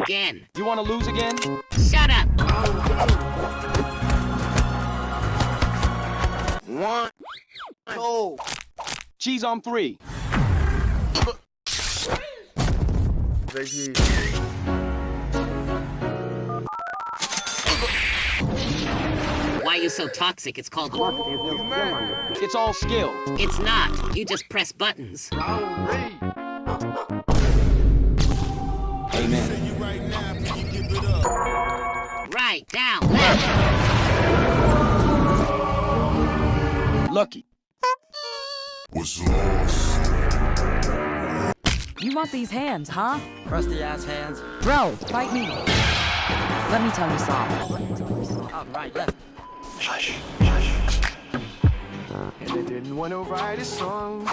Again. You want to lose again? Shut up. One, two. Cheese on 3. Why are you so toxic? It's called... It's all skill. It's not. You just press buttons. Amen. Right, down, left. Lucky. Was lost. You want these hands, huh? Crusty ass hands. Bro, fight me. Let me tell you something. Up, right, left. Hush, hush. And I didn't want to write a song.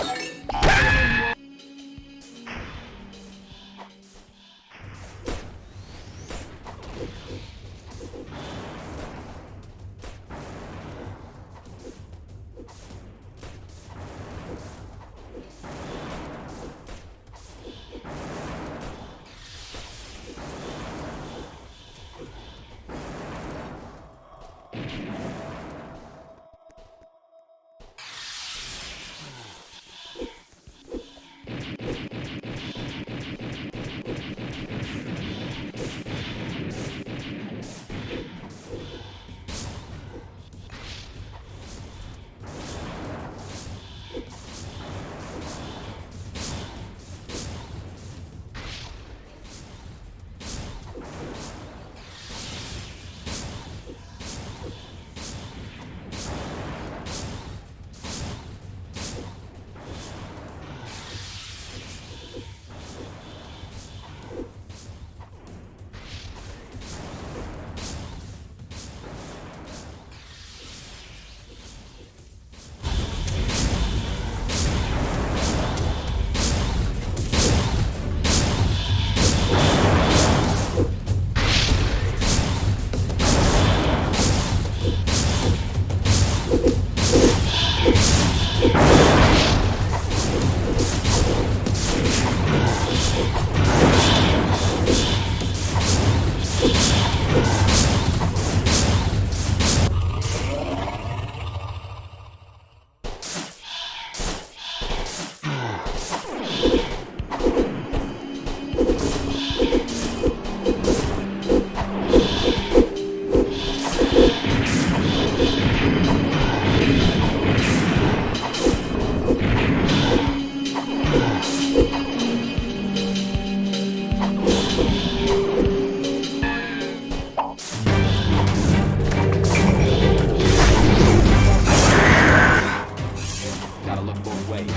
Gotta look both ways.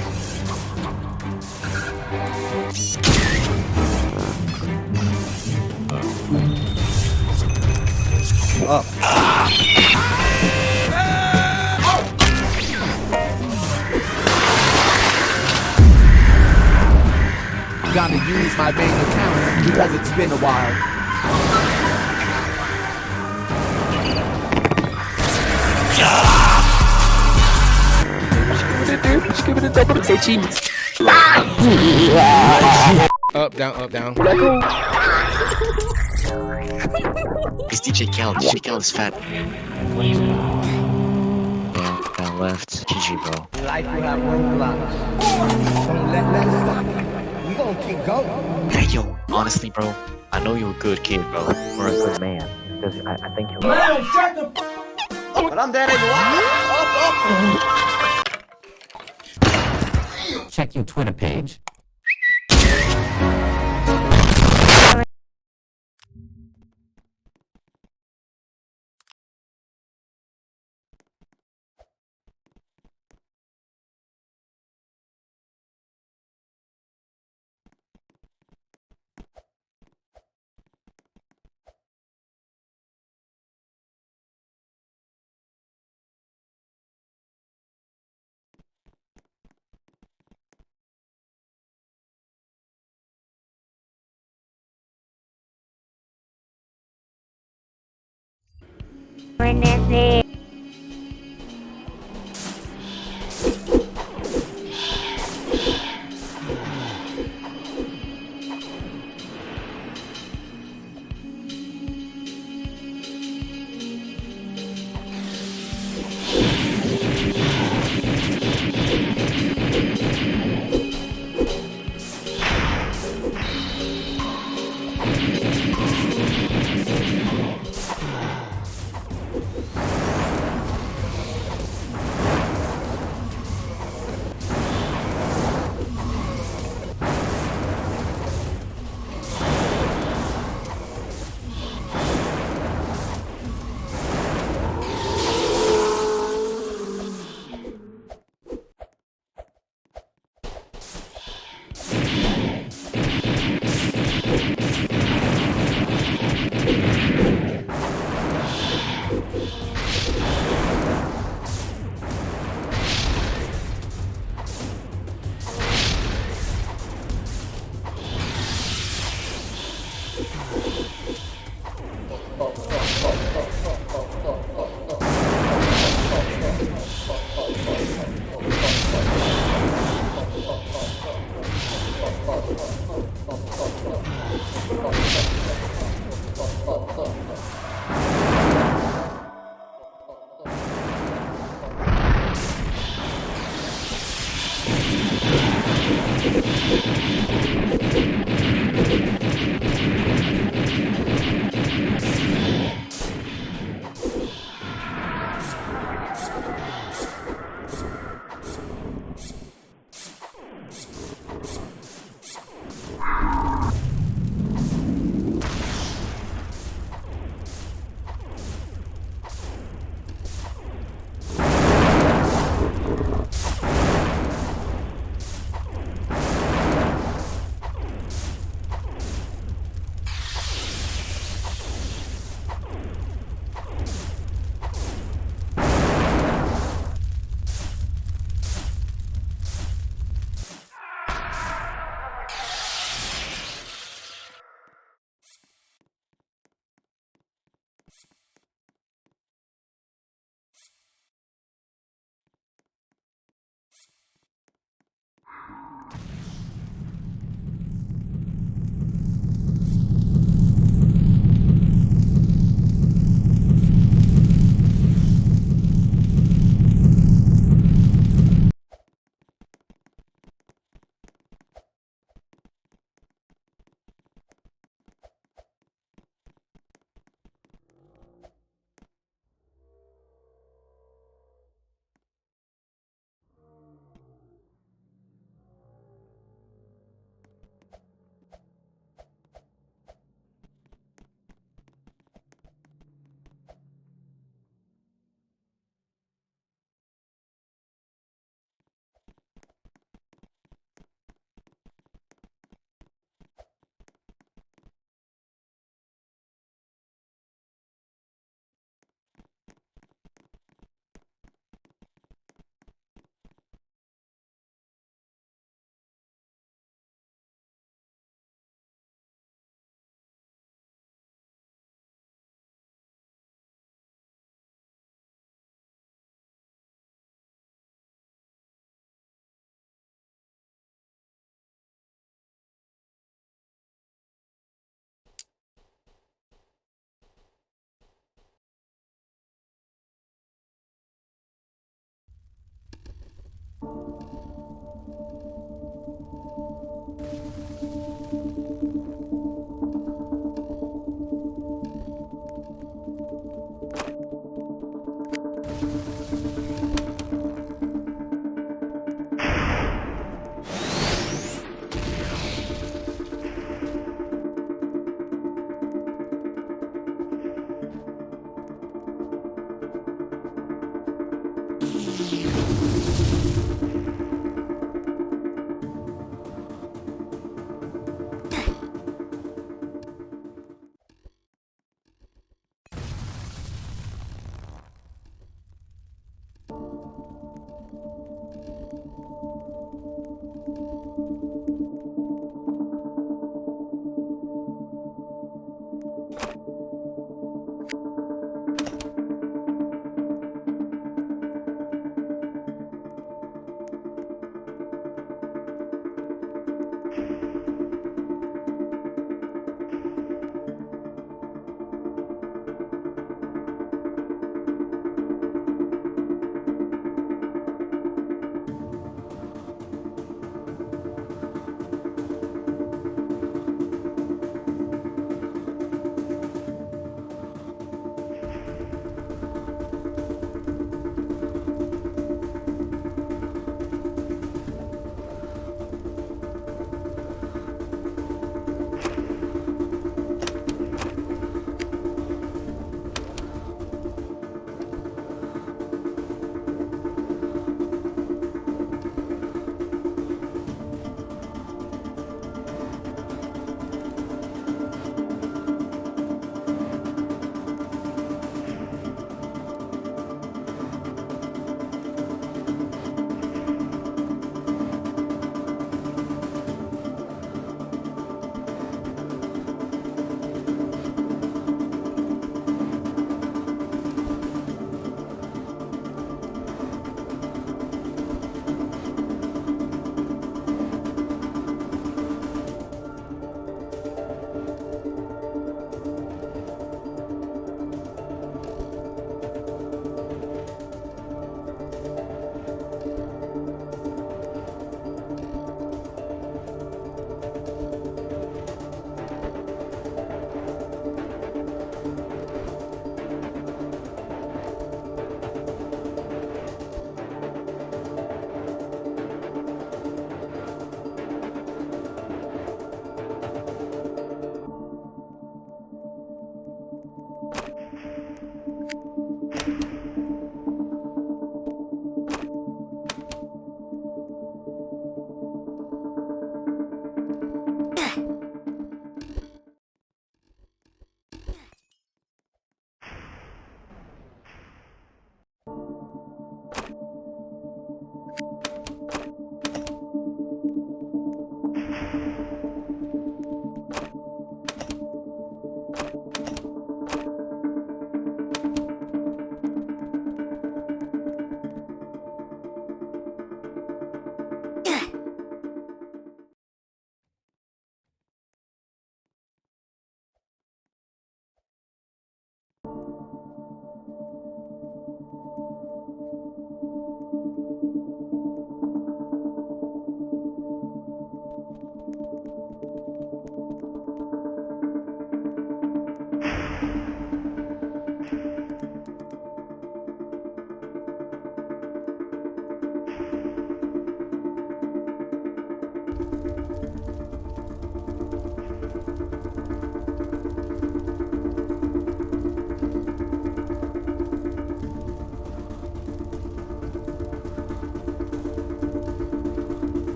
Gotta use my main account because it's been a while. Just give it a double. Say cheese. Up, down, up, down. It's DJ Cal. DJ Cal is fat. Yeah, down left. GG, bro. Life will have roadblocks. Don't let that stop you. We gonna keep going. Hey, yo, honestly, bro, I know you're a good kid, bro. Or a good man. Because I think you're... Man, shut the f***. But I'm dead anyway. Check your Twitter page.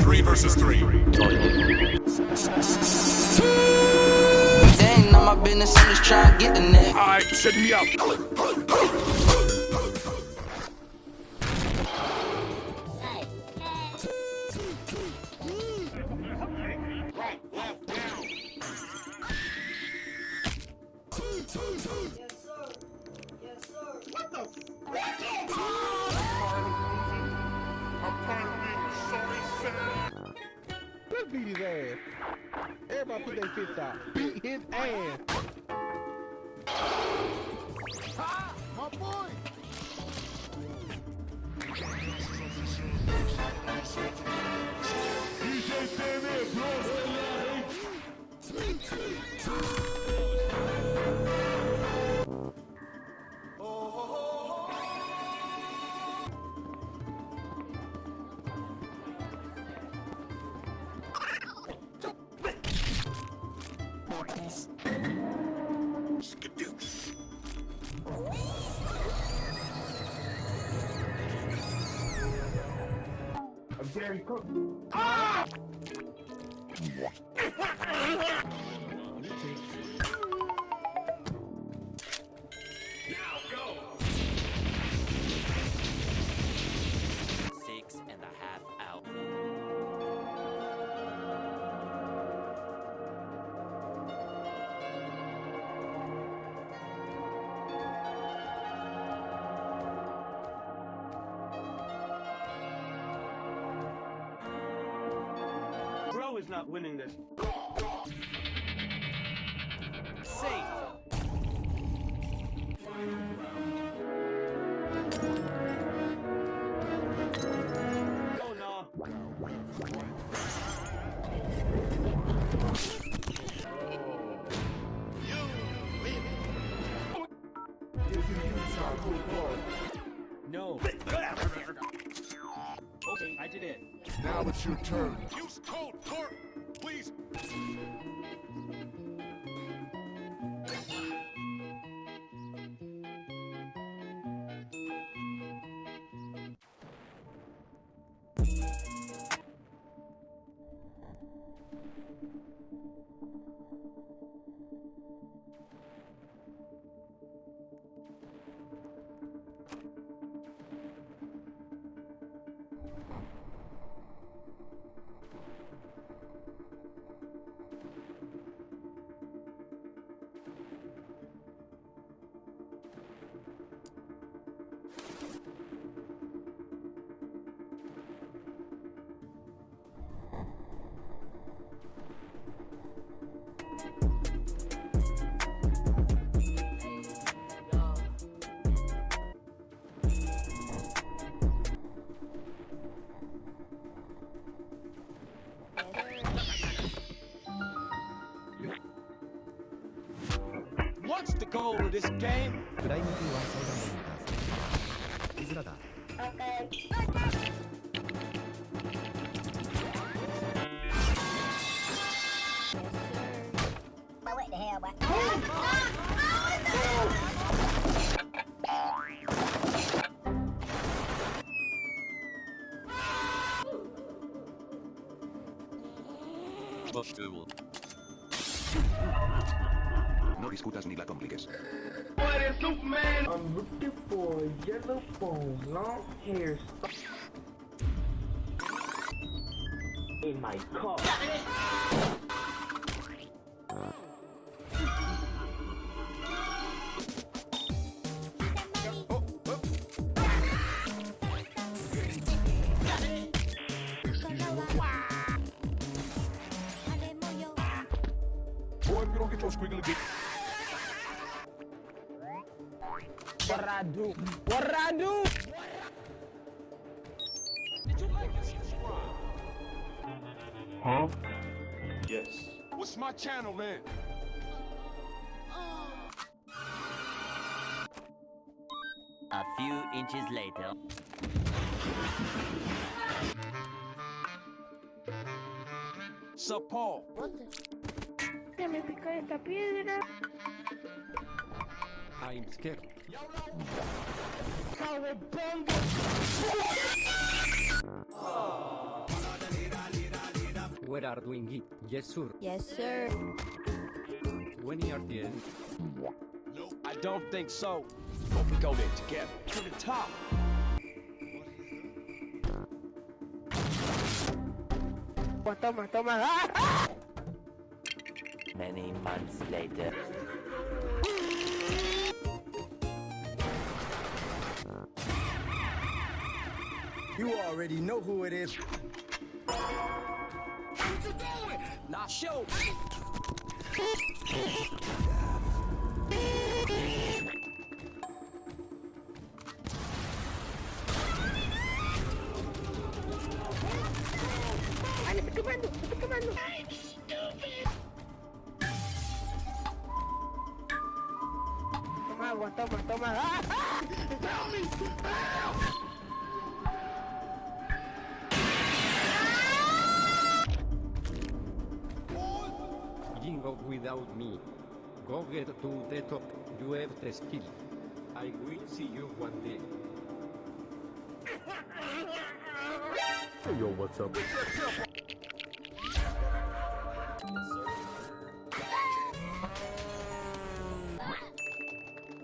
Three versus three. Dang, not my business, I'm just trying to get the neck. Alright, set me up. Let's beat his ass. Everybody put their fists out. Beat his ass. Ha! My boy! I'm Jerry Cook. Ah! Bro is not winning this. Safe. Oh no. No. Okay, I did it. Now it's your turn. Use code court, please. What's the goal of this game? クライム級は相談でいいづらだ。No discutas ni la compliques. I'm looking for a yellow phone, long hair, in my car. Boy, if you don't get your squiggly dick. What I do? What I do? Did you like and subscribe? Yes. What's my channel then? A few inches later. Sup, Paul? Se me pica esta piedra. I'm scared. We are doing it. Yes, sir. Yes, sir. When you are the end. I don't think so. But we go there together. To the top. Toma, toma. ¡Ah! Many months later. You already know who it is. Nah, show. Vale, me estoy quemando, me estoy quemando. I'm stupid. Toma agua, toma, toma. ¡Ah! ¡Ah! Help me! Help! Jingo without me. Go get to the top. You have the skill. I will see you one day. Yo, what's up?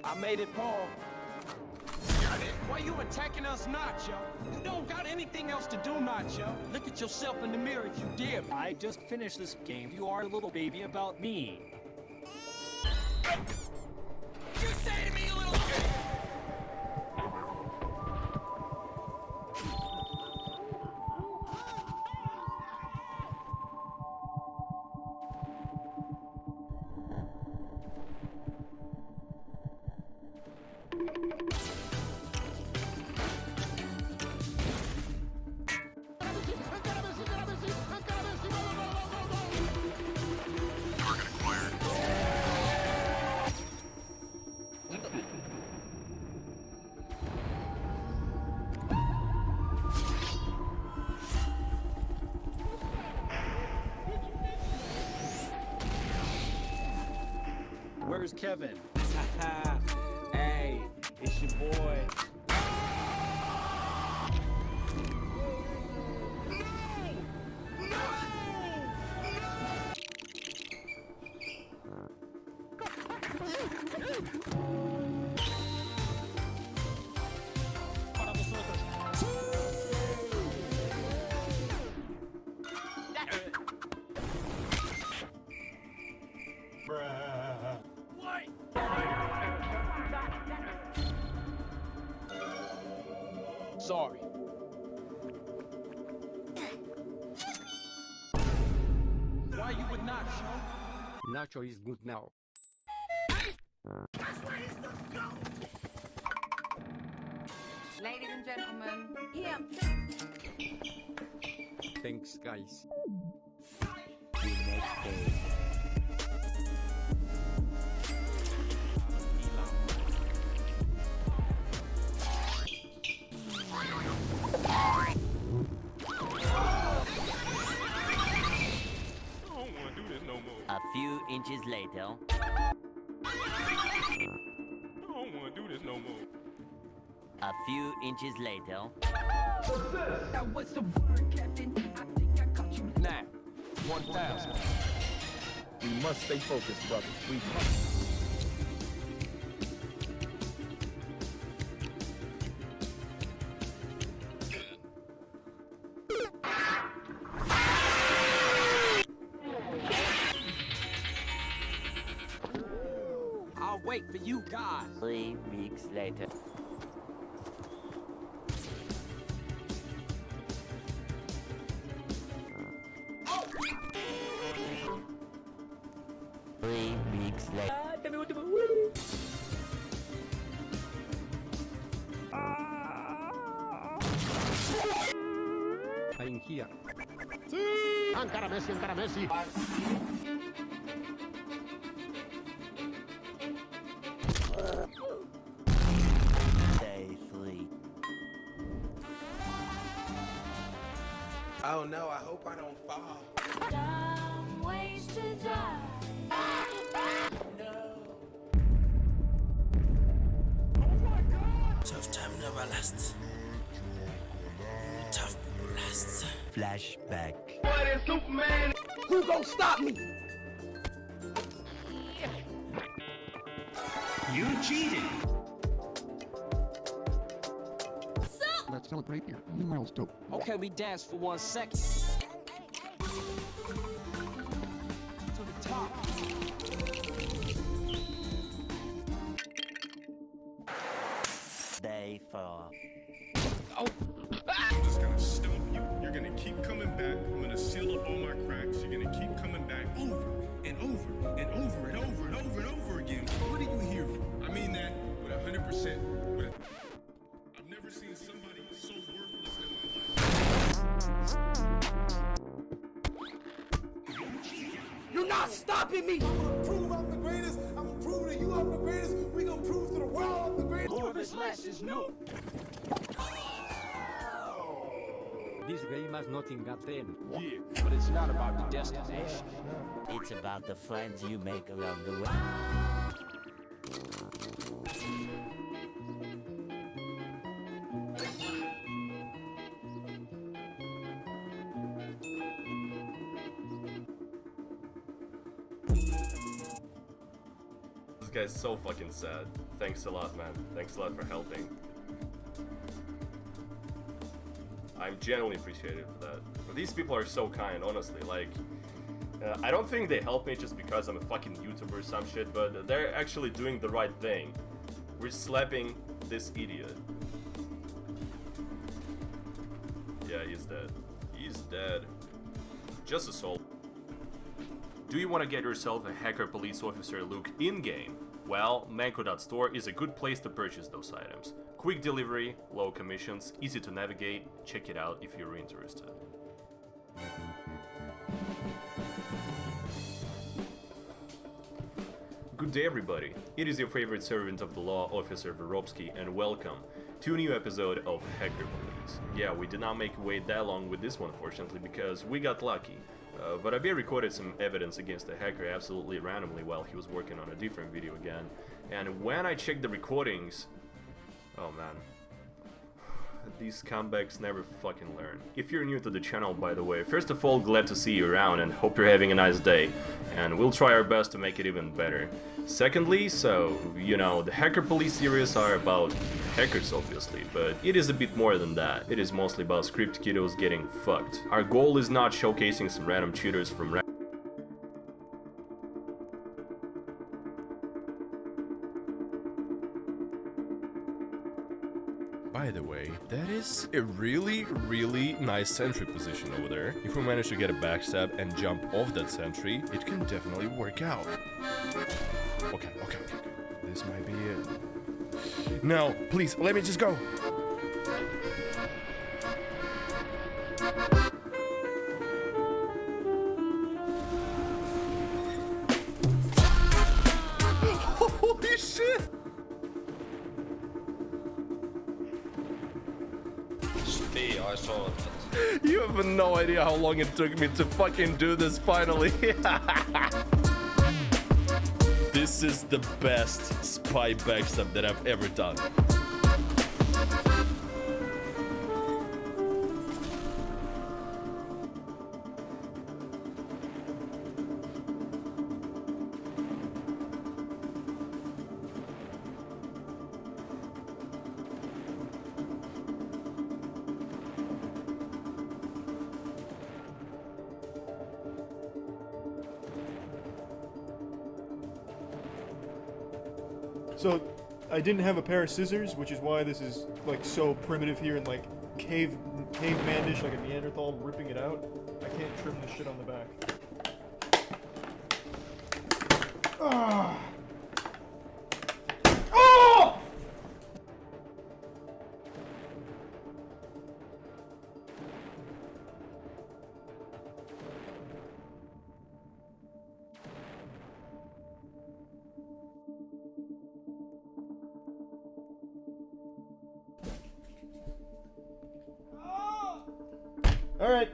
I made it, Paul. Why you attacking us, Nacho? You don't got anything else to do, Nacho. Look at yourself in the mirror, you dip. I just finished this game. You are a little baby about me. You say to me, you little... Where's Kevin? Hey, it's your boy. Sorry. Why you would not, Joe? Nacho is good now. Ladies and gentlemen, here. Thanks, guys. A few inches later. A few inches later. Now what's the word, Captain? I think I caught you. Now, 1,000. We must stay focused, brothers. We must. I'll wait for you guys. 3 weeks later. I'm here. Ankara Messi. Stay free. Oh no, I hope I don't fall. Dumb ways to die. Tough time never lasts. Tough people last. Flashback. Who gon' stop me? You cheated. Let's celebrate your new milestone. Okay, we dance for 1 second. To the top. Day 4. I'm just gonna stomp you. You're gonna keep coming back. I'm gonna seal up all my cracks. You're gonna keep coming back over and over and over and over and over and over again. What are you here for? I mean that with 100%. I've never seen somebody so worthless in my life. You're not stopping me! Prove I'm the greatest. I'm gonna prove to you I'm the greatest. We gonna prove to the world I'm the greatest. All of this lash is new. This game has nothing at end. Yeah, but it's not about the destination. It's about the friends you make along the way. This guy's so fucking sad. Thanks a lot, man. Thanks a lot for helping. I'm genuinely appreciative for that. These people are so kind, honestly. Like, I don't think they help me just because I'm a fucking YouTuber or some shit, but they're actually doing the right thing. We're slapping this idiot. Yeah, he's dead. He's dead. Just a soul. Do you want to get yourself a hacker police officer look in-game? Well, Manco.store is a good place to purchase those items. Quick delivery, low commissions, easy to navigate. Check it out if you're interested. Good day everybody, it is your favorite servant of the law, Officer Vorovsky, and welcome to a new episode of Hacker Police. Yeah, we did not make it wait that long with this one, unfortunately, because we got lucky. But I've recorded some evidence against the hacker absolutely randomly while he was working on a different video again. And when I checked the recordings... Oh man. These comebacks never fucking learn. If you're new to the channel, by the way, first of all, glad to see you around and hope you're having a nice day. And we'll try our best to make it even better. Secondly, so, you know, the Hacker Police series are about hackers, obviously, but it is a bit more than that. It is mostly about script kiddos getting fucked. Our goal is not showcasing some random cheaters from By the way, that is a really, really nice sentry position over there. If we manage to get a backstab and jump off that sentry, it can definitely work out. Okay. This might be it. No, please, let me just go. Holy shit! I saw it. You have no idea how long it took me to fucking do this finally. This is the best spy backstab that I've ever done. So, I didn't have a pair of scissors, which is why this is, like, so primitive here and, like, caveman-ish, like a Neanderthal ripping it out. I can't trim this shit on the back. Ah! Oh! Alright.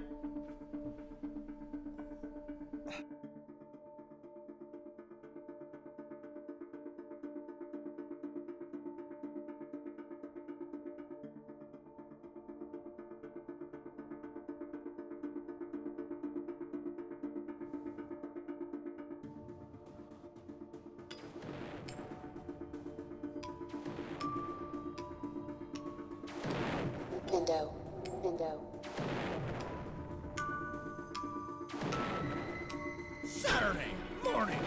Window. Saturday morning.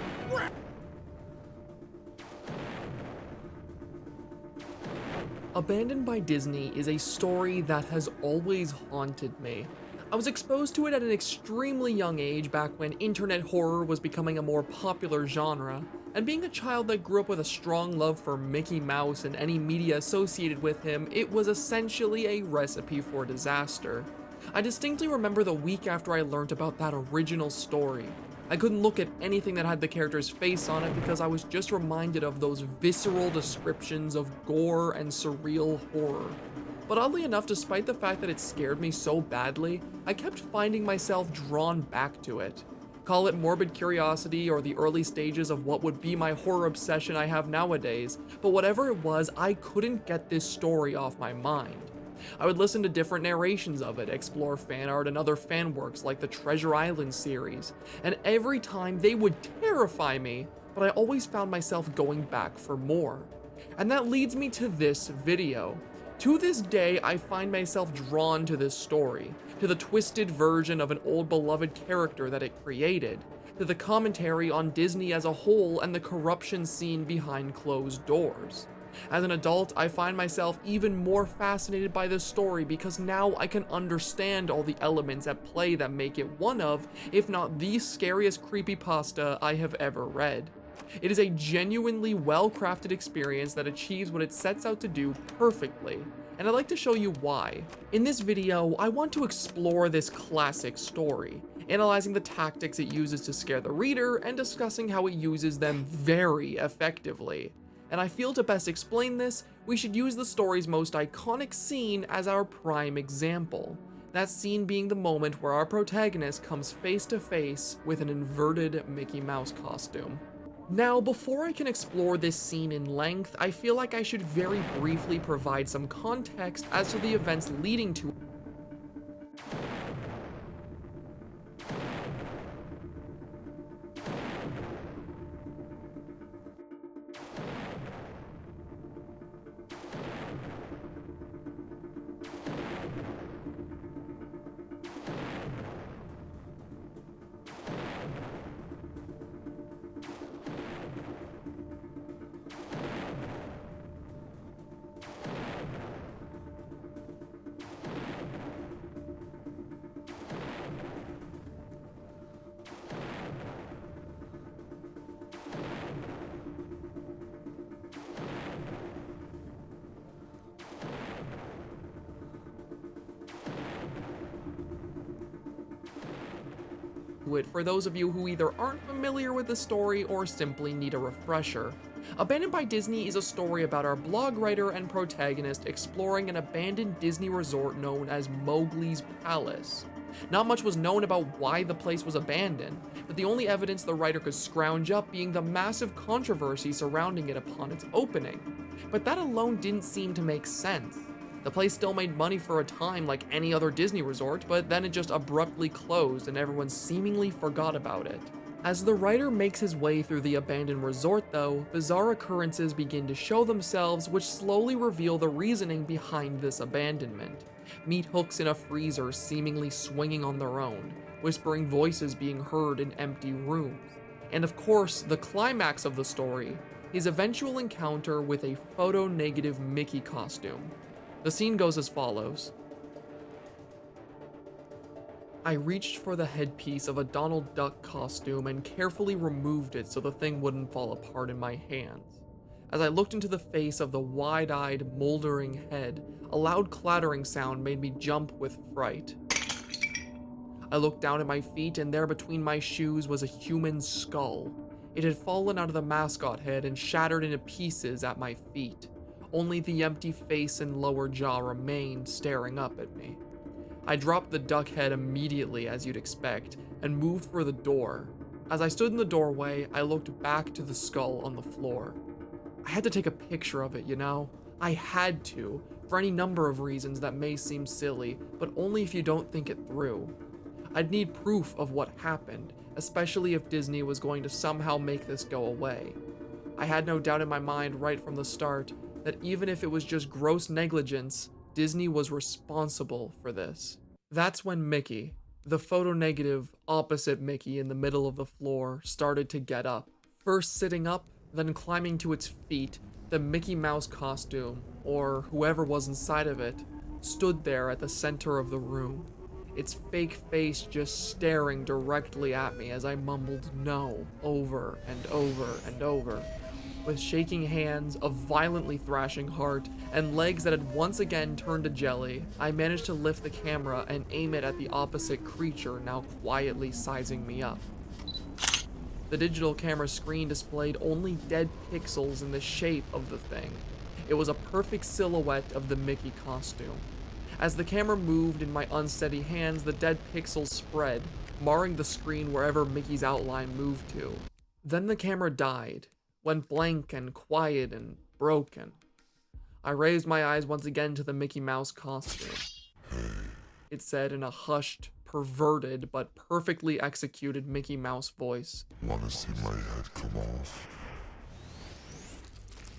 Abandoned by Disney is a story that has always haunted me. I was exposed to it at an extremely young age back when internet horror was becoming a more popular genre, and being a child that grew up with a strong love for Mickey Mouse and any media associated with him, it was essentially a recipe for disaster. I distinctly remember the week after I learned about that original story. I couldn't look at anything that had the character's face on it because I was just reminded of those visceral descriptions of gore and surreal horror. But oddly enough, despite the fact that it scared me so badly, I kept finding myself drawn back to it. Call it morbid curiosity or the early stages of what would be my horror obsession I have nowadays, but whatever it was, I couldn't get this story off my mind. I would listen to different narrations of it, explore fan art and other fan works like the Treasure Island series, and every time they would terrify me, but I always found myself going back for more. And that leads me to this video. To this day, I find myself drawn to this story, to the twisted version of an old beloved character that it created, to the commentary on Disney as a whole and the corruption scene behind closed doors. As an adult, I find myself even more fascinated by this story because now I can understand all the elements at play that make it one of, if not the scariest creepypasta I have ever read. It is a genuinely well-crafted experience that achieves what it sets out to do perfectly, and I'd like to show you why. In this video, I want to explore this classic story, analyzing the tactics it uses to scare the reader and discussing how it uses them very effectively. And I feel to best explain this, we should use the story's most iconic scene as our prime example. That scene being the moment where our protagonist comes face to face with an inverted Mickey Mouse costume. Now, before I can explore this scene in length, I feel like I should very briefly provide some context as to the events leading to it for those of you who either aren't familiar with the story or simply need a refresher. Abandoned by Disney is a story about our blog writer and protagonist exploring an abandoned Disney resort known as Mowgli's Palace. Not much was known about why the place was abandoned, but the only evidence the writer could scrounge up being the massive controversy surrounding it upon its opening. But that alone didn't seem to make sense. The place still made money for a time like any other Disney resort, but then it just abruptly closed and everyone seemingly forgot about it. As the writer makes his way through the abandoned resort though, bizarre occurrences begin to show themselves which slowly reveal the reasoning behind this abandonment. Meat hooks in a freezer seemingly swinging on their own, whispering voices being heard in empty rooms. And of course, the climax of the story, his eventual encounter with a photo-negative Mickey costume. The scene goes as follows. I reached for the headpiece of a Donald Duck costume and carefully removed it so the thing wouldn't fall apart in my hands. As I looked into the face of the wide-eyed, moldering head, a loud clattering sound made me jump with fright. I looked down at my feet and there between my shoes was a human skull. It had fallen out of the mascot head and shattered into pieces at my feet. Only the empty face and lower jaw remained staring up at me. I dropped the duck head immediately, as you'd expect, and moved for the door. As I stood in the doorway, I looked back to the skull on the floor. I had to take a picture of it, you know? I had to, for any number of reasons that may seem silly, but only if you don't think it through. I'd need proof of what happened, especially if Disney was going to somehow make this go away. I had no doubt in my mind right from the start that even if it was just gross negligence, Disney was responsible for this. That's when Mickey, the photo negative opposite Mickey in the middle of the floor, started to get up. First sitting up, then climbing to its feet, the Mickey Mouse costume, or whoever was inside of it, stood there at the center of the room, its fake face just staring directly at me as I mumbled no over and over and over. With shaking hands, a violently thrashing heart, and legs that had once again turned to jelly, I managed to lift the camera and aim it at the opposite creature now quietly sizing me up. The digital camera screen displayed only dead pixels in the shape of the thing. It was a perfect silhouette of the Mickey costume. As the camera moved in my unsteady hands, the dead pixels spread, marring the screen wherever Mickey's outline moved to. Then the camera died, went blank and quiet and broken. I raised my eyes once again to the Mickey Mouse costume. It said in a hushed, perverted, but perfectly executed Mickey Mouse voice. Wanna see my head come off?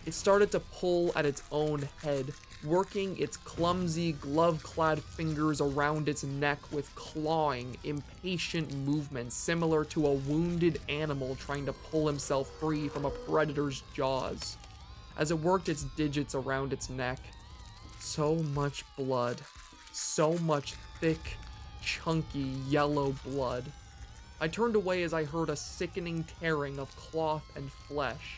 It started to pull at its own head, working its clumsy, glove-clad fingers around its neck with clawing, impatient movements similar to a wounded animal trying to pull himself free from a predator's jaws. As it worked its digits around its neck, so much blood, so much thick, chunky, yellow blood. I turned away as I heard a sickening tearing of cloth and flesh.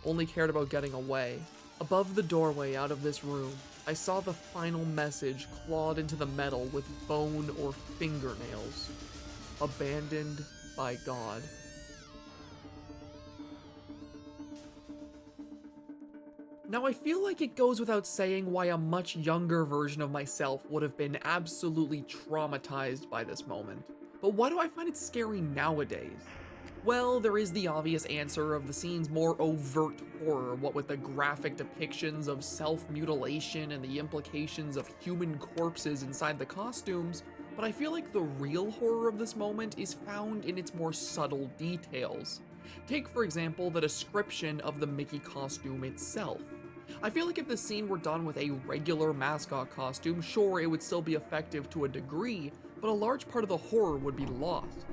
Only cared about getting away. Above the doorway out of this room, I saw the final message clawed into the metal with bone or fingernails. Abandoned by God. Now I feel like it goes without saying why a much younger version of myself would have been absolutely traumatized by this moment. But why do I find it scary nowadays? Well, there is the obvious answer of the scene's more overt horror, what with the graphic depictions of self-mutilation and the implications of human corpses inside the costumes, but I feel like the real horror of this moment is found in its more subtle details. Take, for example, the description of the Mickey costume itself. I feel like if the scene were done with a regular mascot costume, sure, it would still be effective to a degree, but a large part of the horror would be lost.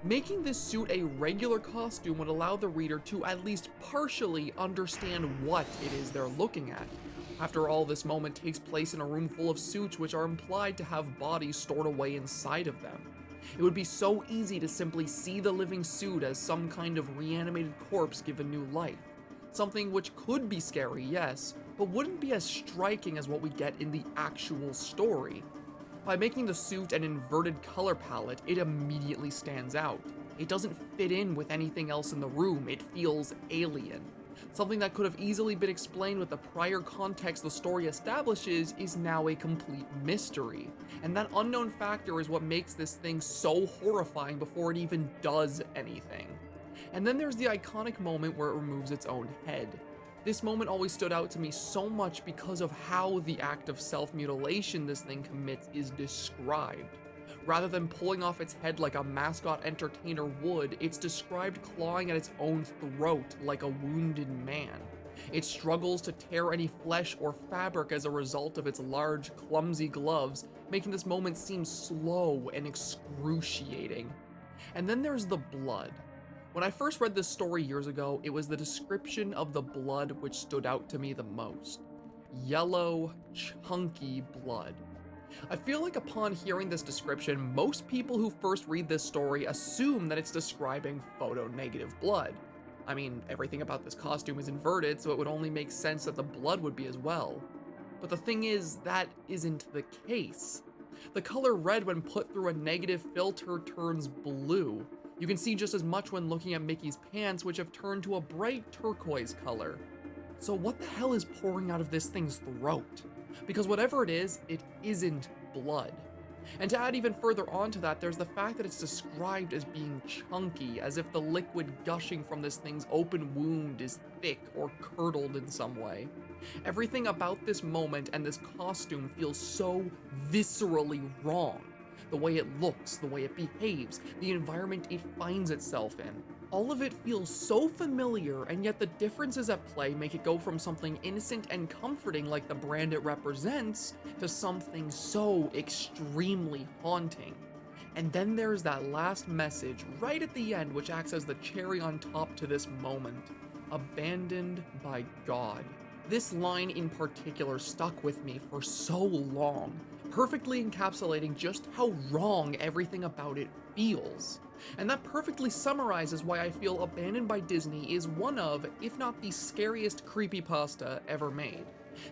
Making this suit a regular costume would allow the reader to at least partially understand what it is they're looking at. After all, this moment takes place in a room full of suits which are implied to have bodies stored away inside of them. It would be so easy to simply see the living suit as some kind of reanimated corpse given new life. Something which could be scary, yes, but wouldn't be as striking as what we get in the actual story. By making the suit an inverted color palette, it immediately stands out. It doesn't fit in with anything else in the room, it feels alien. Something that could have easily been explained with the prior context the story establishes is now a complete mystery. And that unknown factor is what makes this thing so horrifying before it even does anything. And then there's the iconic moment where it removes its own head. This moment always stood out to me so much because of how the act of self-mutilation this thing commits is described. Rather than pulling off its head like a mascot entertainer would, it's described clawing at its own throat like a wounded man. It struggles to tear any flesh or fabric as a result of its large, clumsy gloves, making this moment seem slow and excruciating. And then there's the blood. When I first read this story years ago, it was the description of the blood which stood out to me the most. Yellow, chunky blood. I feel like upon hearing this description, most people who first read this story assume that it's describing photo-negative blood. I mean, everything about this costume is inverted, so it would only make sense that the blood would be as well. But the thing is, that isn't the case. The color red when put through a negative filter turns blue. You can see just as much when looking at Mickey's pants, which have turned to a bright turquoise color. So what the hell is pouring out of this thing's throat? Because whatever it is, it isn't blood. And to add even further onto that, there's the fact that it's described as being chunky, as if the liquid gushing from this thing's open wound is thick or curdled in some way. Everything about this moment and this costume feels so viscerally wrong. The way it looks, the way it behaves, the environment it finds itself in. All of it feels so familiar, and yet the differences at play make it go from something innocent and comforting like the brand it represents, to something so extremely haunting. And then there's that last message right at the end which acts as the cherry on top to this moment. Abandoned by God. This line in particular stuck with me for so long, perfectly encapsulating just how wrong everything about it feels. And that perfectly summarizes why I feel Abandoned by Disney is one of, if not the scariest creepypasta ever made.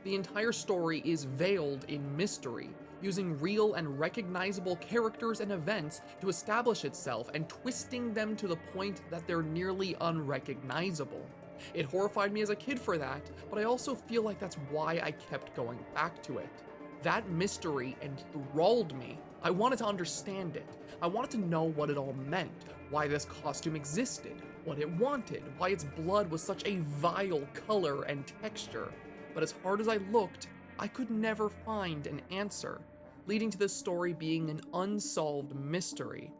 The entire story is veiled in mystery, using real and recognizable characters and events to establish itself and twisting them to the point that they're nearly unrecognizable. It horrified me as a kid for that, but I also feel like that's why I kept going back to it. That mystery enthralled me. I wanted to understand it. I wanted to know what it all meant, why this costume existed, what it wanted, why its blood was such a vile color and texture. But as hard as I looked, I could never find an answer, leading to this story being an unsolved mystery.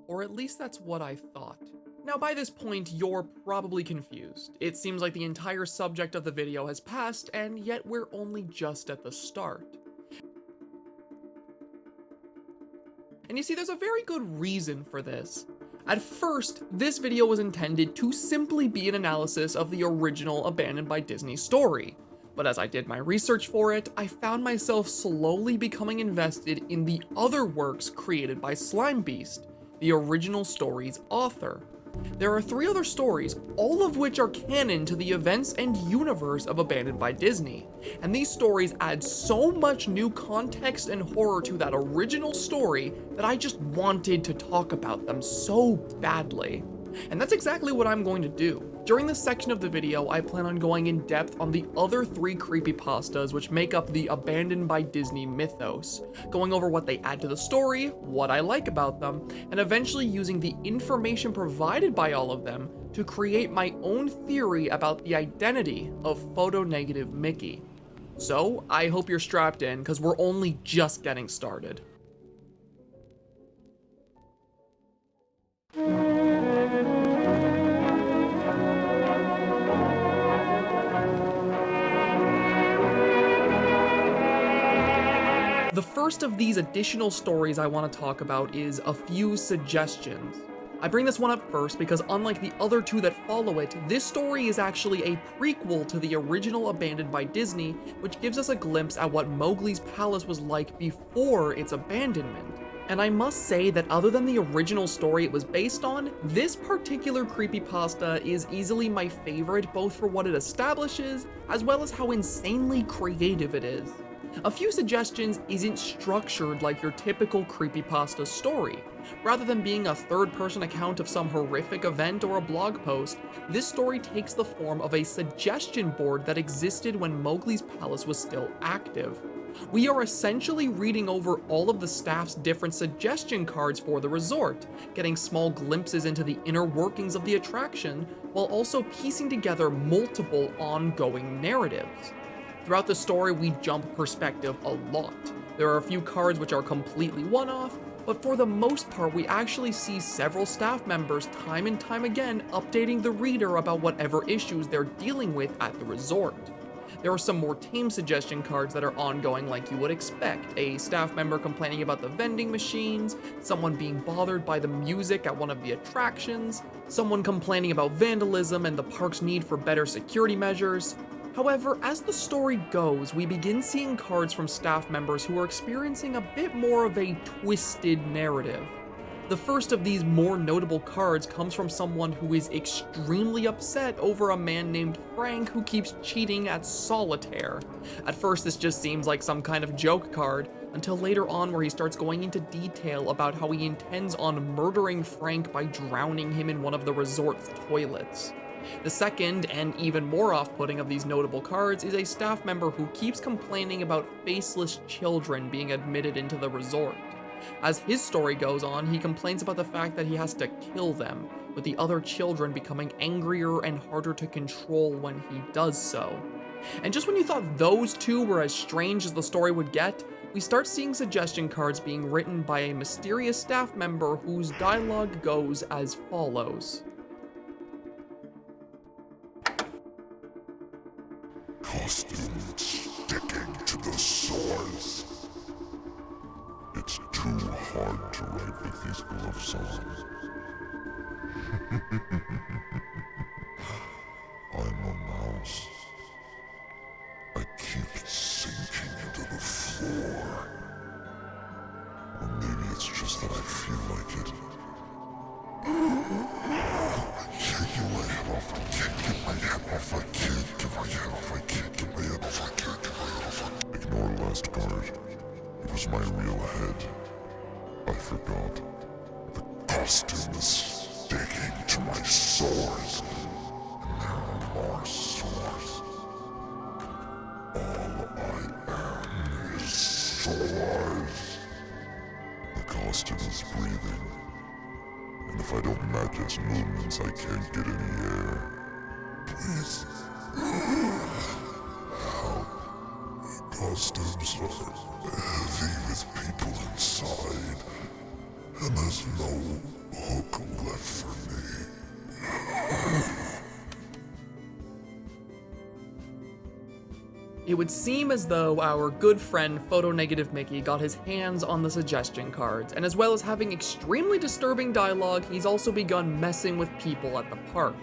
Or at least that's what I thought. Now by this point, you're probably confused. It seems like the entire subject of the video has passed, and yet we're only just at the start. And you see, there's a very good reason for this. At first, this video was intended to simply be an analysis of the original Abandoned by Disney story. But as I did my research for it, I found myself slowly becoming invested in the other works created by Slime Beast, the original story's author. There are 3 other stories, all of which are canon to the events and universe of Abandoned by Disney, and these stories add so much new context and horror to that original story that I just wanted to talk about them so badly. And that's exactly what I'm going to do. During this section of the video, I plan on going in depth on the other 3 creepypastas which make up the Abandoned by Disney mythos, going over what they add to the story, what I like about them, and eventually using the information provided by all of them to create my own theory about the identity of photo-negative Mickey. So, I hope you're strapped in, because we're only just getting started. The first of these additional stories I want to talk about is A Few Suggestions. I bring this one up first because unlike the other 2 that follow it, this story is actually a prequel to the original Abandoned by Disney, which gives us a glimpse at what Mowgli's palace was like before its abandonment. And I must say that other than the original story it was based on, this particular creepypasta is easily my favorite, both for what it establishes, as well as how insanely creative it is. A Few Suggestions isn't structured like your typical creepypasta story. Rather than being a third-person account of some horrific event or a blog post, this story takes the form of a suggestion board that existed when Mowgli's palace was still active. We are essentially reading over all of the staff's different suggestion cards for the resort, getting small glimpses into the inner workings of the attraction, while also piecing together multiple ongoing narratives. Throughout the story, we jump perspective a lot. There are a few cards which are completely one-off, but for the most part, we actually see several staff members time and time again updating the reader about whatever issues they're dealing with at the resort. There are some more tame suggestion cards that are ongoing like you would expect, a staff member complaining about the vending machines, someone being bothered by the music at one of the attractions, someone complaining about vandalism and the park's need for better security measures. However, as the story goes, we begin seeing cards from staff members who are experiencing a bit more of a twisted narrative. The first of these more notable cards comes from someone who is extremely upset over a man named Frank who keeps cheating at solitaire. At first this just seems like some kind of joke card, until later on where he starts going into detail about how he intends on murdering Frank by drowning him in one of the resort's toilets. The second, and even more off-putting of these notable cards, is a staff member who keeps complaining about faceless children being admitted into the resort. As his story goes on, he complains about the fact that he has to kill them, with the other children becoming angrier and harder to control when he does so. And just when you thought those two were as strange as the story would get, we start seeing suggestion cards being written by a mysterious staff member whose dialogue goes as follows. Costumes sticking to the sores. It's too hard to write with these gloves on. I'm a mouse. I keep sinking into the floor. Or maybe it's just that I feel like it. I can't get my head off. I can't get my head off. I can't get my head off. I can't get my head off. I can't get my head off. Ignore last card. It was my real head. I forgot. The costume is sticking to my sores. And there are more sores. All I am is sores. The costume is breathing. And if I don't match its movements, I can't get any air. Please. Help. Costumes are heavy with people inside. And there's no hook left for me. It would seem as though our good friend Photo Negative Mickey got his hands on the suggestion cards, and as well as having extremely disturbing dialogue, he's also begun messing with people at the park.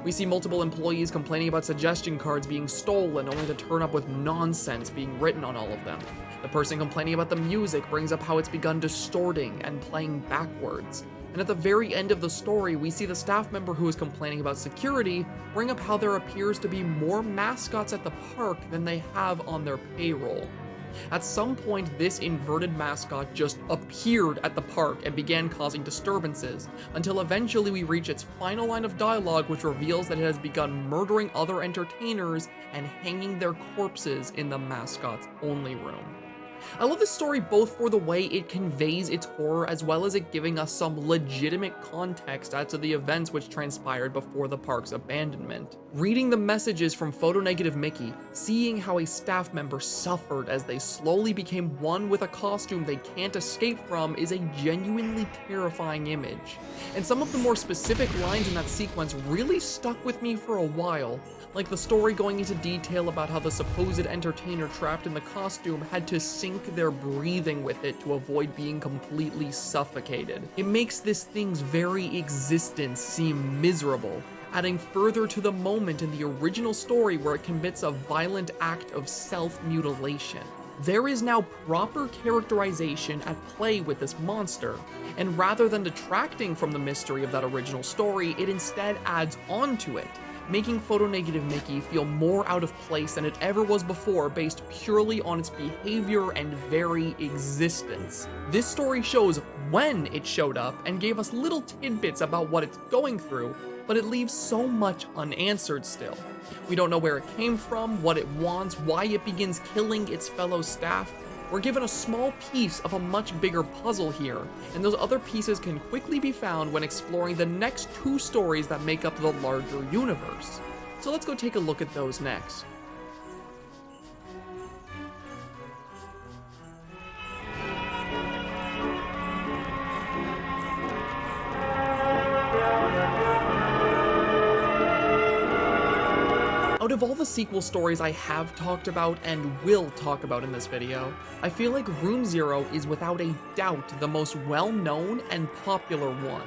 We see multiple employees complaining about suggestion cards being stolen only to turn up with nonsense being written on all of them. The person complaining about the music brings up how it's begun distorting and playing backwards. And at the very end of the story, we see the staff member who is complaining about security bring up how there appears to be more mascots at the park than they have on their payroll. At some point, this inverted mascot just appeared at the park and began causing disturbances, until eventually we reach its final line of dialogue, which reveals that it has begun murdering other entertainers and hanging their corpses in the mascot's only room. I love this story both for the way it conveys its horror as well as it giving us some legitimate context as to the events which transpired before the park's abandonment. Reading the messages from Photo Negative Mickey, seeing how a staff member suffered as they slowly became one with a costume they can't escape from is a genuinely terrifying image. And some of the more specific lines in that sequence really stuck with me for a while, like the story going into detail about how the supposed entertainer trapped in the costume had to sync their breathing with it to avoid being completely suffocated. It makes this thing's very existence seem miserable, adding further to the moment in the original story where it commits a violent act of self-mutilation. There is now proper characterization at play with this monster, and rather than detracting from the mystery of that original story, it instead adds on to it, making Photo Negative Mickey feel more out of place than it ever was before based purely on its behavior and very existence. This story shows when it showed up and gave us little tidbits about what it's going through, but it leaves so much unanswered still. We don't know where it came from, what it wants, why it begins killing its fellow staff. We're given a small piece of a much bigger puzzle here, and those other pieces can quickly be found when exploring the next two stories that make up the larger universe. So let's go take a look at those next. Out of all the sequel stories I have talked about and will talk about in this video, I feel like Room Zero is without a doubt the most well-known and popular one,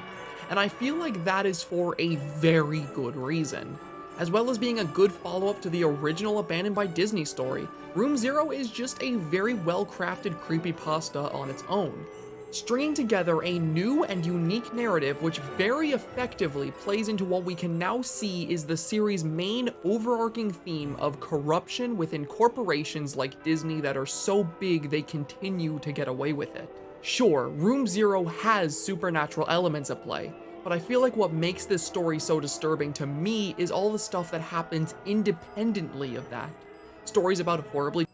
and I feel like that is for a very good reason. As well as being a good follow-up to the original Abandoned by Disney story, Room Zero is just a very well-crafted creepypasta on its own, stringing together a new and unique narrative which very effectively plays into what we can now see is the series' main overarching theme of corruption within corporations like Disney that are so big they continue to get away with it. Sure, Room Zero has supernatural elements at play, But I feel like what makes this story so disturbing to me is all the stuff that happens independently of that. Stories about horribly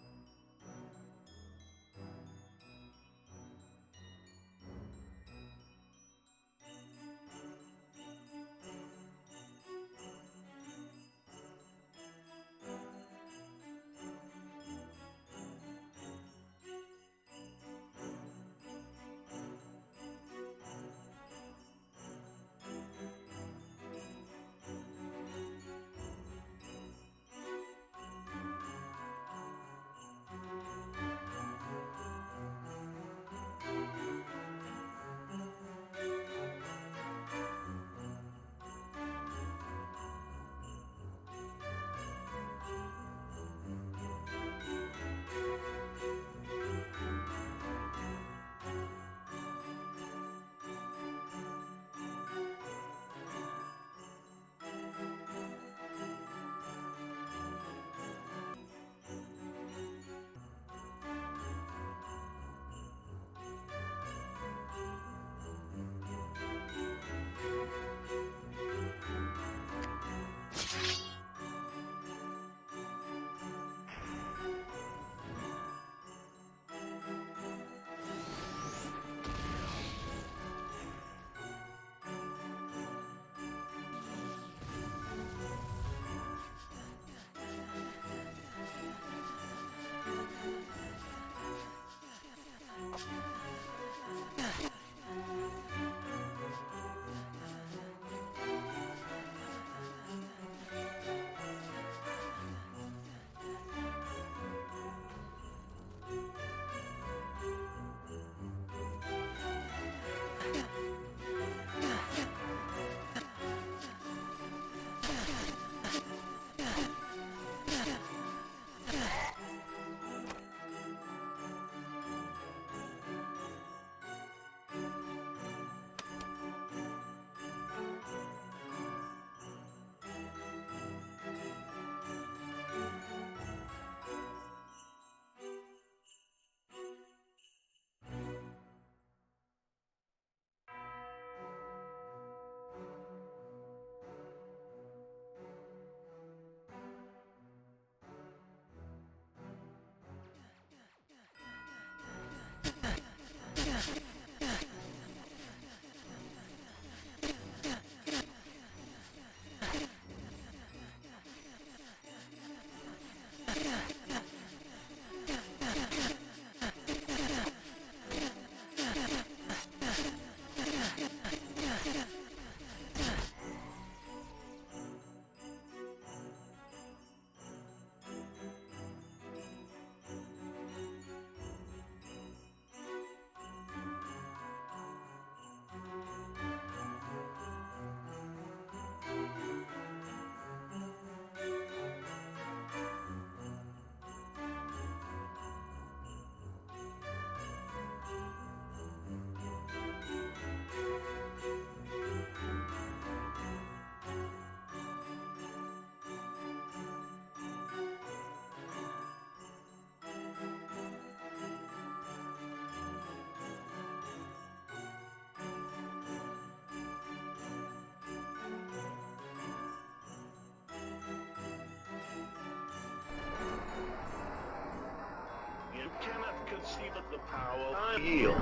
You cannot conceive of the power I yield.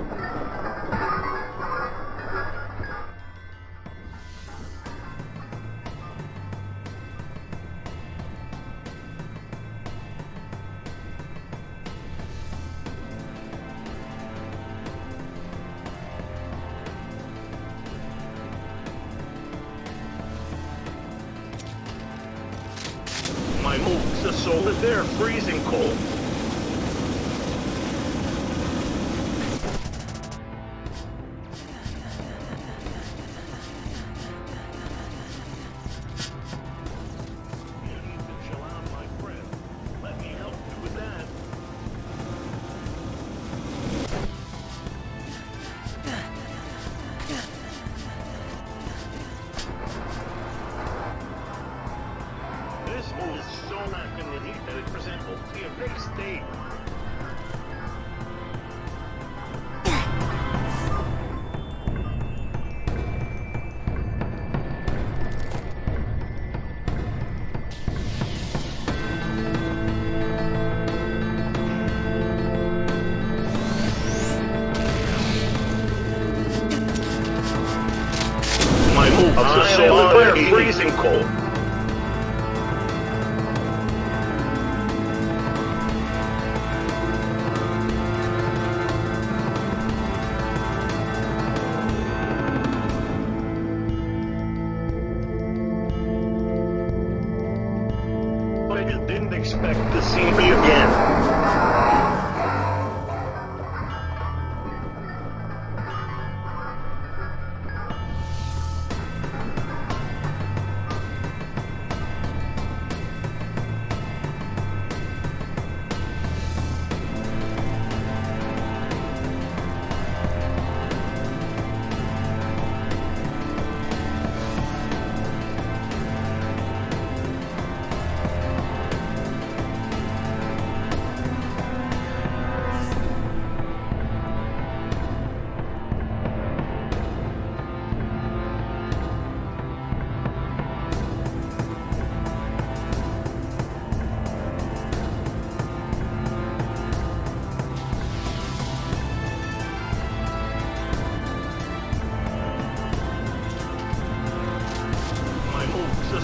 My moves are so that they're freezing cold. This move is so not unique that it presents only a big state. hooves are so they're freezing cold. I just didn't expect to see me again.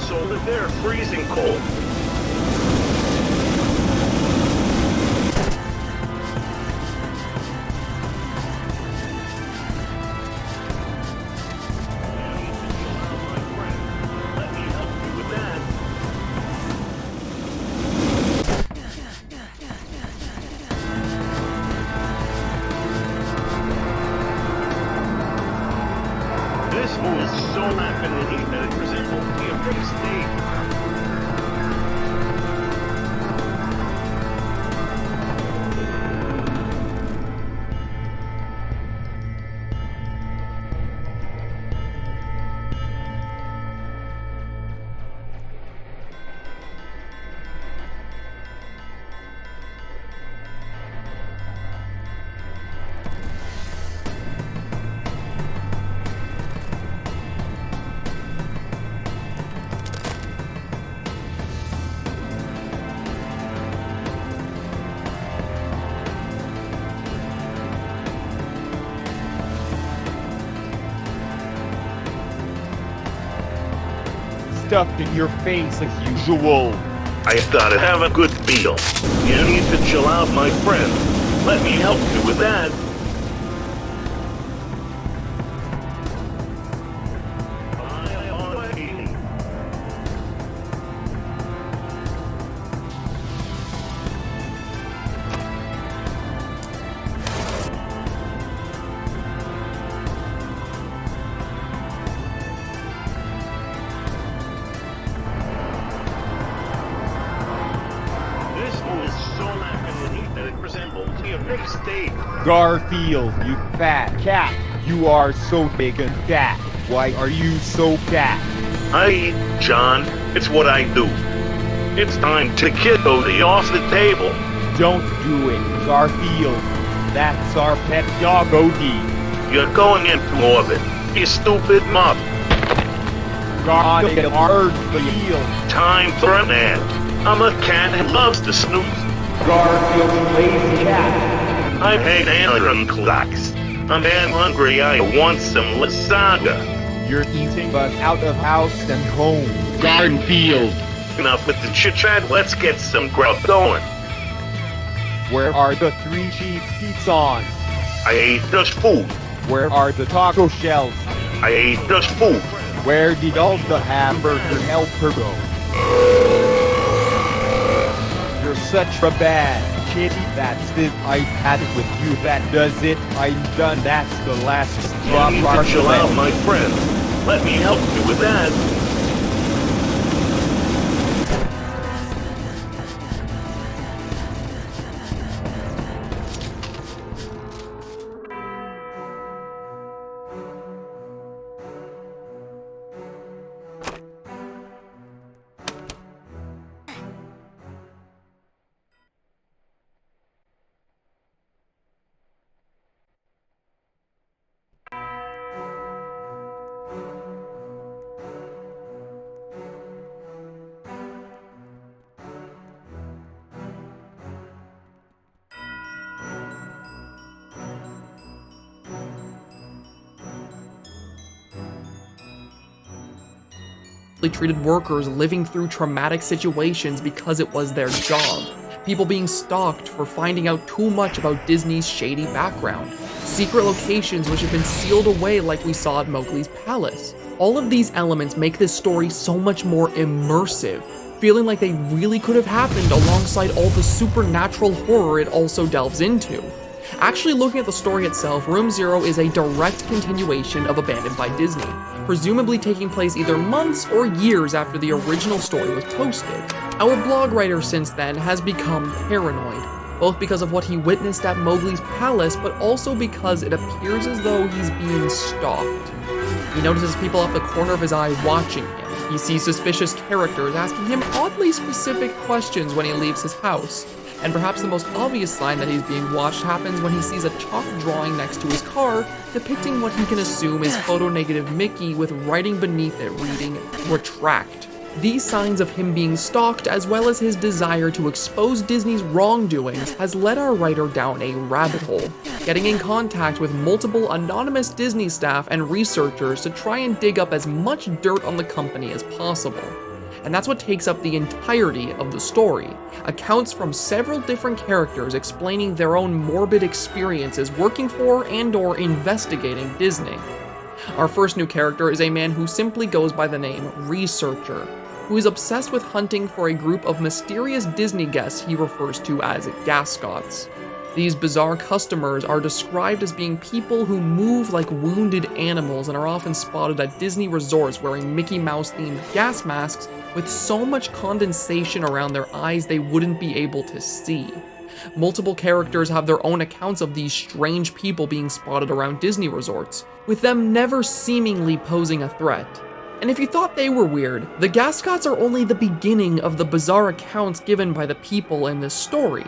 So that they're freezing cold. Let me help you with that. This fool is so lacking in heat that it resembles a pretty steak. Stuffed in your face as usual. I gotta have a good meal. You need to chill out, my friend. Let me help you with that. Garfield, you fat cat. You are so big and fat. Why are you so fat? I eat, John. It's what I do. It's time to get Odie off the table. Don't do it, Garfield. That's our pet dog, Odie. You're going into orbit, you stupid muff. Garfield, Garfield. Time for a nap. I'm a cat who loves to snooze. Garfield, lazy cat. I hate iron clocks. I'm damn hungry, I want some lasagna. You're eating us out of house and home. Garfield. Enough with the chit-chat, let's get some grub going. Where are the 3 cheese pizzas? I ate just food. Where are the taco shells? I ate just food. Where did all the hamburger helper go? You're such a bad kitty. That's it. I had it with you. That does it. I'm done. That's the last drop. Chill out, my friend. Let me help you with that. treated workers living through traumatic situations because it was their job. People being stalked for finding out too much about Disney's shady background. Secret locations which have been sealed away like we saw at Mowgli's palace. All of these elements make this story so much more immersive, feeling like they really could have happened alongside all the supernatural horror it also delves into. Actually, looking at the story itself, Room Zero is a direct continuation of Abandoned by Disney, presumably taking place either months or years after the original story was posted. Our blog writer since then has become paranoid, both because of what he witnessed at Mowgli's palace, but also because it appears as though he's being stalked. He notices people off the corner of his eye watching him. He sees suspicious characters asking him oddly specific questions when he leaves his house. And perhaps the most obvious sign that he's being watched happens when he sees a chalk drawing next to his car depicting what he can assume is photo-negative Mickey with writing beneath it reading, "Retract." These signs of him being stalked, as well as his desire to expose Disney's wrongdoings, has led our writer down a rabbit hole, getting in contact with multiple anonymous Disney staff and researchers to try and dig up as much dirt on the company as possible. And that's what takes up the entirety of the story, accounts from several different characters explaining their own morbid experiences working for and/or investigating Disney. Our first new character is a man who simply goes by the name Researcher, who is obsessed with hunting for a group of mysterious Disney guests he refers to as Gascots. These bizarre customers are described as being people who move like wounded animals and are often spotted at Disney resorts wearing Mickey Mouse-themed gas masks with so much condensation around their eyes they wouldn't be able to see. Multiple characters have their own accounts of these strange people being spotted around Disney resorts, with them never seemingly posing a threat. And if you thought they were weird, the Gascots are only the beginning of the bizarre accounts given by the people in this story.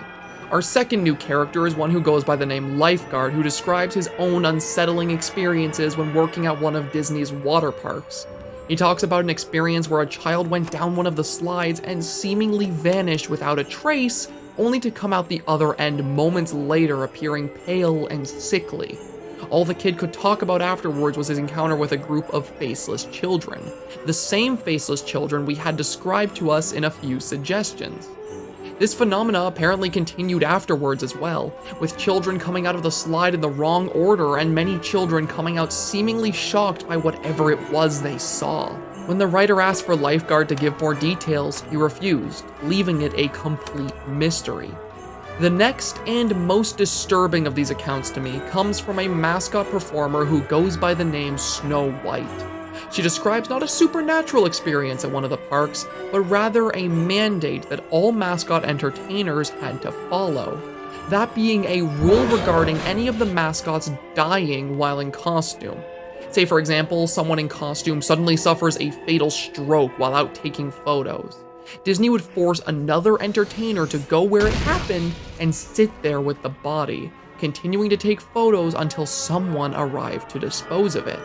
Our second new character is one who goes by the name Lifeguard, who describes his own unsettling experiences when working at one of Disney's water parks. He talks about an experience where a child went down one of the slides and seemingly vanished without a trace, only to come out the other end moments later appearing pale and sickly. All the kid could talk about afterwards was his encounter with a group of faceless children, the same faceless children we had described to us in a few suggestions. This phenomena apparently continued afterwards as well, with children coming out of the slide in the wrong order and many children coming out seemingly shocked by whatever it was they saw. When the writer asked for Lifeguard to give more details, he refused, leaving it a complete mystery. The next and most disturbing of these accounts to me comes from a mascot performer who goes by the name Snow White. She describes not a supernatural experience at one of the parks, but rather a mandate that all mascot entertainers had to follow. That being a rule regarding any of the mascots dying while in costume. Say for example, someone in costume suddenly suffers a fatal stroke while out taking photos. Disney would force another entertainer to go where it happened and sit there with the body, continuing to take photos until someone arrived to dispose of it.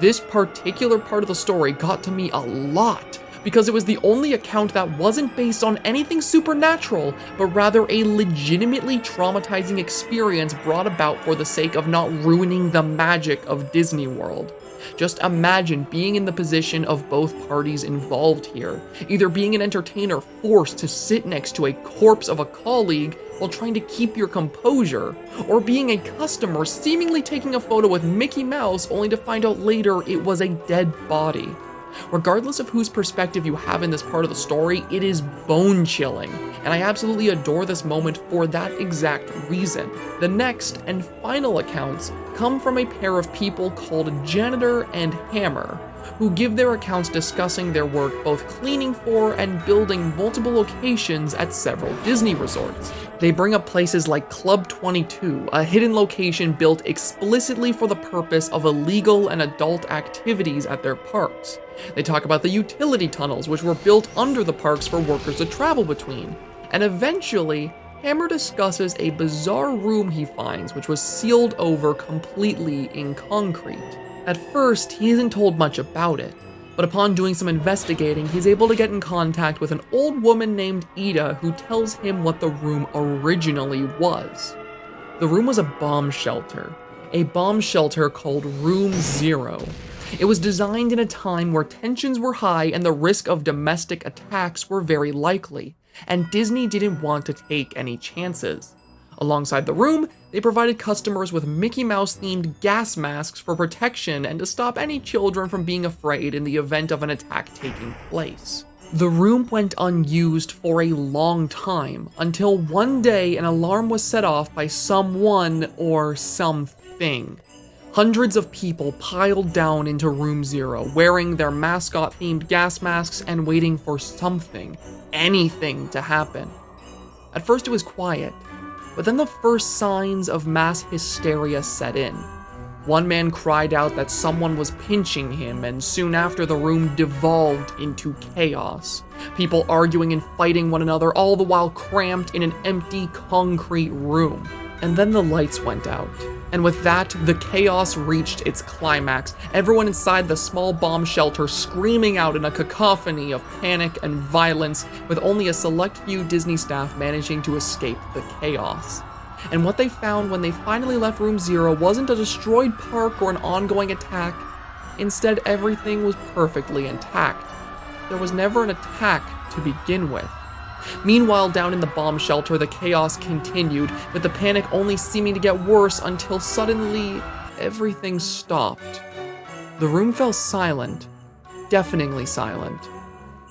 This particular part of the story got to me a lot, because it was the only account that wasn't based on anything supernatural, but rather a legitimately traumatizing experience brought about for the sake of not ruining the magic of Disney World. Just imagine being in the position of both parties involved here, either being an entertainer forced to sit next to a corpse of a colleague while trying to keep your composure, or being a customer seemingly taking a photo with Mickey Mouse only to find out later it was a dead body. Regardless of whose perspective you have in this part of the story, it is bone-chilling, and I absolutely adore this moment for that exact reason. The next and final accounts come from a pair of people called Janitor and Hammer, who give their accounts discussing their work both cleaning for and building multiple locations at several Disney resorts. They bring up places like Club 22, a hidden location built explicitly for the purpose of illegal and adult activities at their parks. They talk about the utility tunnels, which were built under the parks for workers to travel between. And eventually, Hammer discusses a bizarre room he finds, which was sealed over completely in concrete. At first, he isn't told much about it, but upon doing some investigating, he's able to get in contact with an old woman named Ida who tells him what the room originally was. The room was a bomb shelter called Room Zero. It was designed in a time where tensions were high and the risk of domestic attacks were very likely, and Disney didn't want to take any chances. Alongside the room, they provided customers with Mickey Mouse themed gas masks for protection and to stop any children from being afraid in the event of an attack taking place. The room went unused for a long time, until one day an alarm was set off by someone or something. Hundreds of people piled down into Room Zero, wearing their mascot-themed gas masks and waiting for something, anything to happen. At first it was quiet, but then the first signs of mass hysteria set in. One man cried out that someone was pinching him, and soon after the room devolved into chaos. People arguing and fighting one another, all the while cramped in an empty concrete room. And then the lights went out. And with that, the chaos reached its climax, everyone inside the small bomb shelter screaming out in a cacophony of panic and violence, with only a select few Disney staff managing to escape the chaos. And what they found when they finally left Room Zero wasn't a destroyed park or an ongoing attack. Instead, everything was perfectly intact. There was never an attack to begin with. Meanwhile, down in the bomb shelter, the chaos continued, with the panic only seeming to get worse until suddenly, everything stopped. The room fell silent, deafeningly silent.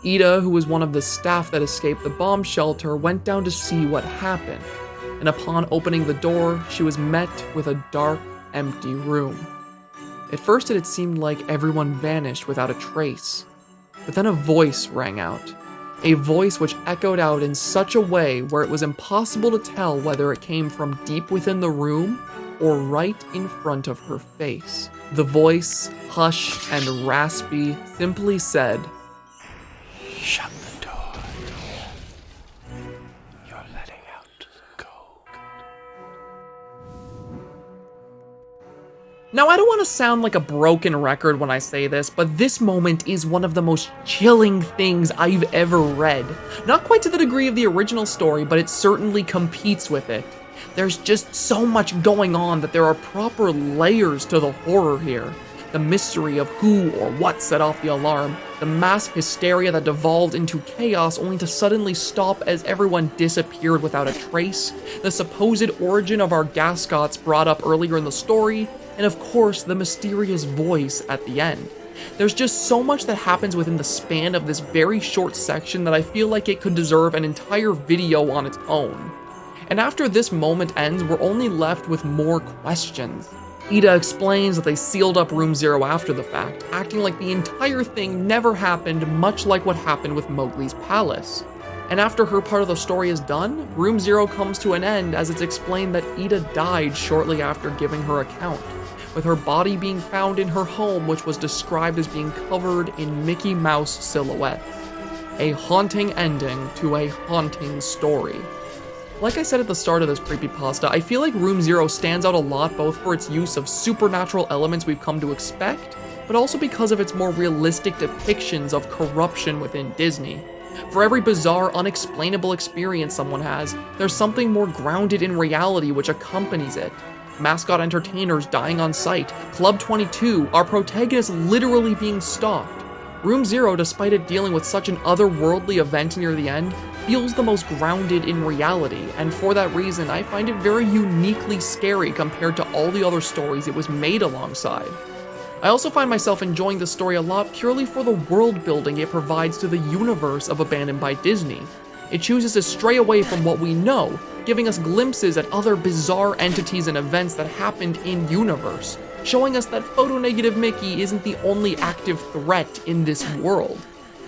Ida, who was one of the staff that escaped the bomb shelter, went down to see what happened, and upon opening the door, she was met with a dark, empty room. At first, it had seemed like everyone vanished without a trace, but then a voice rang out. A voice which echoed out in such a way where it was impossible to tell whether it came from deep within the room or right in front of her face. The voice, hushed and raspy, simply said, "Shut the door. You're letting out the cold." Now, I don't want to sound like a broken record when I say this, but this moment is one of the most chilling things I've ever read. Not quite to the degree of the original story, but it certainly competes with it. There's just so much going on that there are proper layers to the horror here. The mystery of who or what set off the alarm, the mass hysteria that devolved into chaos only to suddenly stop as everyone disappeared without a trace, the supposed origin of our gascots brought up earlier in the story, and of course, the mysterious voice at the end. There's just so much that happens within the span of this very short section that I feel like it could deserve an entire video on its own. And after this moment ends, we're only left with more questions. Ida explains that they sealed up Room Zero after the fact, acting like the entire thing never happened, much like what happened with Mowgli's palace. And after her part of the story is done, Room Zero comes to an end as it's explained that Ida died shortly after giving her account, with her body being found in her home, which was described as being covered in Mickey Mouse silhouette. A haunting ending to a haunting story. Like I said at the start of this creepypasta, I feel like Room Zero stands out a lot both for its use of supernatural elements we've come to expect, but also because of its more realistic depictions of corruption within Disney. For every bizarre, unexplainable experience someone has, there's something more grounded in reality which accompanies it. Mascot entertainers dying on sight, Club 22, our protagonist literally being stalked. Room Zero, despite it dealing with such an otherworldly event near the end, feels the most grounded in reality, and for that reason, I find it very uniquely scary compared to all the other stories it was made alongside. I also find myself enjoying the story a lot purely for the world building it provides to the universe of Abandoned by Disney. It chooses to stray away from what we know, giving us glimpses at other bizarre entities and events that happened in-universe, showing us that photo-negative Mickey isn't the only active threat in this world.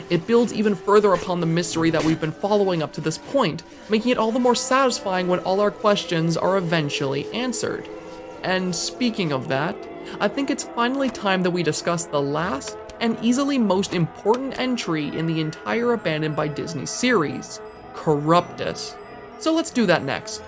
It builds even further upon the mystery that we've been following up to this point, making it all the more satisfying when all our questions are eventually answered. And speaking of that, I think it's finally time that we discuss the last and easily most important entry in the entire Abandoned by Disney series, Corruptus. So let's do that next.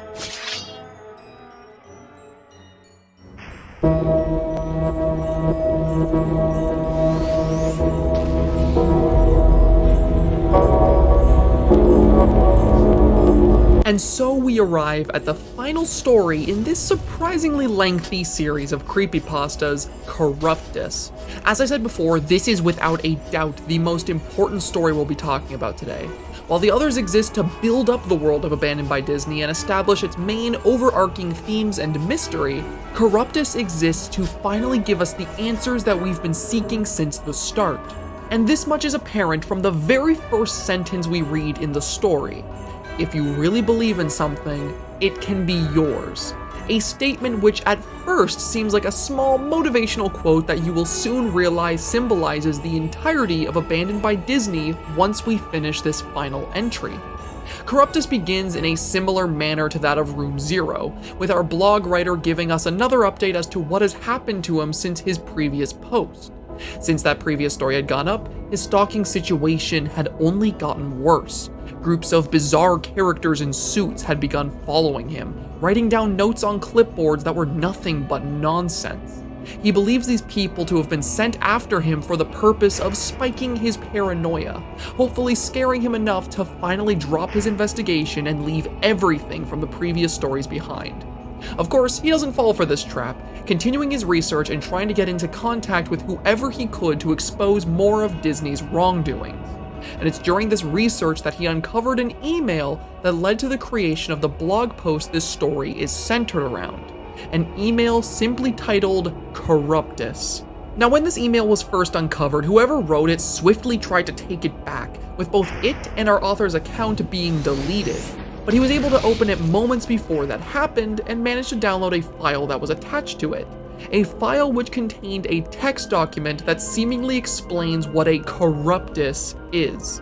And so we arrive at the final final story in this surprisingly lengthy series of creepypastas, Corruptus. As I said before, this is without a doubt the most important story we'll be talking about today. While the others exist to build up the world of Abandoned by Disney and establish its main overarching themes and mystery, Corruptus exists to finally give us the answers that we've been seeking since the start. And this much is apparent from the very first sentence we read in the story. If you really believe in something, it can be yours. A statement which at first seems like a small motivational quote that you will soon realize symbolizes the entirety of Abandoned by Disney once we finish this final entry. Corruptus begins in a similar manner to that of Room Zero, with our blog writer giving us another update as to what has happened to him since his previous post. Since that previous story had gone up, his stalking situation had only gotten worse. Groups of bizarre characters in suits had begun following him, writing down notes on clipboards that were nothing but nonsense. He believes these people to have been sent after him for the purpose of spiking his paranoia, hopefully scaring him enough to finally drop his investigation and leave everything from the previous stories behind. Of course, he doesn't fall for this trap, continuing his research and trying to get into contact with whoever he could to expose more of Disney's wrongdoings. And it's during this research that he uncovered an email that led to the creation of the blog post this story is centered around. An email simply titled Corruptus. Now, when this email was first uncovered, whoever wrote it swiftly tried to take it back, with both it and our author's account being deleted. But he was able to open it moments before that happened and managed to download a file that was attached to it. A file which contained a text document that seemingly explains what a Corruptus is.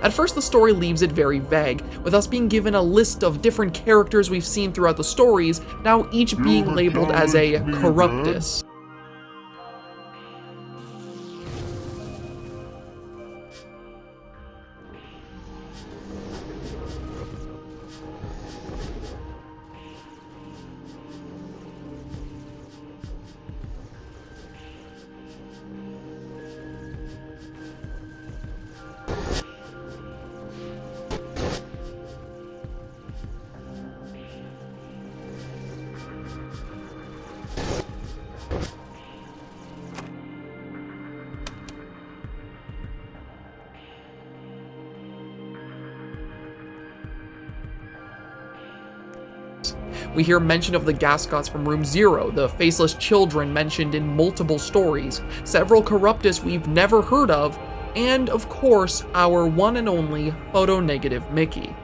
At first, the story leaves it very vague, with us being given a list of different characters we've seen throughout the stories, now each being labeled as a Corruptus. We hear mention of the Gascots from Room Zero, the faceless children mentioned in multiple stories, several Corruptus we've never heard of, and of course, our one and only photo-negative Mickey.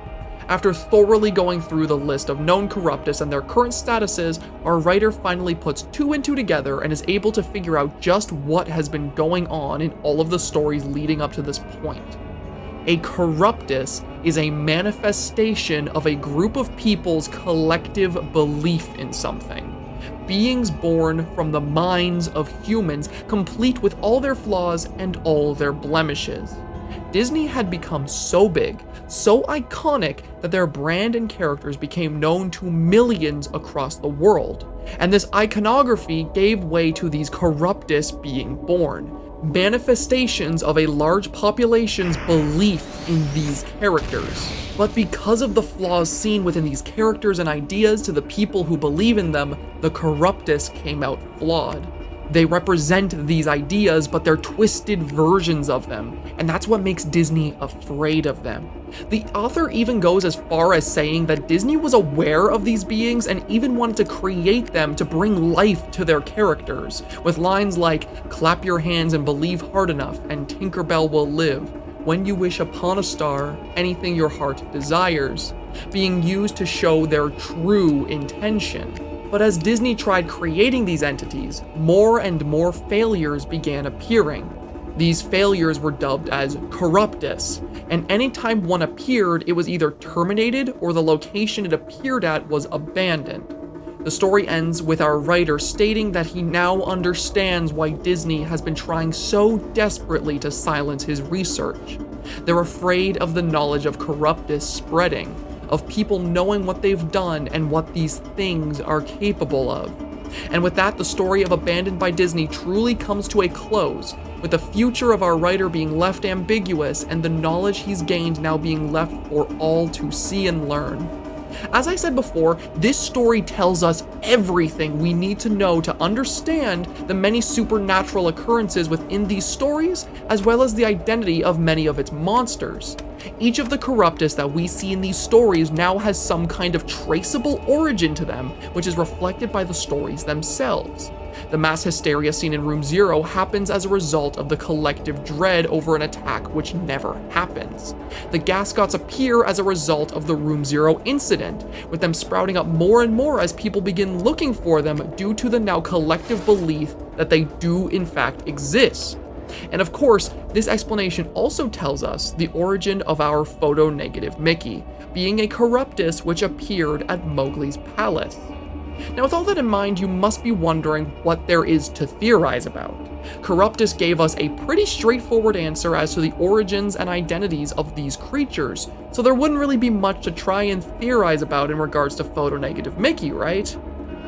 After thoroughly going through the list of known Corruptus and their current statuses, our writer finally puts two and two together and is able to figure out just what has been going on in all of the stories leading up to this point. A Corruptus is a manifestation of a group of people's collective belief in something. Beings born from the minds of humans, complete with all their flaws and all their blemishes. Disney had become so big, so iconic, that their brand and characters became known to millions across the world. And this iconography gave way to these Corruptus being born. Manifestations of a large population's belief in these characters. But because of the flaws seen within these characters and ideas to the people who believe in them, the Corruptus came out flawed. They represent these ideas, but they're twisted versions of them, and that's what makes Disney afraid of them. The author even goes as far as saying that Disney was aware of these beings and even wanted to create them to bring life to their characters, with lines like, "Clap your hands and believe hard enough, and Tinkerbell will live. When you wish upon a star, anything your heart desires," being used to show their true intention. But as Disney tried creating these entities, more and more failures began appearing. These failures were dubbed as Corruptus, and anytime one appeared, it was either terminated or the location it appeared at was abandoned. The story ends with our writer stating that he now understands why Disney has been trying so desperately to silence his research. They're afraid of the knowledge of Corruptus spreading, of people knowing what they've done and what these things are capable of. And with that, the story of Abandoned by Disney truly comes to a close, with the future of our writer being left ambiguous and the knowledge he's gained now being left for all to see and learn. As I said before, this story tells us everything we need to know to understand the many supernatural occurrences within these stories, as well as the identity of many of its monsters. Each of the Corruptus that we see in these stories now has some kind of traceable origin to them, which is reflected by the stories themselves. The mass hysteria seen in Room Zero happens as a result of the collective dread over an attack which never happens. The Gascots appear as a result of the Room Zero incident, with them sprouting up more and more as people begin looking for them due to the now collective belief that they do in fact exist. And of course, this explanation also tells us the origin of our photo-negative Mickey, being a Corruptus which appeared at Mowgli's palace. Now with all that in mind, you must be wondering what there is to theorize about. Corruptus gave us a pretty straightforward answer as to the origins and identities of these creatures, so there wouldn't really be much to try and theorize about in regards to photo-negative Mickey, right?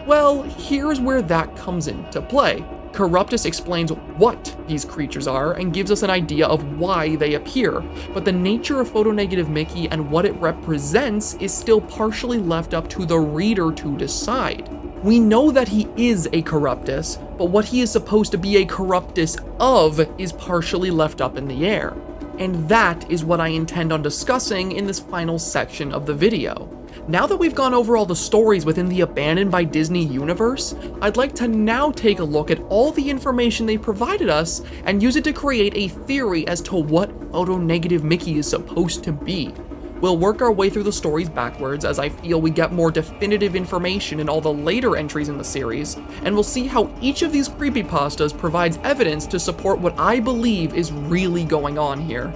Well, here's where that comes into play. Corruptus explains what these creatures are and gives us an idea of why they appear, but the nature of photo-negative Mickey and what it represents is still partially left up to the reader to decide. We know that he is a Corruptus, but what he is supposed to be a Corruptus of is partially left up in the air. And that is what I intend on discussing in this final section of the video. Now that we've gone over all the stories within the Abandoned by Disney universe, I'd like to now take a look at all the information they provided us and use it to create a theory as to what photo-negative Mickey is supposed to be. We'll work our way through the stories backwards as I feel we get more definitive information in all the later entries in the series, and we'll see how each of these creepypastas provides evidence to support what I believe is really going on here.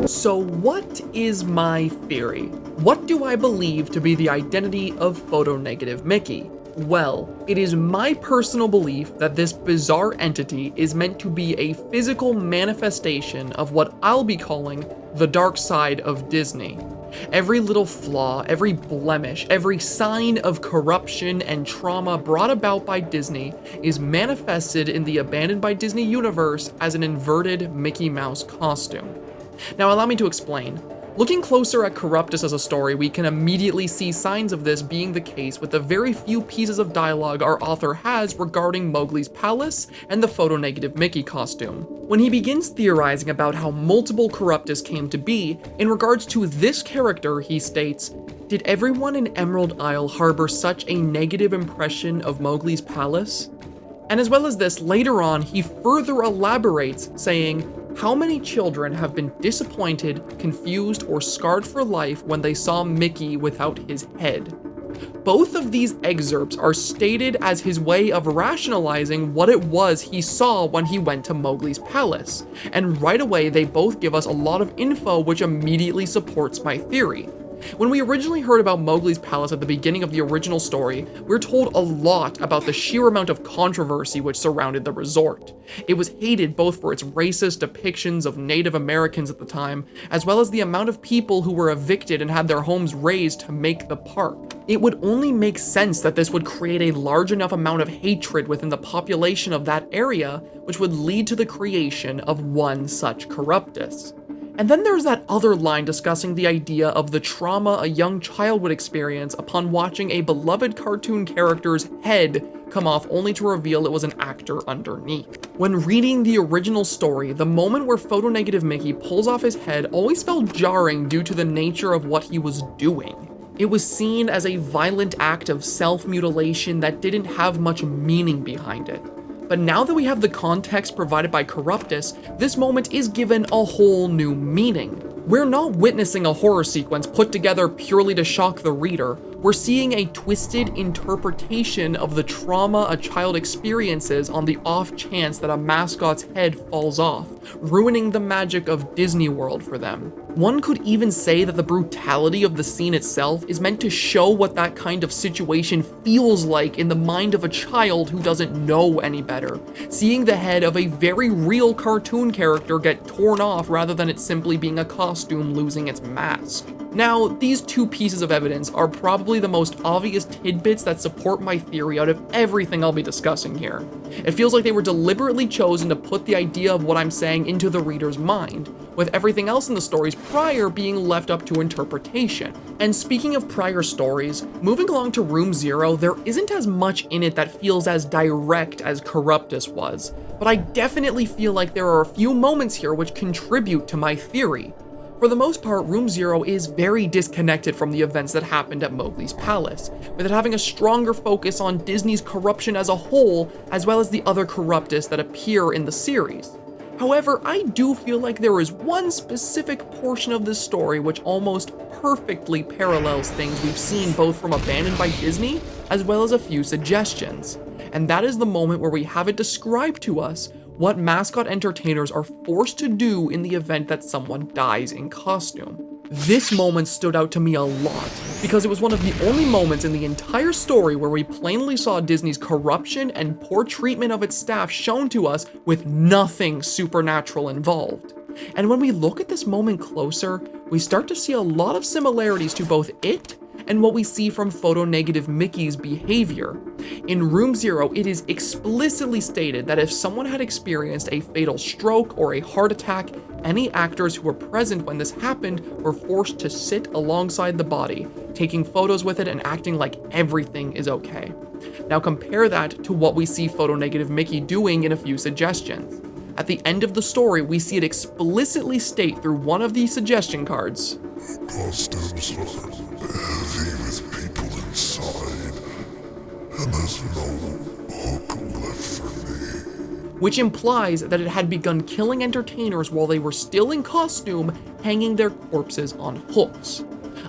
So what is my theory? What do I believe to be the identity of photo-negative Mickey? Well, it is my personal belief that this bizarre entity is meant to be a physical manifestation of what I'll be calling the dark side of Disney. Every little flaw, every blemish, every sign of corruption and trauma brought about by Disney is manifested in the Abandoned by Disney universe as an inverted Mickey Mouse costume. Now allow me to explain. Looking closer at Corruptus as a story, we can immediately see signs of this being the case with the very few pieces of dialogue our author has regarding Mowgli's palace and the photo-negative Mickey costume. When he begins theorizing about how multiple Corruptus came to be, in regards to this character, he states, "Did everyone in Emerald Isle harbor such a negative impression of Mowgli's palace?" And as well as this, later on, he further elaborates, saying, "How many children have been disappointed, confused, or scarred for life when they saw Mickey without his head?" Both of these excerpts are stated as his way of rationalizing what it was he saw when he went to Mowgli's palace, and right away they both give us a lot of info which immediately supports my theory. When we originally heard about Mowgli's palace at the beginning of the original story, we were told a lot about the sheer amount of controversy which surrounded the resort. It was hated both for its racist depictions of Native Americans at the time, as well as the amount of people who were evicted and had their homes razed to make the park. It would only make sense that this would create a large enough amount of hatred within the population of that area, which would lead to the creation of one such Corruptus. And then there's that other line discussing the idea of the trauma a young child would experience upon watching a beloved cartoon character's head come off only to reveal it was an actor underneath. When reading the original story, the moment where photo-negative Mickey pulls off his head always felt jarring due to the nature of what he was doing. It was seen as a violent act of self-mutilation that didn't have much meaning behind it. But now that we have the context provided by Corruptus, this moment is given a whole new meaning. We're not witnessing a horror sequence put together purely to shock the reader. We're seeing a twisted interpretation of the trauma a child experiences on the off chance that a mascot's head falls off, ruining the magic of Disney World for them. One could even say that the brutality of the scene itself is meant to show what that kind of situation feels like in the mind of a child who doesn't know any better, seeing the head of a very real cartoon character get torn off rather than it simply being a costume losing its mask. Now, these two pieces of evidence are probably the most obvious tidbits that support my theory out of everything I'll be discussing here. It feels like they were deliberately chosen to put the idea of what I'm saying into the reader's mind, with everything else in the stories prior being left up to interpretation. And speaking of prior stories, moving along to Room Zero, there isn't as much in it that feels as direct as Corruptus was, but I definitely feel like there are a few moments here which contribute to my theory. For the most part, Room Zero is very disconnected from the events that happened at Mowgli's palace, with it having a stronger focus on Disney's corruption as a whole, as well as the other Corruptus that appear in the series. However, I do feel like there is one specific portion of this story which almost perfectly parallels things we've seen both from Abandoned by Disney, as well as a few suggestions. And that is the moment where we have it described to us what mascot entertainers are forced to do in the event that someone dies in costume. This moment stood out to me a lot, because it was one of the only moments in the entire story where we plainly saw Disney's corruption and poor treatment of its staff shown to us with nothing supernatural involved. And when we look at this moment closer, we start to see a lot of similarities to both it and what we see from photo-negative Mickey's behavior. In Room Zero, it is explicitly stated that if someone had experienced a fatal stroke or a heart attack, any actors who were present when this happened were forced to sit alongside the body, taking photos with it and acting like everything is okay. Now compare that to what we see photo-negative Mickey doing in a few suggestions. At the end of the story, we see it explicitly state through one of these suggestion cards, "Costumes are heavy with people inside, and there's no hook left for me." Which implies that it had begun killing entertainers while they were still in costume, hanging their corpses on hooks.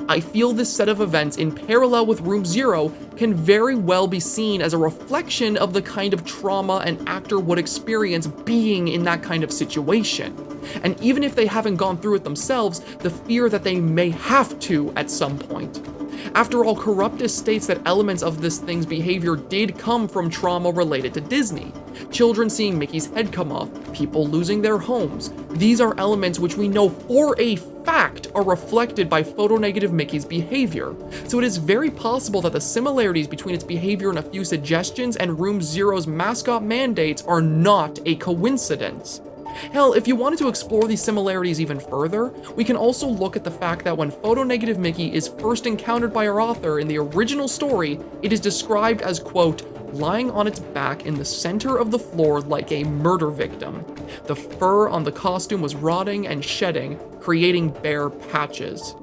I feel this set of events in parallel with Room Zero can very well be seen as a reflection of the kind of trauma an actor would experience being in that kind of situation. And even if they haven't gone through it themselves, the fear that they may have to at some point. After all, Corruptus states that elements of this thing's behavior did come from trauma related to Disney. Children seeing Mickey's head come off, people losing their homes. These are elements which we know for a fact are reflected by photo-negative Mickey's behavior. So it is very possible that the similarities between its behavior in a few suggestions and Room Zero's mascot mandates are not a coincidence. Hell, if you wanted to explore these similarities even further, we can also look at the fact that when photo-negative Mickey is first encountered by our author in the original story, it is described as, quote, lying on its back in the center of the floor like a murder victim. The fur on the costume was rotting and shedding, creating bare patches.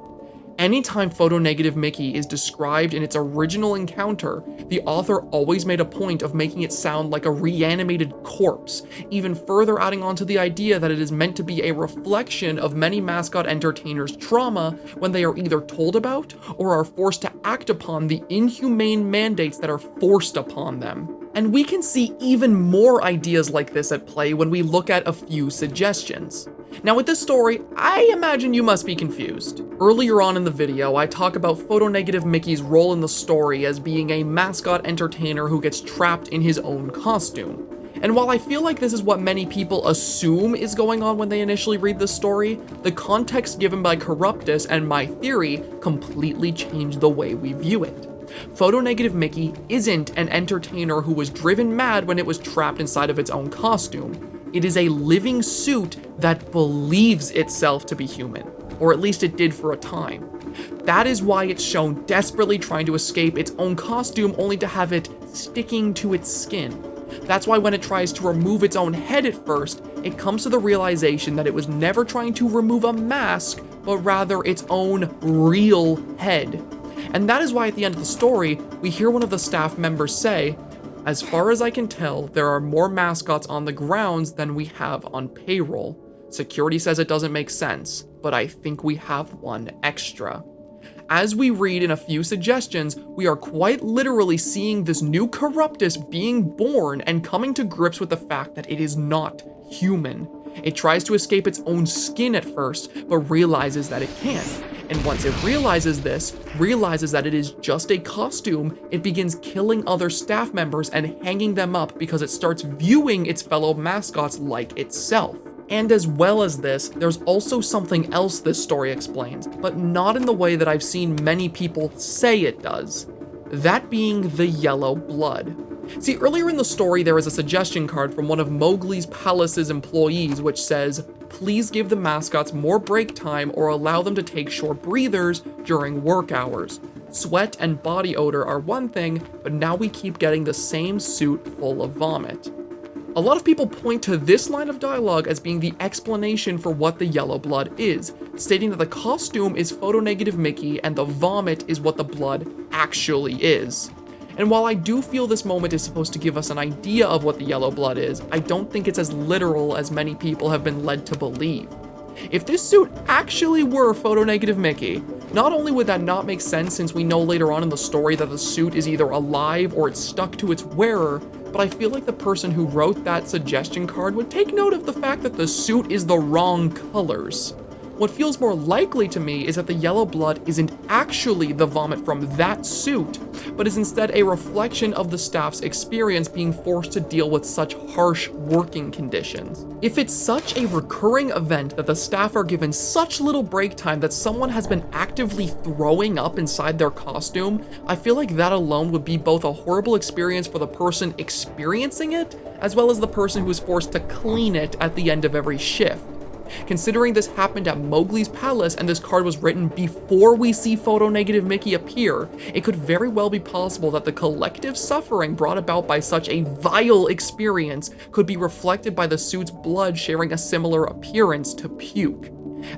Anytime photo-negative Mickey is described in its original encounter, the author always made a point of making it sound like a reanimated corpse, even further adding on to the idea that it is meant to be a reflection of many mascot entertainers' trauma when they are either told about or are forced to act upon the inhumane mandates that are forced upon them. And we can see even more ideas like this at play when we look at a few suggestions. Now with this story, I imagine you must be confused. Earlier on in the video, I talk about photo-negative Mickey's role in the story as being a mascot entertainer who gets trapped in his own costume. And while I feel like this is what many people assume is going on when they initially read this story, the context given by Corruptus and my theory completely changed the way we view it. Photo-negative Mickey isn't an entertainer who was driven mad when it was trapped inside of its own costume. It is a living suit that believes itself to be human, or at least it did for a time. That is why it's shown desperately trying to escape its own costume only to have it sticking to its skin. That's why when it tries to remove its own head at first, it comes to the realization that it was never trying to remove a mask, but rather its own real head. And that is why at the end of the story, we hear one of the staff members say, "As far as I can tell, there are more mascots on the grounds than we have on payroll. Security says it doesn't make sense, but I think we have one extra." As we read in a few suggestions, we are quite literally seeing this new Corruptus being born and coming to grips with the fact that it is not human. It tries to escape its own skin at first, but realizes that it can't. And once it realizes this, realizes that it is just a costume, it begins killing other staff members and hanging them up because it starts viewing its fellow mascots like itself. And as well as this, there's also something else this story explains, but not in the way that I've seen many people say it does. That being the yellow blood. See, earlier in the story, there is a suggestion card from one of Mowgli's palace's employees which says, please give the mascots more break time or allow them to take short breathers during work hours. Sweat and body odor are one thing, but now we keep getting the same suit full of vomit. A lot of people point to this line of dialogue as being the explanation for what the yellow blood is, stating that the costume is photonegative Mickey and the vomit is what the blood actually is. And while I do feel this moment is supposed to give us an idea of what the yellow blood is, I don't think it's as literal as many people have been led to believe. If this suit actually were photonegative Mickey, not only would that not make sense since we know later on in the story that the suit is either alive or it's stuck to its wearer, but I feel like the person who wrote that suggestion card would take note of the fact that the suit is the wrong colors. What feels more likely to me is that the yellow blood isn't actually the vomit from that suit, but is instead a reflection of the staff's experience being forced to deal with such harsh working conditions. If it's such a recurring event that the staff are given such little break time that someone has been actively throwing up inside their costume, I feel like that alone would be both a horrible experience for the person experiencing it, as well as the person who is forced to clean it at the end of every shift. Considering this happened at Mowgli's palace and this card was written before we see photonegative Mickey appear, it could very well be possible that the collective suffering brought about by such a vile experience could be reflected by the suit's blood sharing a similar appearance to puke.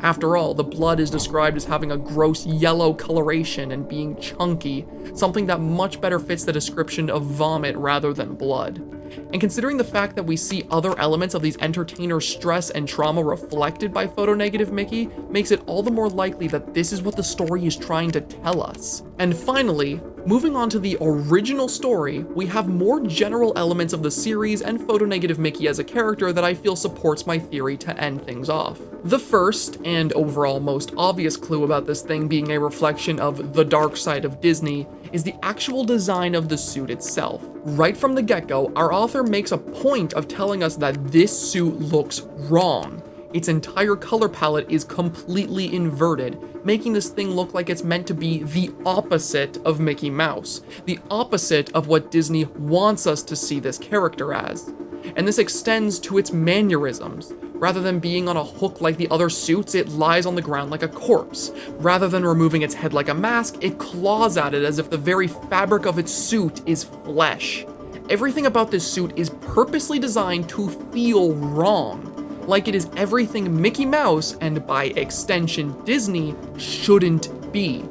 After all, the blood is described as having a gross yellow coloration and being chunky, something that much better fits the description of vomit rather than blood. And considering the fact that we see other elements of these entertainers' stress and trauma reflected by photonegative Mickey, makes it all the more likely that this is what the story is trying to tell us. And finally, moving on to the original story, we have more general elements of the series and photonegative Mickey as a character that I feel supports my theory to end things off. The first, and overall most obvious clue about this thing being a reflection of the dark side of Disney, is the actual design of the suit itself. Right from the get-go, our author makes a point of telling us that this suit looks wrong. Its entire color palette is completely inverted, making this thing look like it's meant to be the opposite of Mickey Mouse, the opposite of what Disney wants us to see this character as. And this extends to its mannerisms. Rather than being on a hook like the other suits, it lies on the ground like a corpse. Rather than removing its head like a mask, it claws at it as if the very fabric of its suit is flesh. Everything about this suit is purposely designed to feel wrong, like it is everything Mickey Mouse, and by extension Disney, shouldn't be.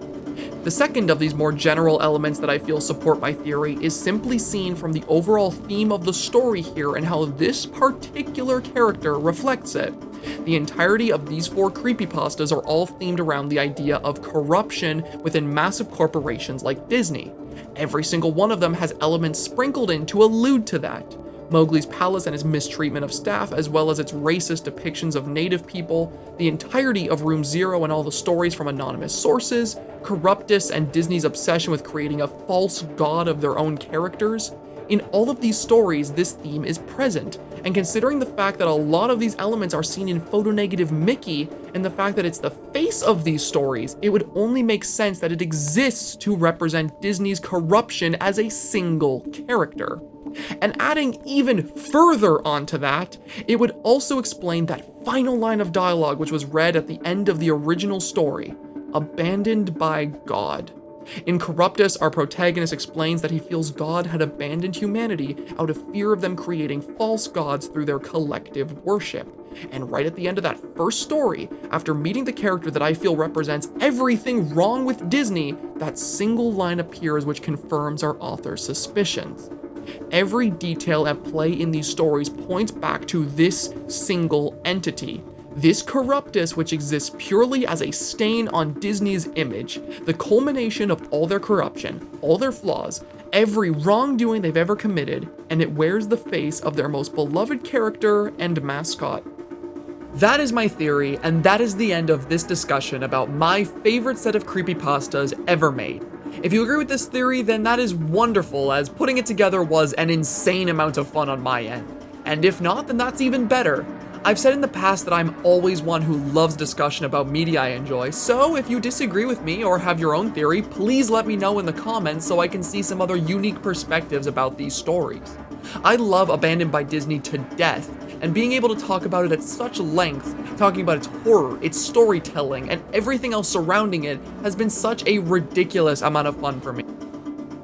The second of these more general elements that I feel support my theory is simply seen from the overall theme of the story here and how this particular character reflects it. The entirety of these 4 creepypastas are all themed around the idea of corruption within massive corporations like Disney. Every single one of them has elements sprinkled in to allude to that. Mowgli's palace and his mistreatment of staff, as well as its racist depictions of native people, the entirety of Room Zero and all the stories from anonymous sources, Corruptus and Disney's obsession with creating a false god of their own characters. In all of these stories, this theme is present, and considering the fact that a lot of these elements are seen in photonegative Mickey, and the fact that it's the face of these stories, it would only make sense that it exists to represent Disney's corruption as a single character. And adding even further onto that, it would also explain that final line of dialogue which was read at the end of the original story, abandoned by God. In Corruptus, our protagonist explains that he feels God had abandoned humanity out of fear of them creating false gods through their collective worship. And right at the end of that first story, after meeting the character that I feel represents everything wrong with Disney, that single line appears which confirms our author's suspicions. Every detail at play in these stories points back to this single entity. This Corruptus, which exists purely as a stain on Disney's image, the culmination of all their corruption, all their flaws, every wrongdoing they've ever committed, and it wears the face of their most beloved character and mascot. That is my theory, and that is the end of this discussion about my favorite set of creepypastas ever made. If you agree with this theory, then that is wonderful, as putting it together was an insane amount of fun on my end. And if not, then that's even better. I've said in the past that I'm always one who loves discussion about media I enjoy, so if you disagree with me or have your own theory, please let me know in the comments so I can see some other unique perspectives about these stories. I love Abandoned by Disney to death, and being able to talk about it at such length, talking about its horror, its storytelling, and everything else surrounding it has been such a ridiculous amount of fun for me.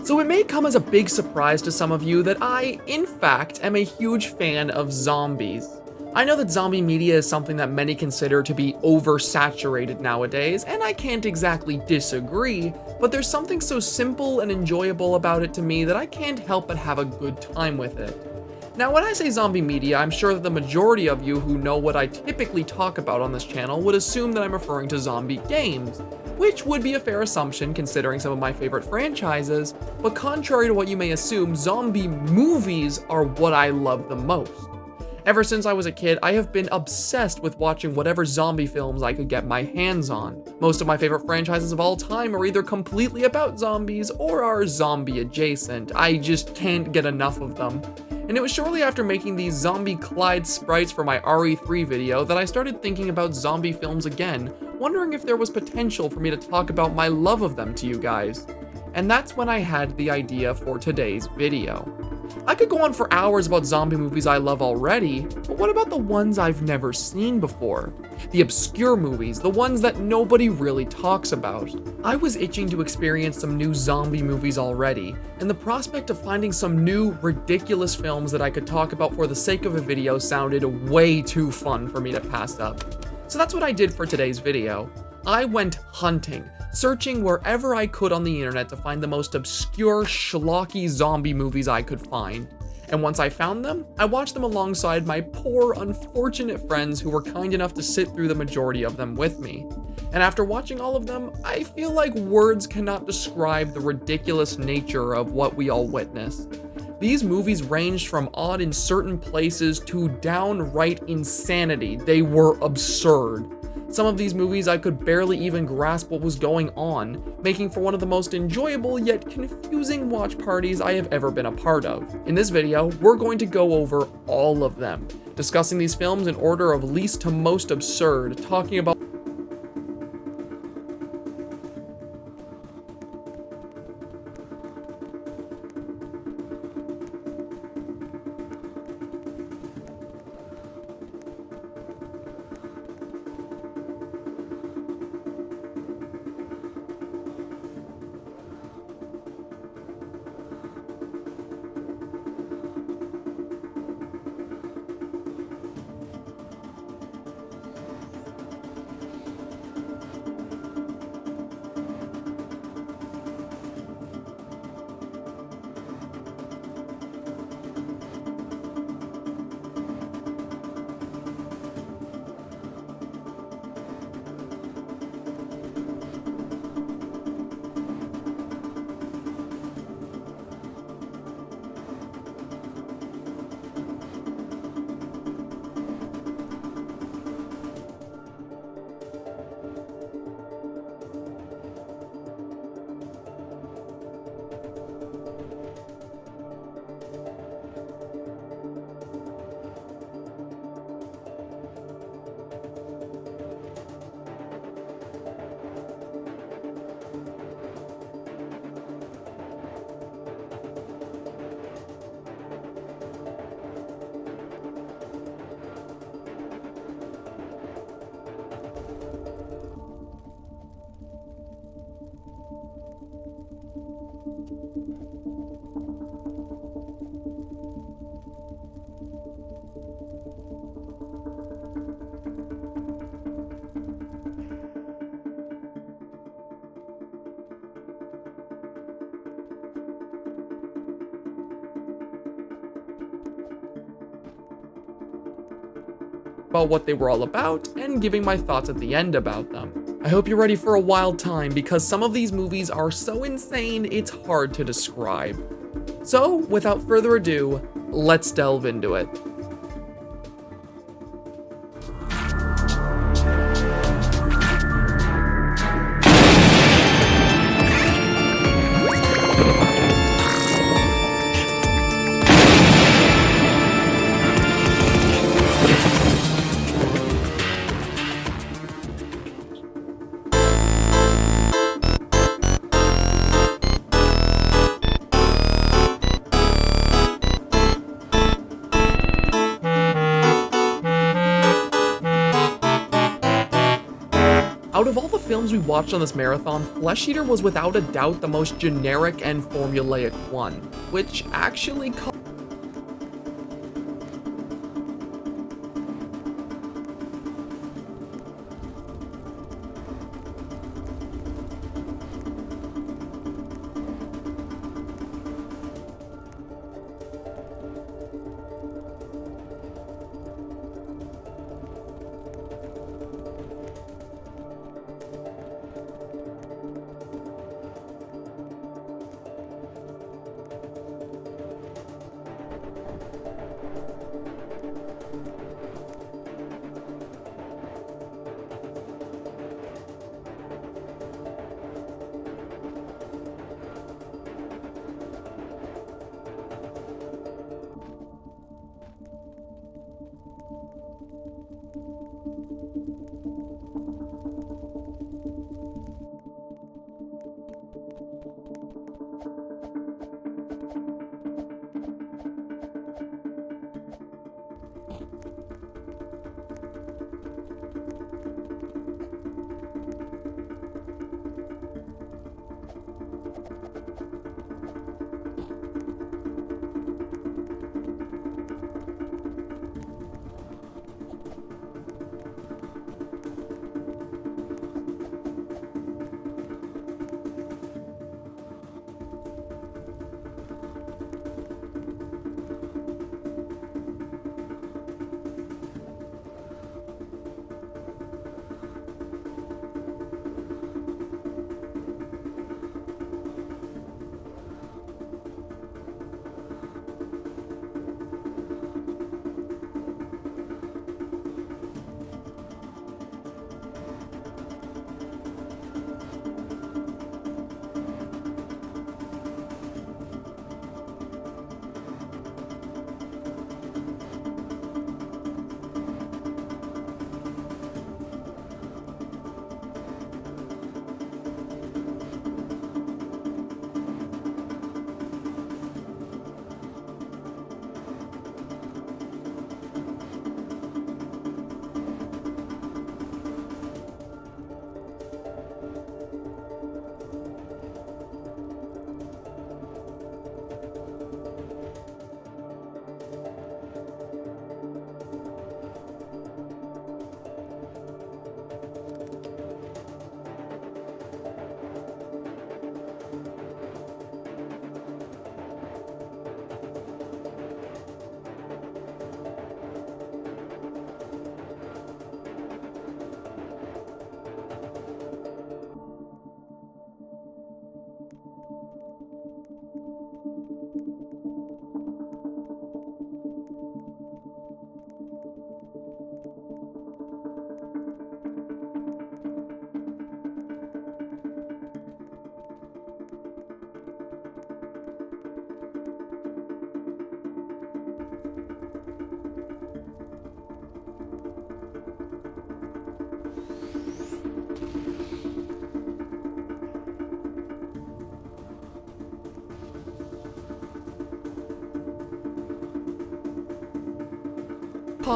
So it may come as a big surprise to some of you that I, in fact, am a huge fan of zombies. I know that zombie media is something that many consider to be oversaturated nowadays, and I can't exactly disagree, but there's something so simple and enjoyable about it to me that I can't help but have a good time with it. Now, when I say zombie media, I'm sure that the majority of you who know what I typically talk about on this channel would assume that I'm referring to zombie games, which would be a fair assumption considering some of my favorite franchises, but contrary to what you may assume, zombie movies are what I love the most. Ever since I was a kid, I have been obsessed with watching whatever zombie films I could get my hands on. Most of my favorite franchises of all time are either completely about zombies or are zombie adjacent. I just can't get enough of them. And it was shortly after making these zombie Clyde sprites for my RE3 video that I started thinking about zombie films again, wondering if there was potential for me to talk about my love of them to you guys. And that's when I had the idea for today's video. I could go on for hours about zombie movies I love already, but what about the ones I've never seen before? The obscure movies, the ones that nobody really talks about. I was itching to experience some new zombie movies already, and the prospect of finding some new, ridiculous films that I could talk about for the sake of a video sounded way too fun for me to pass up. So that's what I did for today's video. I went hunting, searching wherever I could on the internet to find the most obscure, schlocky zombie movies I could find. And once I found them, I watched them alongside my poor, unfortunate friends who were kind enough to sit through the majority of them with me. And after watching all of them, I feel like words cannot describe the ridiculous nature of what we all witnessed. These movies ranged from odd in certain places to downright insanity. They were absurd. Some of these movies I could barely even grasp what was going on, making for one of the most enjoyable yet confusing watch parties I have ever been a part of. In this video, we're going to go over all of them, discussing these films in order of least to most absurd, talking about what they were all about, and giving my thoughts at the end about them. I hope you're ready for a wild time, because some of these movies are so insane it's hard to describe. So, without further ado, let's delve into it. Out of all the films we watched on this marathon, Flesh Eater was without a doubt the most generic and formulaic one, which actually caught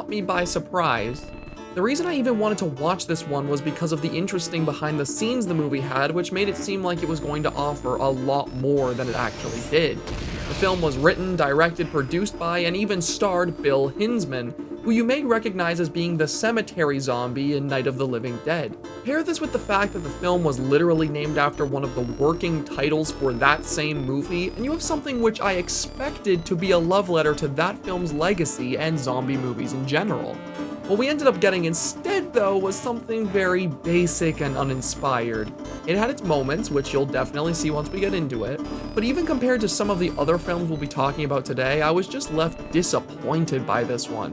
me by surprise. The reason I even wanted to watch this one was because of the interesting behind the scenes the movie had, which made it seem like it was going to offer a lot more than it actually did. The film was written, directed, produced by, and even starred Bill Hinsman, who you may recognize as being the cemetery zombie in Night of the Living Dead. Pair this with the fact that the film was literally named after one of the working titles for that same movie, and you have something which I expected to be a love letter to that film's legacy and zombie movies in general. What we ended up getting instead, though, was something very basic and uninspired. It had its moments, which you'll definitely see once we get into it, but even compared to some of the other films we'll be talking about today, I was just left disappointed by this one.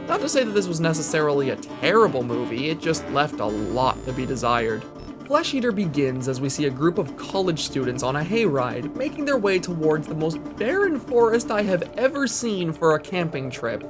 Not to say that this was necessarily a terrible movie, it just left a lot to be desired. Flesh Eater begins as we see a group of college students on a hayride, making their way towards the most barren forest I have ever seen for a camping trip.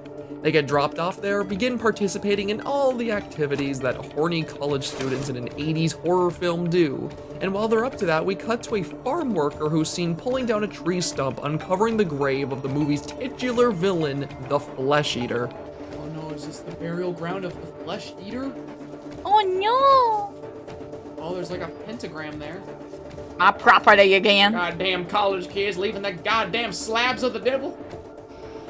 They get dropped off there, begin participating in all the activities that horny college students in an 80s horror film do, and while they're up to that, we cut to a farm worker who's seen pulling down a tree stump, uncovering the grave of the movie's titular villain, the Flesh Eater. Oh no, is this the burial ground of the Flesh Eater? Oh no! there's like a pentagram there. My property again. Goddamn college kids leaving the goddamn slabs of the devil.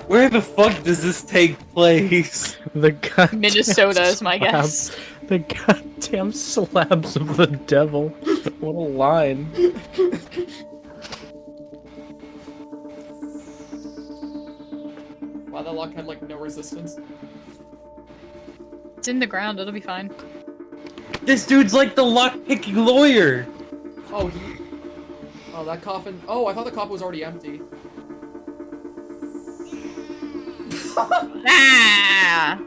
Where the fuck does this take place? The goddamn Minnesota is my guess. The goddamn slabs of the devil. What a line. Wow, that lock had like no resistance. It's in the ground, it'll be fine. This dude's like the lock-picking lawyer. Oh, oh, that coffin. Oh, I thought the coffin was already empty. Ah!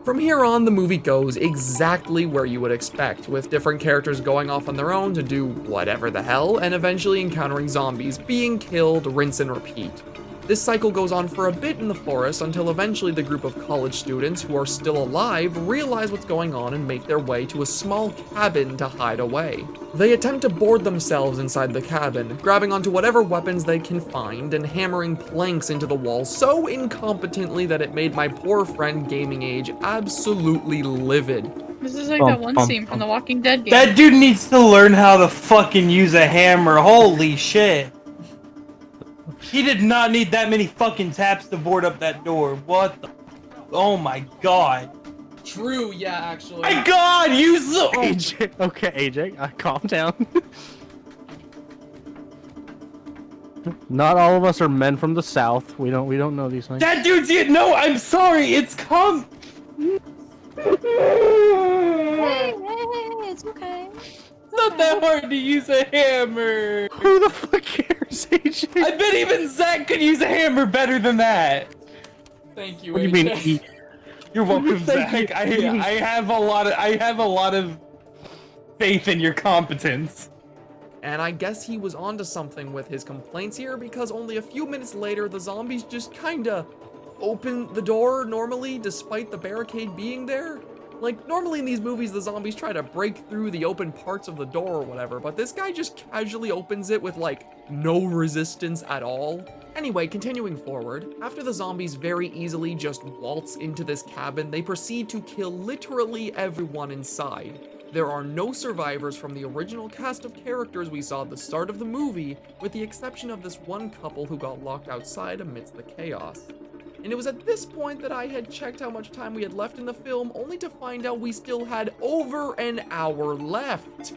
From here on, the movie goes exactly where you would expect, with different characters going off on their own to do whatever the hell, and eventually encountering zombies, being killed, rinse and repeat. This cycle goes on for a bit in the forest until eventually the group of college students who are still alive realize what's going on and make their way to a small cabin to hide away. They attempt to board themselves inside the cabin, grabbing onto whatever weapons they can find and hammering planks into the wall so incompetently that it made my poor friend Gaming Age absolutely livid. This is like that one scene from the Walking Dead game. That dude needs to learn how to fucking use a hammer. Holy shit. He did not need that many fucking taps to board up that door. What the? Oh my god. True, yeah, actually. My god, use the. Oh. AJ, okay, AJ, calm down. Not all of us are men from the South. We don't know these things. That dude's it. No, I'm sorry. It's come. It's okay. It's not that hard to use a hammer. Who the fuck cares, AJ? I bet even Zach could use a hammer better than that. Thank you. What do you mean? You're welcome, Zach. I have a lot of faith in your competence. And I guess he was onto something with his complaints here, because only a few minutes later, the zombies just kinda open the door normally, despite the barricade being there. Like, normally in these movies, the zombies try to break through the open parts of the door or whatever, but this guy just casually opens it with, like, no resistance at all. Anyway, continuing forward, after the zombies very easily just waltz into this cabin, they proceed to kill literally everyone inside. There are no survivors from the original cast of characters we saw at the start of the movie, with the exception of this one couple who got locked outside amidst the chaos. And it was at this point that I had checked how much time we had left in the film, only to find out we still had over an hour left.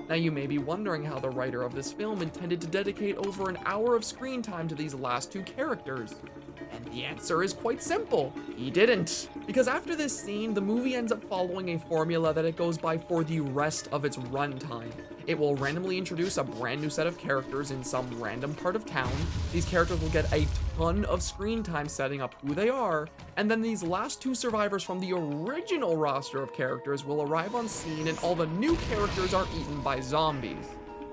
Now you may be wondering how the writer of this film intended to dedicate over an hour of screen time to these last two characters. And the answer is quite simple. He didn't. Because after this scene, the movie ends up following a formula that it goes by for the rest of its runtime. It will randomly introduce a brand new set of characters in some random part of town. These characters will get a ton of screen time setting up who they are, and then these last two survivors from the original roster of characters will arrive on scene and all the new characters are eaten by zombies.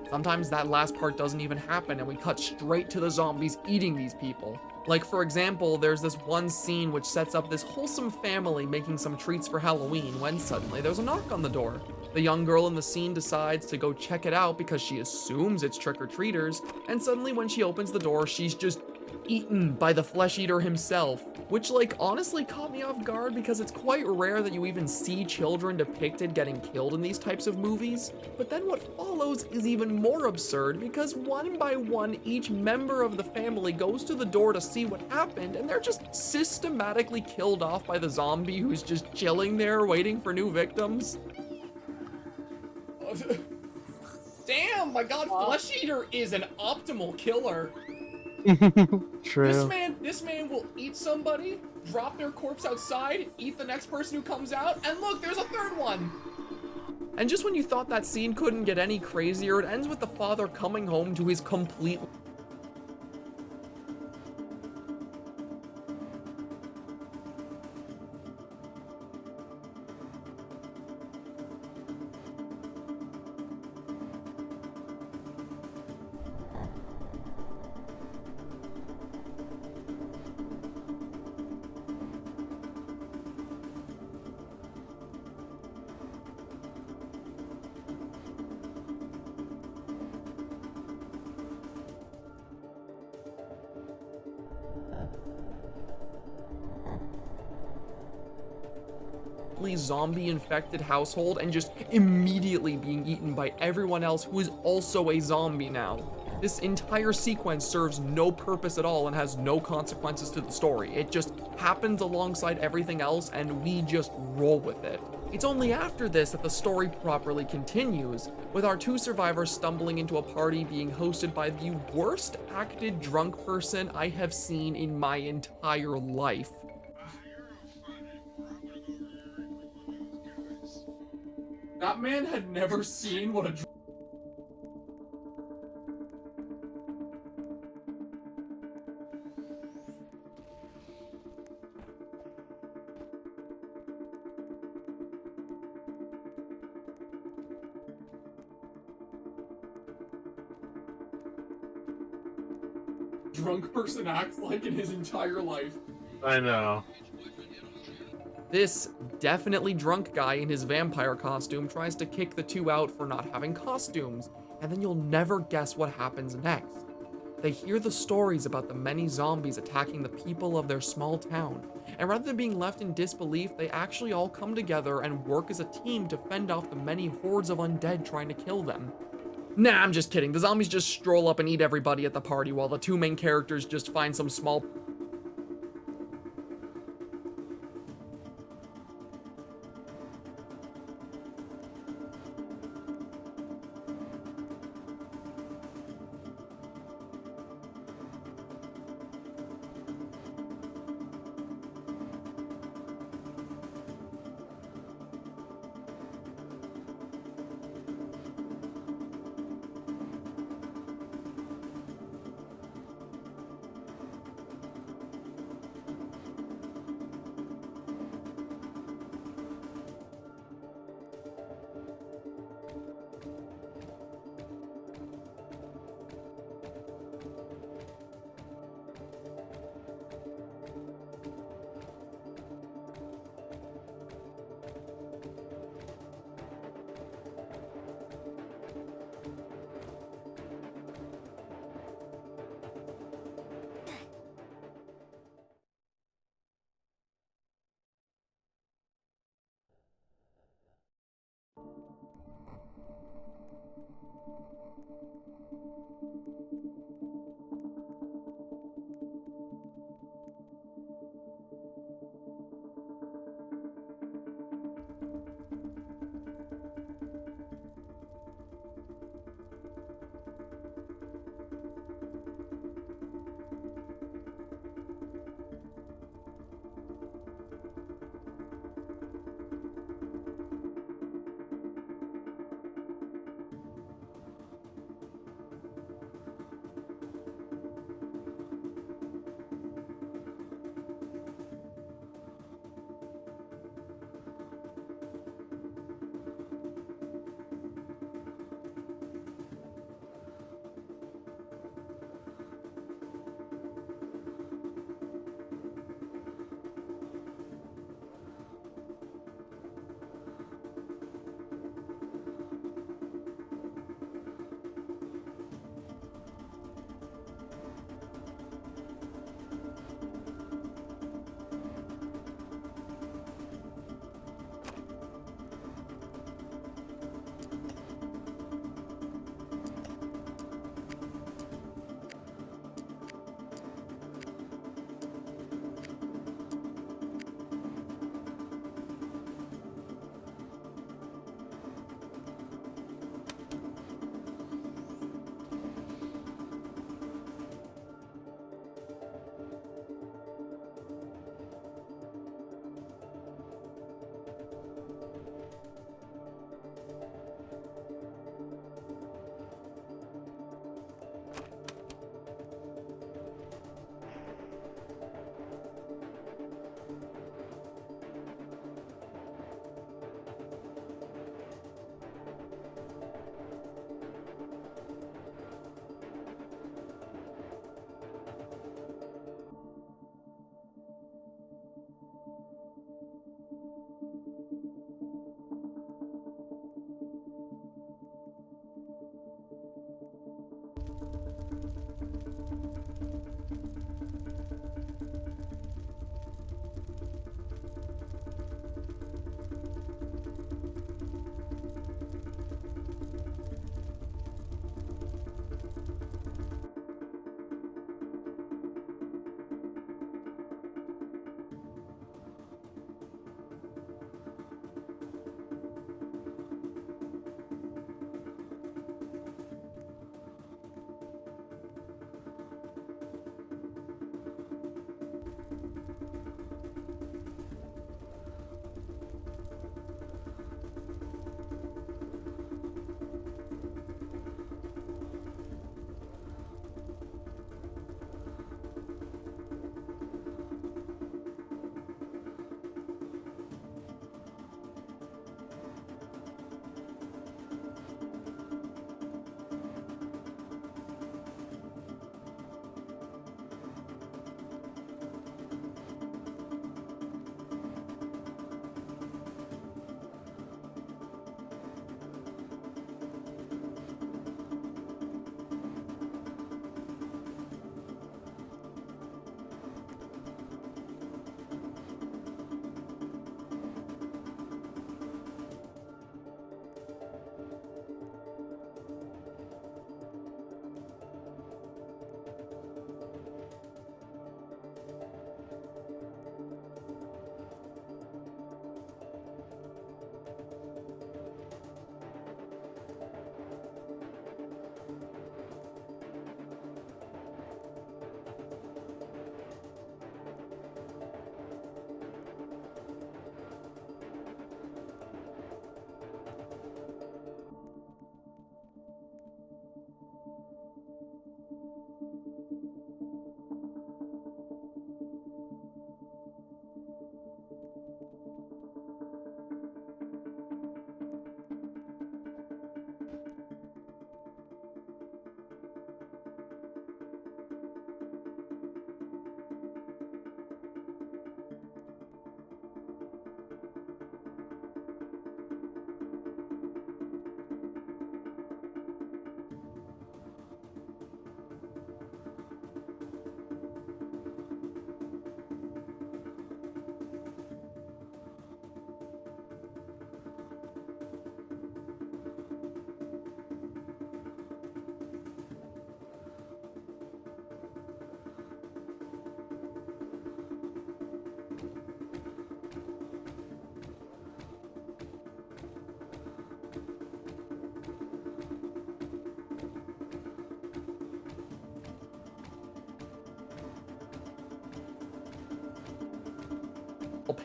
Sometimes that last part doesn't even happen and we cut straight to the zombies eating these people. Like, for example, there's this one scene which sets up this wholesome family making some treats for Halloween when suddenly there's a knock on the door. The young girl in the scene decides to go check it out because she assumes it's trick-or-treaters, and suddenly when she opens the door, she's just eaten by the flesh eater himself, which, like, honestly caught me off guard because it's quite rare that you even see children depicted getting killed in these types of movies. But then what follows is even more absurd because one by one, each member of the family goes to the door to see what happened, and they're just systematically killed off by the zombie who's just chilling there waiting for new victims. Damn, my god, Flesh Eater is an optimal killer. True. This man will eat somebody, drop their corpse outside, eat the next person who comes out, and look, there's a third one. And just when you thought that scene couldn't get any crazier, it ends with the father coming home to his complete completely zombie-infected household and just immediately being eaten by everyone else who is also a zombie now. This entire sequence serves no purpose at all and has no consequences to the story. It just happens alongside everything else and we just roll with it. It's only after this that the story properly continues, with our two survivors stumbling into a party being hosted by the worst acted drunk person I have seen in my entire life. That man had never seen what a drunk person acts like in his entire life. I know. This definitely drunk guy in his vampire costume tries to kick the two out for not having costumes, and then you'll never guess what happens next. They hear the stories about the many zombies attacking the people of their small town, and rather than being left in disbelief, they actually all come together and work as a team to fend off the many hordes of undead trying to kill them. Nah, I'm just kidding. The zombies just stroll up and eat everybody at the party while the two main characters just find some small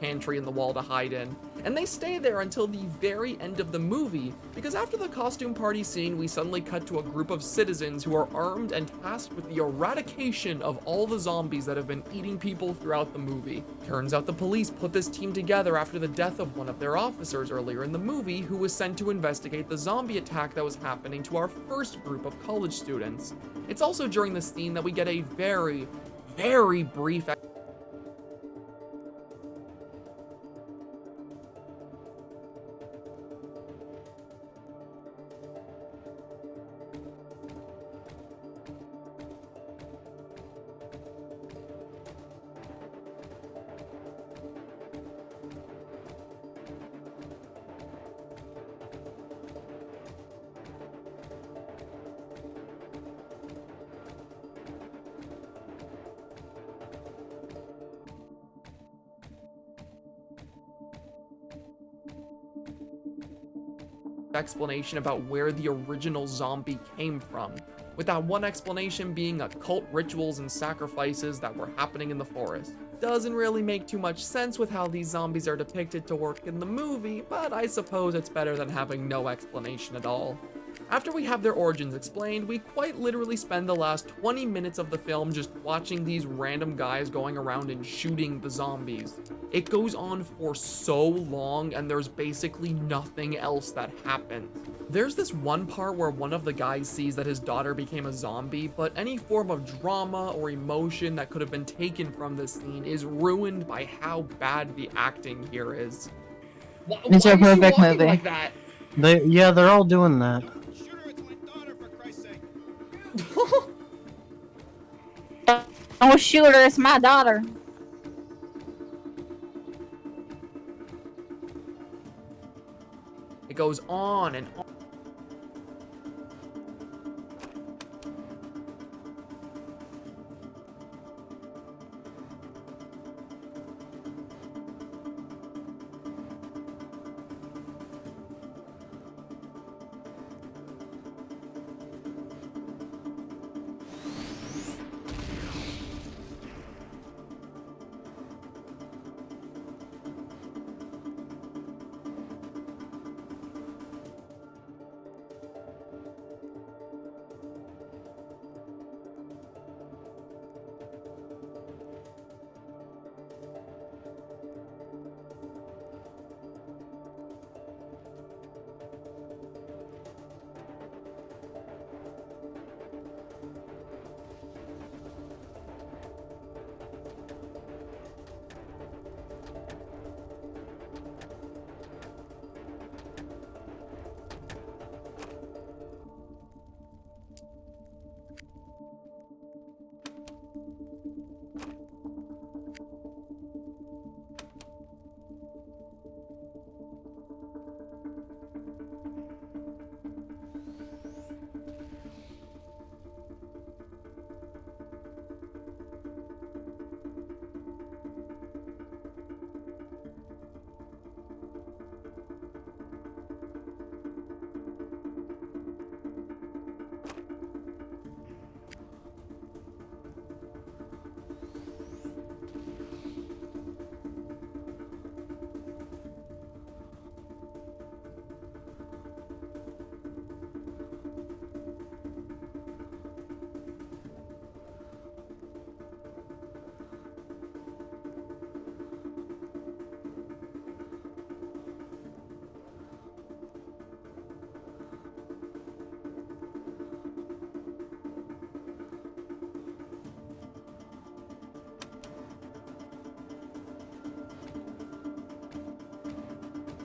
pantry in the wall to hide in. And they stay there until the very end of the movie, because after the costume party scene, we suddenly cut to a group of citizens who are armed and tasked with the eradication of all the zombies that have been eating people throughout the movie. Turns out the police put this team together after the death of one of their officers earlier in the movie, who was sent to investigate the zombie attack that was happening to our first group of college students. It's also during this scene that we get a very, very brief explanation about where the original zombie came from, with that one explanation being occult rituals and sacrifices that were happening in the forest. Doesn't really make too much sense with how these zombies are depicted to work in the movie, but I suppose it's better than having no explanation at all. After we have their origins explained, we quite literally spend the last 20 minutes of the film just watching these random guys going around and shooting the zombies. It goes on for so long, and there's basically nothing else that happens. There's this one part where one of the guys sees that his daughter became a zombie, but any form of drama or emotion that could have been taken from this scene is ruined by how bad the acting here is. It's a perfect movie. Like that? Yeah, they're all doing that. Don't shoot her, it's my daughter. It goes on and on.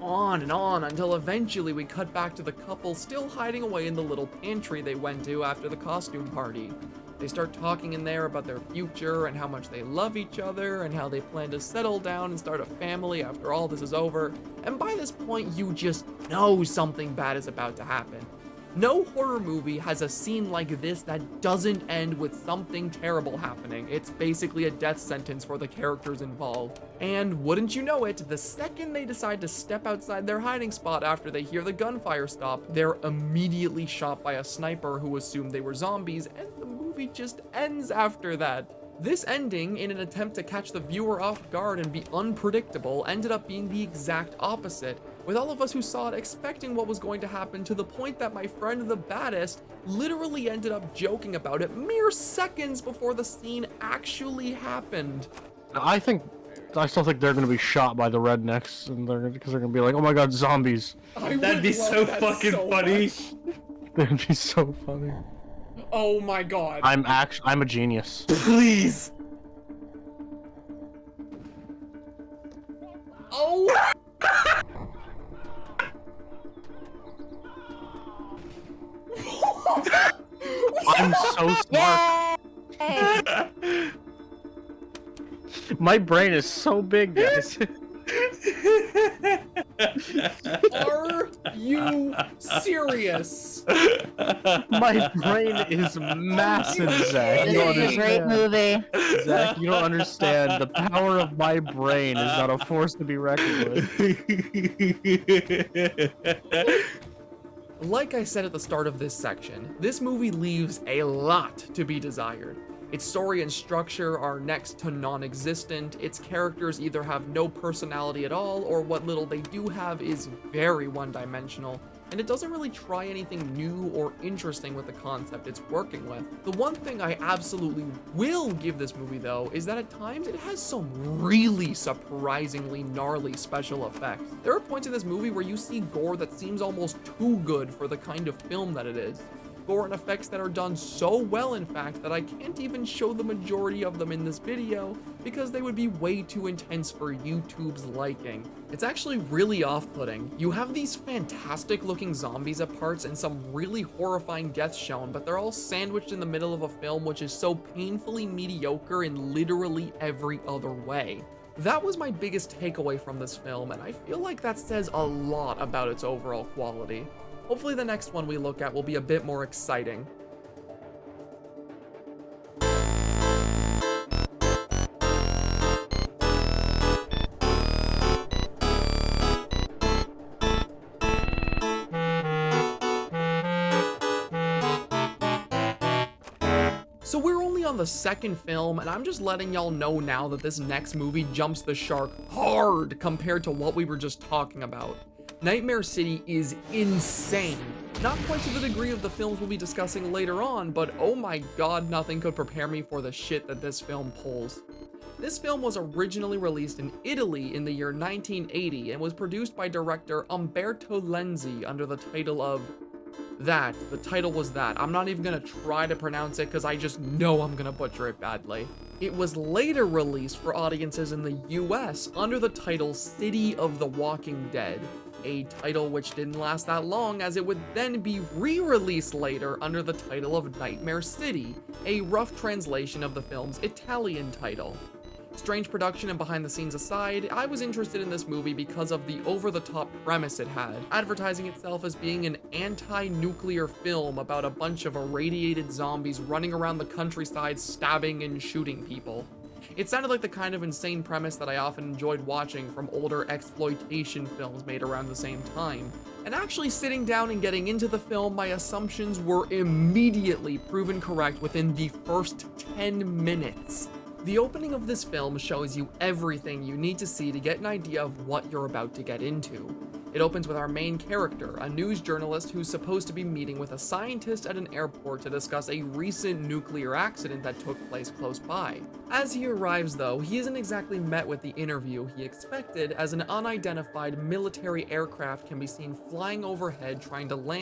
On and on until eventually we cut back to the couple still hiding away in the little pantry they went to after the costume party. They start talking in there about their future and how much they love each other and how they plan to settle down and start a family after all this is over. And by this point, you just know something bad is about to happen. No horror movie has a scene like this that doesn't end with something terrible happening. It's basically a death sentence for the characters involved. And wouldn't you know it, the second they decide to step outside their hiding spot after they hear the gunfire stop, they're immediately shot by a sniper who assumed they were zombies, and the movie just ends after that. This ending, in an attempt to catch the viewer off guard and be unpredictable, ended up being the exact opposite, with all of us who saw it expecting what was going to happen, to the point that my friend the baddest literally ended up joking about it mere seconds before the scene actually happened. I still think they're gonna be shot by the rednecks, and because they're gonna be like, "Oh my God, zombies!" That'd be so fucking funny. That'd be so funny. Oh my God. I'm a genius. Please. Oh. I'm so smart. My brain is so big, guys. Are you serious? My brain is massive, Zach. This is a great movie. Zach, you don't understand. The power of my brain is not a force to be reckoned with. Like I said at the start of this section, this movie leaves a lot to be desired. Its story and structure are next to non-existent, its characters either have no personality at all, or what little they do have is very one-dimensional, and it doesn't really try anything new or interesting with the concept it's working with. The one thing I absolutely will give this movie though, is that at times it has some really surprisingly gnarly special effects. There are points in this movie where you see gore that seems almost too good for the kind of film that it is. Gore and effects that are done so well, in fact, that I can't even show the majority of them in this video because they would be way too intense for YouTube's liking. It's actually really off-putting. You have these fantastic looking zombies at parts and some really horrifying deaths shown, but they're all sandwiched in the middle of a film which is so painfully mediocre in literally every other way. That was my biggest takeaway from this film, and I feel like that says a lot about its overall quality. Hopefully the next one we look at will be a bit more exciting. So we're only on the second film, and I'm just letting y'all know now that this next movie jumps the shark hard compared to what we were just talking about. Nightmare City is insane. Not quite to the degree of the films we'll be discussing later on, but oh my God, nothing could prepare me for the shit that this film pulls. This film was originally released in Italy in the year 1980 and was produced by director Umberto Lenzi under the title of that. The title was that. I'm not even gonna try to pronounce it because I just know I'm gonna butcher it badly. It was later released for audiences in the US under the title City of the Walking Dead, a title which didn't last that long as it would then be re-released later under the title of Nightmare City, a rough translation of the film's Italian title. Strange production and behind the scenes aside, I was interested in this movie because of the over-the-top premise it had, advertising itself as being an anti-nuclear film about a bunch of irradiated zombies running around the countryside stabbing and shooting people. It sounded like the kind of insane premise that I often enjoyed watching from older exploitation films made around the same time. And actually sitting down and getting into the film, my assumptions were immediately proven correct within the first 10 minutes. The opening of this film shows you everything you need to see to get an idea of what you're about to get into. It opens with our main character, a news journalist who's supposed to be meeting with a scientist at an airport to discuss a recent nuclear accident that took place close by. As he arrives though, he isn't exactly met with the interview he expected, as an unidentified military aircraft can be seen flying overhead trying to land.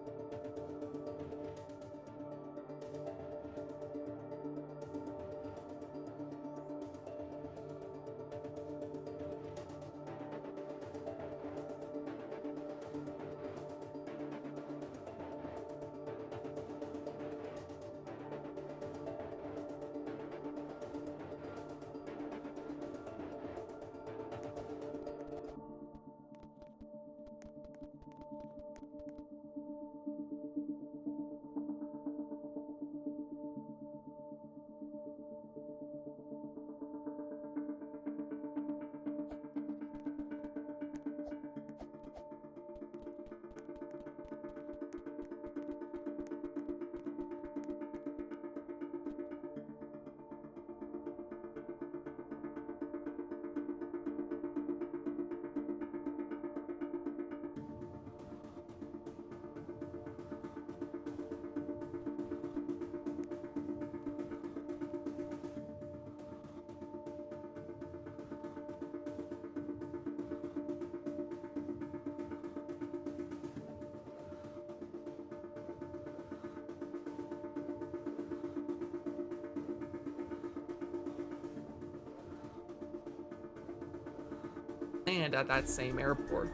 land at that same airport.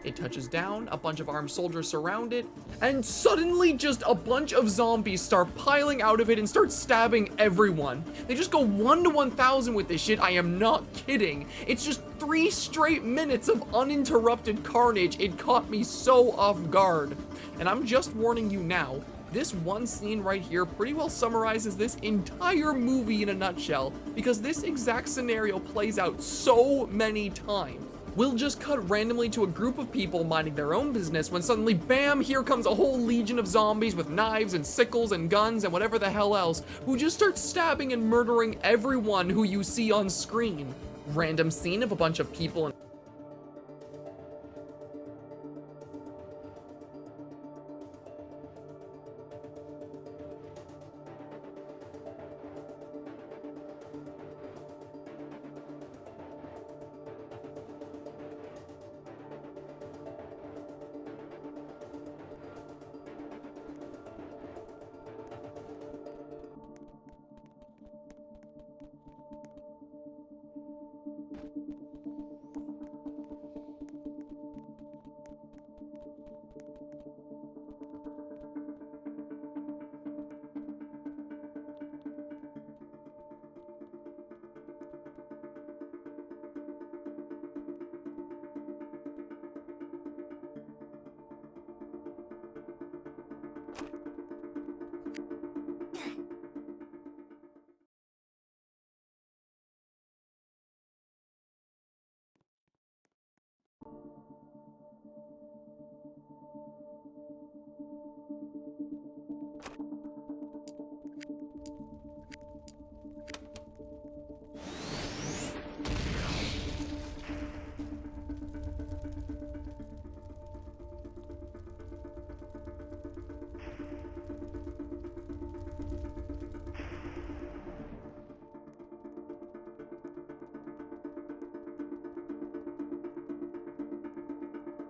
It touches down, a bunch of armed soldiers surround it, and suddenly just a bunch of zombies start piling out of it and start stabbing everyone. They just go 1 to 1,000 with this shit, I am not kidding. It's just 3 straight minutes of uninterrupted carnage. It caught me so off guard. And I'm just warning you now, this one scene right here pretty well summarizes this entire movie in a nutshell, because this exact scenario plays out so many times. We'll just cut randomly to a group of people minding their own business when suddenly, bam, here comes a whole legion of zombies with knives and sickles and guns and whatever the hell else, who just start stabbing and murdering everyone who you see on screen. Random scene of a bunch of people and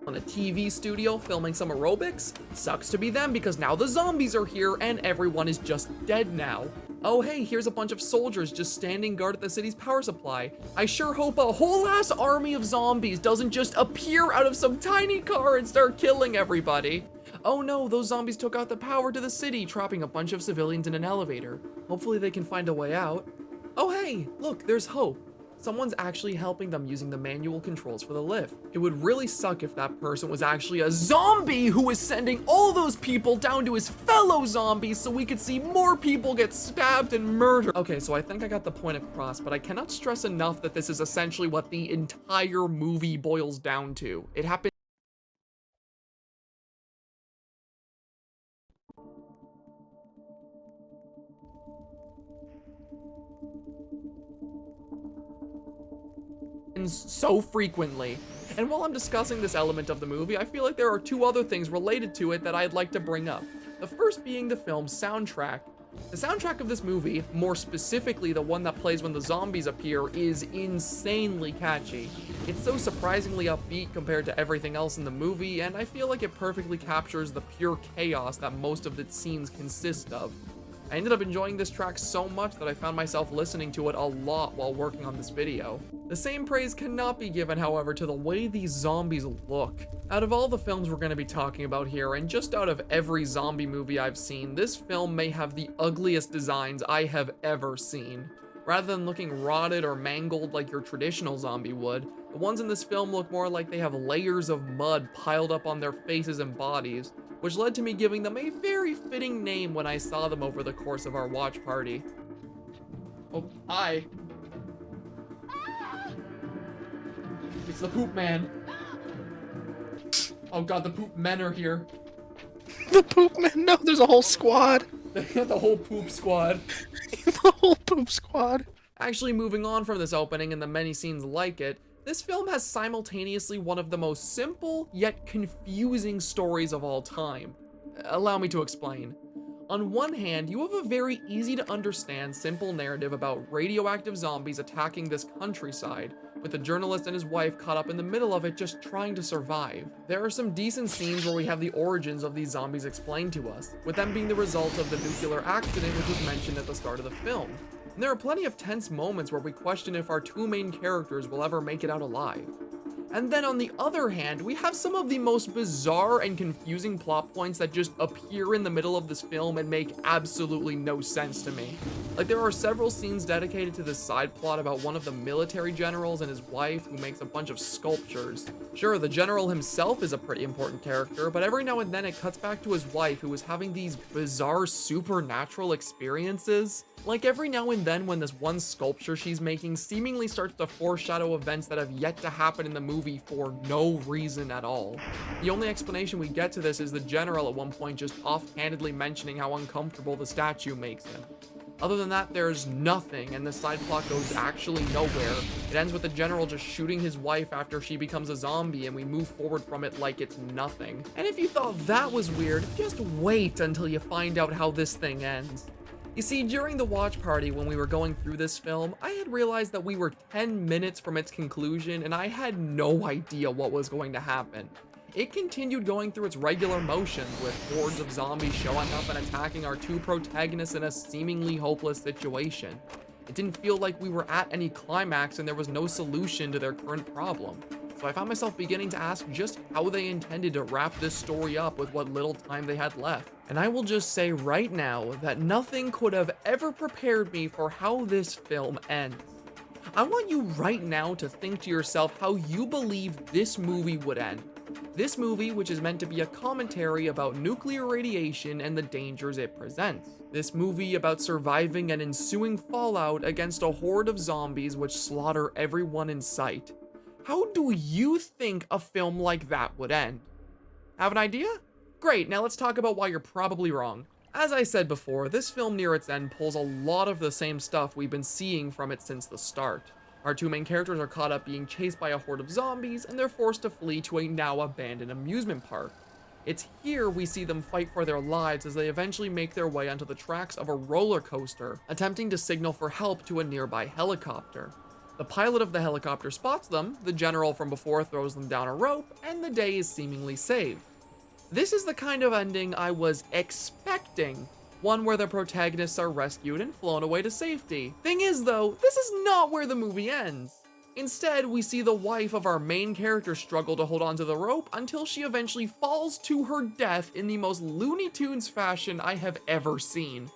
on a TV studio filming some aerobics? Sucks to be them because now the zombies are here and everyone is just dead now. Oh hey, here's a bunch of soldiers just standing guard at the city's power supply. I sure hope a whole ass army of zombies doesn't just appear out of some tiny car and start killing everybody. Oh no, those zombies took out the power to the city, trapping a bunch of civilians in an elevator. Hopefully they can find a way out. Oh hey, look, there's hope. Someone's actually helping them using the manual controls for the lift. It would really suck if that person was actually a zombie who was sending all those people down to his fellow zombies so we could see more people get stabbed and murdered. Okay, so I think I got the point across, but I cannot stress enough that this is essentially what the entire movie boils down to. It happened so frequently. And while I'm discussing this element of the movie, I feel like there are 2 other things related to it that I'd like to bring up. The first being the film's soundtrack. The soundtrack of this movie, more specifically the one that plays when the zombies appear, is insanely catchy. It's so surprisingly upbeat compared to everything else in the movie, and I feel like it perfectly captures the pure chaos that most of its scenes consist of. I ended up enjoying this track so much that I found myself listening to it a lot while working on this video. The same praise cannot be given, however, to the way these zombies look. Out of all the films we're going to be talking about here, and just out of every zombie movie I've seen, this film may have the ugliest designs I have ever seen. Rather than looking rotted or mangled like your traditional zombie would, the ones in this film look more like they have layers of mud piled up on their faces and bodies, which led to me giving them a very fitting name when I saw them over the course of our watch party. Oh, hi. It's the poop man. Oh god, the poop men are here. The poop man? No, there's a whole squad. They got the whole poop squad. The whole poop squad. Actually, moving on from this opening and the many scenes like it, this film has simultaneously one of the most simple yet confusing stories of all time. Allow me to explain. On one hand, you have a very easy to understand simple narrative about radioactive zombies attacking this countryside, with a journalist and his wife caught up in the middle of it just trying to survive. There are some decent scenes where we have the origins of these zombies explained to us, with them being the result of the nuclear accident which was mentioned at the start of the film. And there are plenty of tense moments where we question if our 2 main characters will ever make it out alive. And then on the other hand, we have some of the most bizarre and confusing plot points that just appear in the middle of this film and make absolutely no sense to me. Like, there are several scenes dedicated to this side plot about one of the military generals and his wife who makes a bunch of sculptures. Sure, the general himself is a pretty important character, but every now and then it cuts back to his wife who is having these bizarre supernatural experiences. Like, every now and then when this one sculpture she's making seemingly starts to foreshadow events that have yet to happen in the movie for no reason at all. The only explanation we get to this is the general at one point just offhandedly mentioning how uncomfortable the statue makes him. Other than that, there's nothing, and the side plot goes actually nowhere. It ends with the general just shooting his wife after she becomes a zombie, and we move forward from it like it's nothing. And if you thought that was weird, just wait until you find out how this thing ends. You see, during the watch party when we were going through this film, I had realized that we were 10 minutes from its conclusion, and I had no idea what was going to happen. It continued going through its regular motions, with hordes of zombies showing up and attacking our two protagonists in a seemingly hopeless situation. It didn't feel like we were at any climax and there was no solution to their current problem. So I found myself beginning to ask just how they intended to wrap this story up with what little time they had left. And I will just say right now that nothing could have ever prepared me for how this film ends. I want you right now to think to yourself how you believe this movie would end. This movie, which is meant to be a commentary about nuclear radiation and the dangers it presents. This movie about surviving an ensuing fallout against a horde of zombies which slaughter everyone in sight. How do you think a film like that would end? Have an idea? Great, now let's talk about why you're probably wrong. As I said before, this film near its end pulls a lot of the same stuff we've been seeing from it since the start. Our two main characters are caught up being chased by a horde of zombies, and they're forced to flee to a now abandoned amusement park. It's here we see them fight for their lives as they eventually make their way onto the tracks of a roller coaster, attempting to signal for help to a nearby helicopter. The pilot of the helicopter spots them, the general from before throws them down a rope, and the day is seemingly saved. This is the kind of ending I was expecting. One where the protagonists are rescued and flown away to safety. Thing is though, this is not where the movie ends. Instead, we see the wife of our main character struggle to hold onto the rope until she eventually falls to her death in the most Looney Tunes fashion I have ever seen.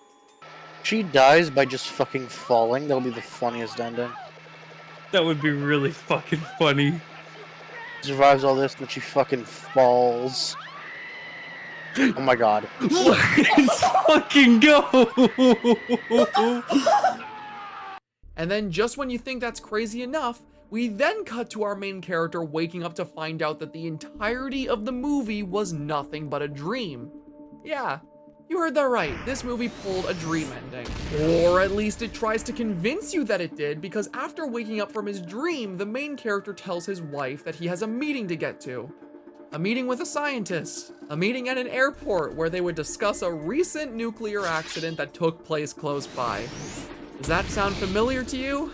She dies by just fucking falling. That'll be the funniest ending. That would be really fucking funny. Survives all this, but she fucking falls. Oh my god. Let's fucking go! And then just when you think that's crazy enough, we then cut to our main character waking up to find out that the entirety of the movie was nothing but a dream. Yeah, you heard that right. This movie pulled a dream ending. Or at least it tries to convince you that it did, because after waking up from his dream, the main character tells his wife that he has a meeting to get to. A meeting with a scientist. A meeting at an airport where they would discuss a recent nuclear accident that took place close by. Does that sound familiar to you?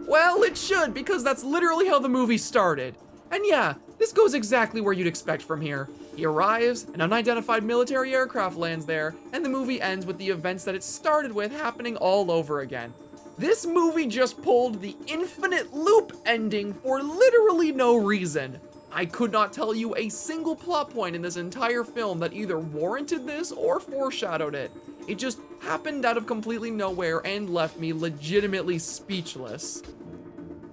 Well, it should, because that's literally how the movie started. And yeah, this goes exactly where you'd expect from here. He arrives, an unidentified military aircraft lands there, and the movie ends with the events that it started with happening all over again. This movie just pulled the infinite loop ending for literally no reason. I could not tell you a single plot point in this entire film that either warranted this or foreshadowed it. It just happened out of completely nowhere and left me legitimately speechless.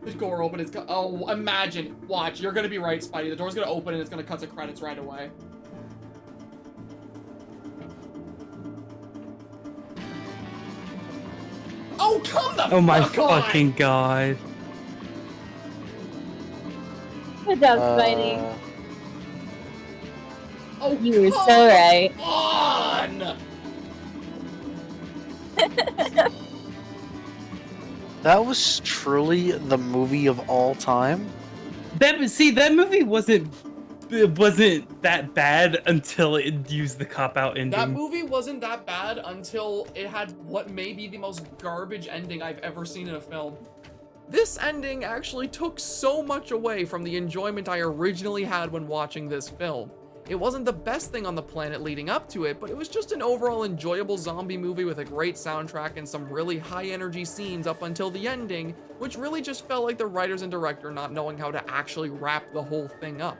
The door open, oh, imagine, watch, you're gonna be right, Spidey. The door's gonna open and it's gonna cut to credits right away. Oh, come the Oh my fuck on! fucking god. Good job, Spidey. Oh, you were so right. On! That was truly the movie of all time. That movie wasn't that bad until it used the cop-out ending. That movie wasn't that bad until it had what may be the most garbage ending I've ever seen in a film. This ending actually took so much away from the enjoyment I originally had when watching this film. It wasn't the best thing on the planet leading up to it, but it was just an overall enjoyable zombie movie with a great soundtrack and some really high energy scenes up until the ending, which really just felt like the writers and director not knowing how to actually wrap the whole thing up.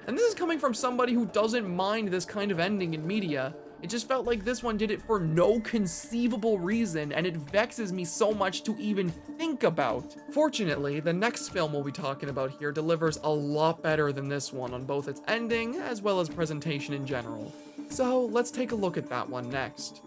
And this is coming from somebody who doesn't mind this kind of ending in media. It just felt like this one did it for no conceivable reason, and it vexes me so much to even think about. Fortunately, the next film we'll be talking about here delivers a lot better than this one on both its ending as well as presentation in general. So let's take a look at that one next.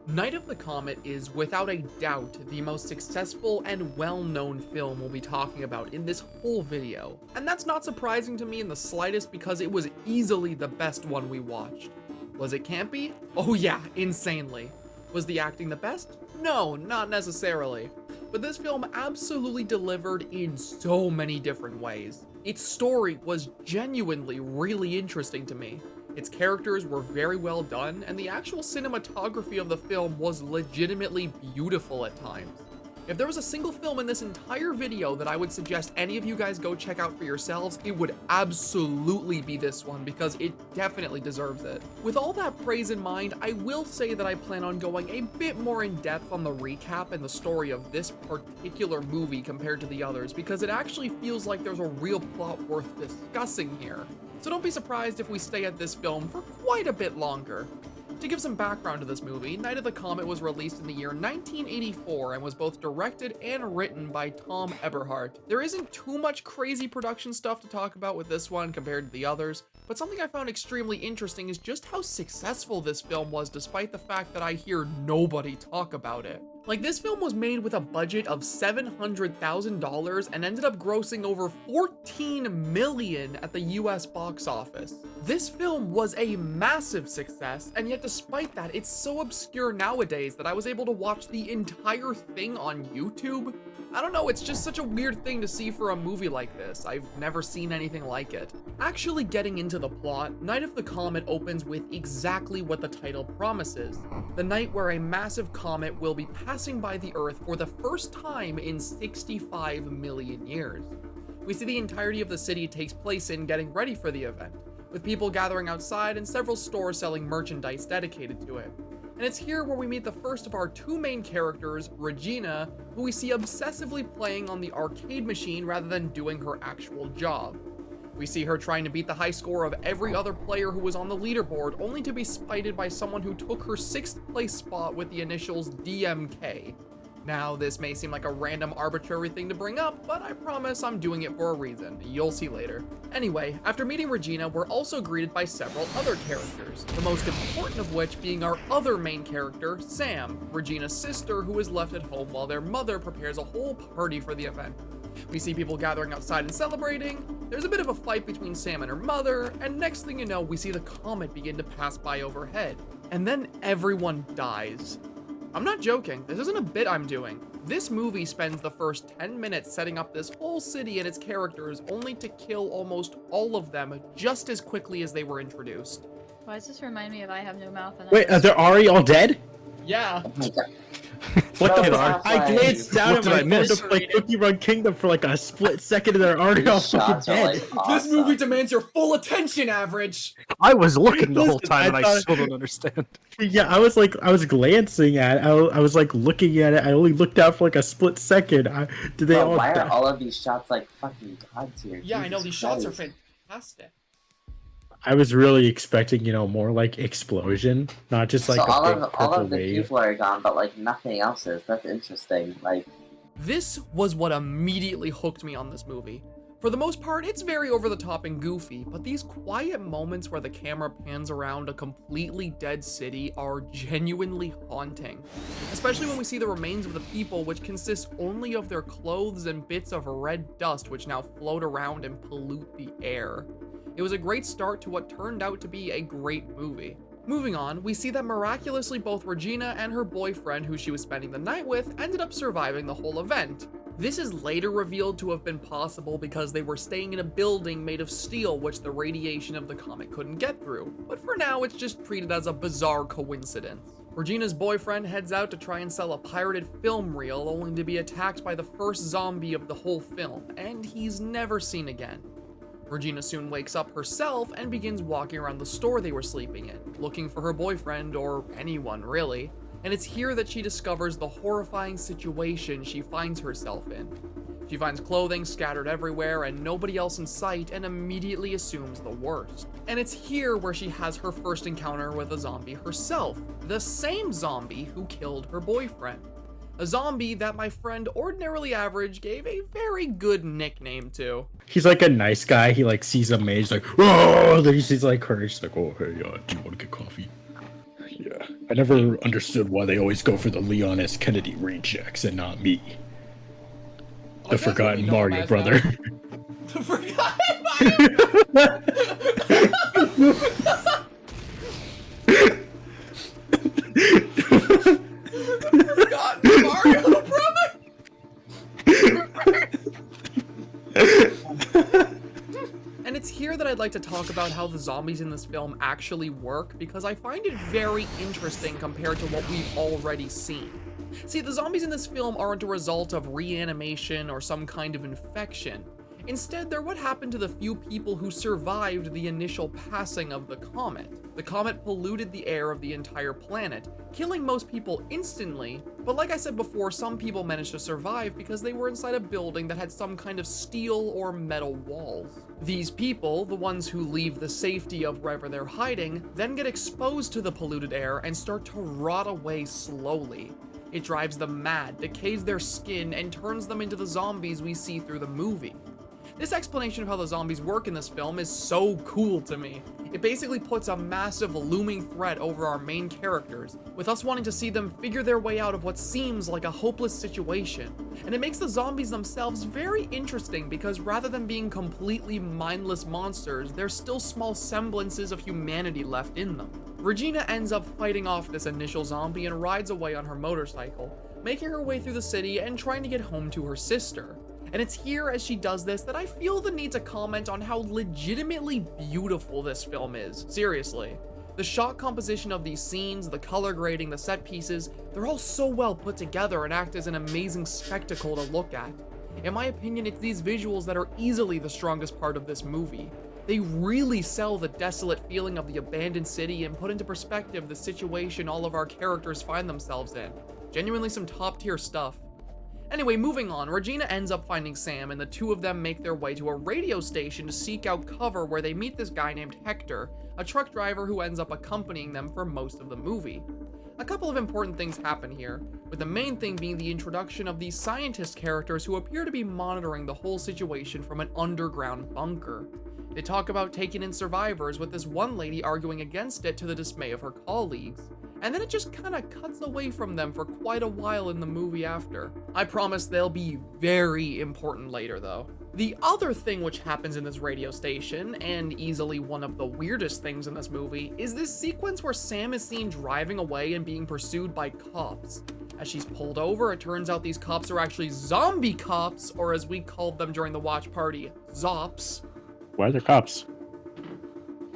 Night of the Comet is, without a doubt, the most successful and well-known film we'll be talking about in this whole video. And that's not surprising to me in the slightest because it was easily the best one we watched. Was it campy? Oh yeah, insanely. Was the acting the best? No, not necessarily. But this film absolutely delivered in so many different ways. Its story was genuinely really interesting to me. Its characters were very well done, and the actual cinematography of the film was legitimately beautiful at times. If there was a single film in this entire video that I would suggest any of you guys go check out for yourselves, it would absolutely be this one because it definitely deserves it. With all that praise in mind, I will say that I plan on going a bit more in depth on the recap and the story of this particular movie compared to the others because it actually feels like there's a real plot worth discussing here. So don't be surprised if we stay at this film for quite a bit longer. To give some background to this movie, Night of the Comet was released in the year 1984 and was both directed and written by Tom Eberhardt. There isn't too much crazy production stuff to talk about with this one compared to the others, but something I found extremely interesting is just how successful this film was despite the fact that I hear nobody talk about it. Like, this film was made with a budget of $700,000 and ended up grossing over $14 million at the US box office. This film was a massive success, and yet despite that, it's so obscure nowadays that I was able to watch the entire thing on YouTube. I don't know, it's just such a weird thing to see for a movie like this. I've never seen anything like it. Actually getting into the plot, Night of the Comet opens with exactly what the title promises. The night where a massive comet will be passing by the Earth for the first time in 65 million years. We see the entirety of the city takes place in getting ready for the event, with people gathering outside and several stores selling merchandise dedicated to it. And it's here where we meet the first of our two main characters, Regina, who we see obsessively playing on the arcade machine rather than doing her actual job. We see her trying to beat the high score of every other player who was on the leaderboard, only to be spited by someone who took her 6th place spot with the initials DMK. Now, this may seem like a random arbitrary thing to bring up, but I promise I'm doing it for a reason. You'll see later. Anyway, after meeting Regina, we're also greeted by several other characters, the most important of which being our other main character, Sam, Regina's sister who is left at home while their mother prepares a whole party for the event. We see people gathering outside and celebrating, there's a bit of a fight between Sam and her mother, and next thing you know, we see the comet begin to pass by overhead. And then everyone dies. I'm not joking, this isn't a bit I'm doing. This movie spends the first 10 minutes setting up this whole city and its characters, only to kill almost all of them just as quickly as they were introduced. Why does this remind me of I Have No Mouth? And Wait, are they already all dead? Yeah. What the Fuck? fuck? I glanced down at my phone to play Cookie Run Kingdom for like a split second and they're already all fucking dead. This movie demands your full attention, Average! I was looking the whole Listen, time and I thought- still don't understand. Yeah, I was glancing at it. I was like looking at it. I only looked out for like a split second. Did they all why die? are all of these shots like fucking gods here? Yeah, I know, Jesus these shots are Christ. fantastic. I was really expecting, more like explosion, not just like So a all big of purple the wave. people are gone, but like nothing else is. That's interesting. Like, This was what immediately hooked me on this movie. For the most part, it's very over the top and goofy, but these quiet moments where the camera pans around a completely dead city are genuinely haunting. Especially when we see the remains of the people, which consist only of their clothes and bits of red dust which now float around and pollute the air. It was a great start to what turned out to be a great movie. Moving on, we see that miraculously both Regina and her boyfriend, who she was spending the night with, ended up surviving the whole event. This is later revealed to have been possible because they were staying in a building made of steel which the radiation of the comet couldn't get through, but for now it's just treated as a bizarre coincidence. Regina's boyfriend heads out to try and sell a pirated film reel only to be attacked by the first zombie of the whole film, and he's never seen again. Regina soon wakes up herself and begins walking around the store they were sleeping in, looking for her boyfriend, or anyone really, and it's here that she discovers the horrifying situation she finds herself in. She finds clothing scattered everywhere and nobody else in sight and immediately assumes the worst. And it's here where she has her first encounter with a zombie herself, the same zombie who killed her boyfriend. A zombie that my friend Ordinarily Average gave a very good nickname to. He's like a nice guy. He like sees a maid, he's like, oh, then he sees like her, he's like, oh, hey, do you want to get coffee? Yeah, I never understood why they always go for the Leon S. Kennedy rejects and not me. The forgotten Mario brother. The forgotten Mario brother. And it's here that I'd like to talk about how the zombies in this film actually work, because I find it very interesting compared to what we've already seen. See, the zombies in this film aren't a result of reanimation or some kind of infection. Instead, they're what happened to the few people who survived the initial passing of the comet. The comet polluted the air of the entire planet, killing most people instantly, but like I said before, some people managed to survive because they were inside a building that had some kind of steel or metal walls. These people, the ones who leave the safety of wherever they're hiding, then get exposed to the polluted air and start to rot away slowly. It drives them mad, decays their skin, and turns them into the zombies we see through the movie. This explanation of how the zombies work in this film is so cool to me. It basically puts a massive looming threat over our main characters, with us wanting to see them figure their way out of what seems like a hopeless situation. And it makes the zombies themselves very interesting because rather than being completely mindless monsters, there's still small semblances of humanity left in them. Regina ends up fighting off this initial zombie and rides away on her motorcycle, making her way through the city and trying to get home to her sister. And it's here as she does this that I feel the need to comment on how legitimately beautiful this film is. Seriously. The shot composition of these scenes, the color grading, the set pieces, they're all so well put together and act as an amazing spectacle to look at. In my opinion, it's these visuals that are easily the strongest part of this movie. They really sell the desolate feeling of the abandoned city and put into perspective the situation all of our characters find themselves in. Genuinely some top tier stuff. Anyway, moving on, Regina ends up finding Sam and the two of them make their way to a radio station to seek out cover where they meet this guy named Hector, a truck driver who ends up accompanying them for most of the movie. A couple of important things happen here, with the main thing being the introduction of these scientist characters who appear to be monitoring the whole situation from an underground bunker. They talk about taking in survivors, with this one lady arguing against it to the dismay of her colleagues. And then it just kinda cuts away from them for quite a while in the movie after. I promise they'll be very important later though. The other thing which happens in this radio station, and easily one of the weirdest things in this movie, is this sequence where Sam is seen driving away and being pursued by cops. As she's pulled over, it turns out these cops are actually zombie cops, or as we called them during the watch party, Zops. Why are there cops?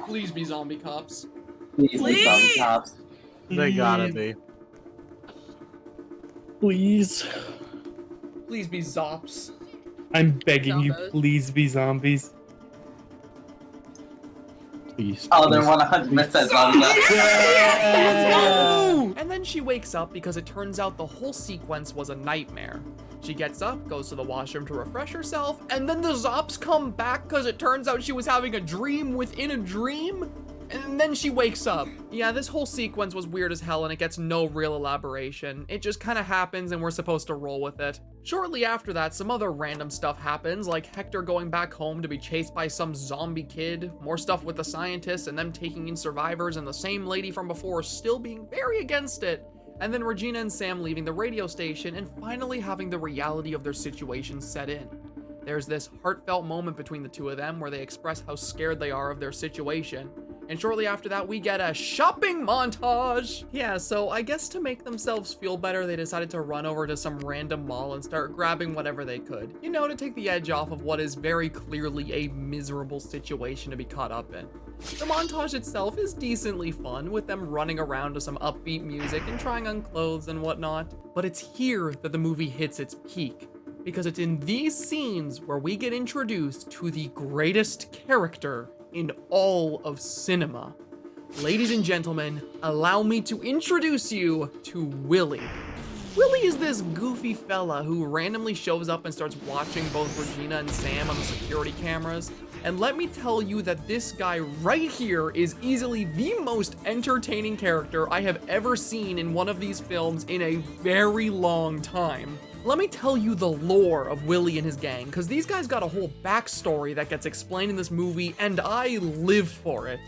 Please be zombie cops. Please be zombie cops. They gotta be. Please. Please be Zops. I'm begging you, Zombos. please be zombies. Please. Oh, they're please. 100% zombie cops. And then she wakes up because it turns out the whole sequence was a nightmare. She gets up, goes to the washroom to refresh herself, and then the Zops come back because it turns out she was having a dream within a dream. And then she wakes up. Yeah, this whole sequence was weird as hell and it gets no real elaboration. It just kind of happens and we're supposed to roll with it. Shortly after that, some other random stuff happens, like Hector going back home to be chased by some zombie kid, more stuff with the scientists and them taking in survivors, and the same lady from before still being very against it. And then Regina and Sam leaving the radio station and finally having the reality of their situation set in. There's this heartfelt moment between the two of them where they express how scared they are of their situation. And shortly after that, we get a shopping montage. Yeah, so I guess to make themselves feel better, they decided to run over to some random mall and start grabbing whatever they could. You know, to take the edge off of what is very clearly a miserable situation to be caught up in. The montage itself is decently fun, with them running around to some upbeat music and trying on clothes and whatnot. But it's here that the movie hits its peak, because it's in these scenes where we get introduced to the greatest character in all of cinema. Ladies and gentlemen, allow me to introduce you to Willie. Willie is this goofy fella who randomly shows up and starts watching both Regina and Sam on the security cameras. And let me tell you that this guy right here is easily the most entertaining character I have ever seen in one of these films in a very long time. Let me tell you the lore of Willie and his gang, because these guys got a whole backstory that gets explained in this movie, and I live for it.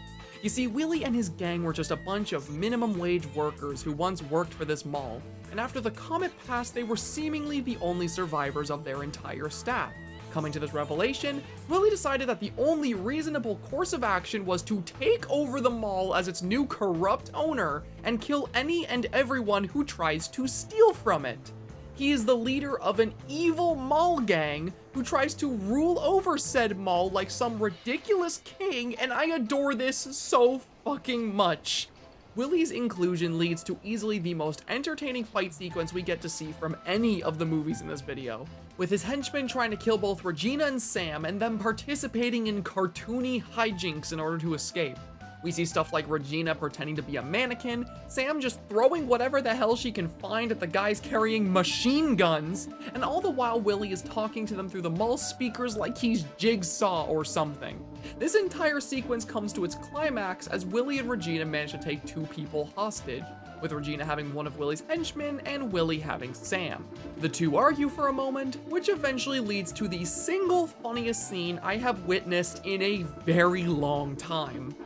You see, Willie and his gang were just a bunch of minimum wage workers who once worked for this mall, and after the comet passed, they were seemingly the only survivors of their entire staff. Coming to this revelation, Willie decided that the only reasonable course of action was to take over the mall as its new corrupt owner and kill any and everyone who tries to steal from it. He is the leader of an evil mall gang who tries to rule over said mall like some ridiculous king, and I adore this so fucking much. Willie's inclusion leads to easily the most entertaining fight sequence we get to see from any of the movies in this video, with his henchmen trying to kill both Regina and Sam and them participating in cartoony hijinks in order to escape. We see stuff like Regina pretending to be a mannequin, Sam just throwing whatever the hell she can find at the guys carrying machine guns, and all the while Willie is talking to them through the mall speakers like he's Jigsaw or something. This entire sequence comes to its climax as Willie and Regina manage to take 2 people hostage, with Regina having one of Willie's henchmen and Willie having Sam. The two argue for a moment, which eventually leads to the single funniest scene I have witnessed in a very long time.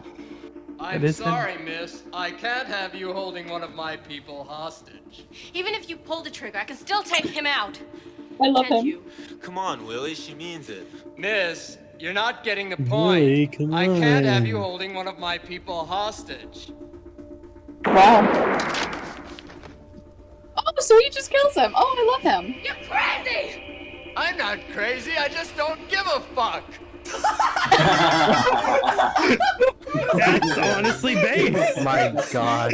I'm sorry, miss. I can't have you holding one of my people hostage. Even if you pull the trigger, I can still take him out. I love Can't him. you? Come on, Willie, she means it. Miss, you're not getting the point. Willie, come I can't have on. you holding one of my people hostage. Wow. Oh, so he just kills him. Oh, I love him. You're crazy! I'm not crazy, I just don't give a fuck. That's honestly based. My God.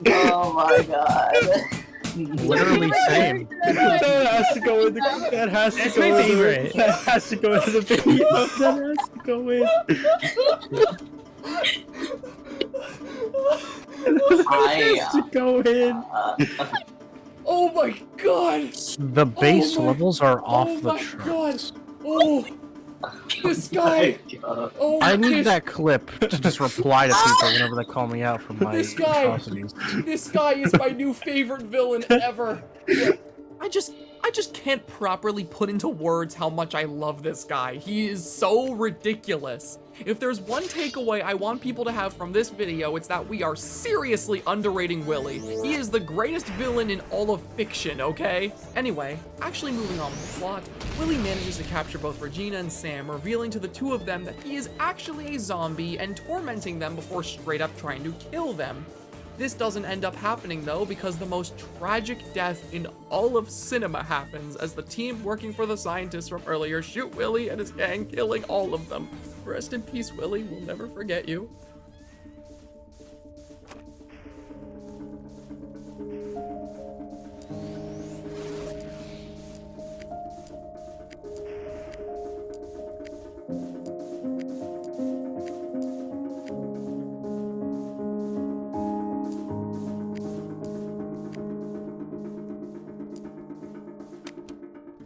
Oh my god. Literally same. That has to go in the. That has to That's go my in the. favorite. That has to go into the video. That has to go in. That has to go in. Oh my god! The base Oh my- levels are off oh the my charts. god! Oh! This guy! Oh, I need this- that clip to just reply to people whenever they call me out for my This guy! atrocities. This guy is my new favorite villain ever! I just can't properly put into words how much I love this guy. He is so ridiculous. If there's one takeaway I want people to have from this video, it's that we are seriously underrating Willie. He is the greatest villain in all of fiction, okay? Anyway, actually moving on with the plot, Willie manages to capture both Regina and Sam, revealing to the two of them that he is actually a zombie and tormenting them before straight up trying to kill them. This doesn't end up happening though, because the most tragic death in all of cinema happens as the team working for the scientists from earlier shoot Willie and his gang, killing all of them. Rest in peace, Willie. We'll never forget you.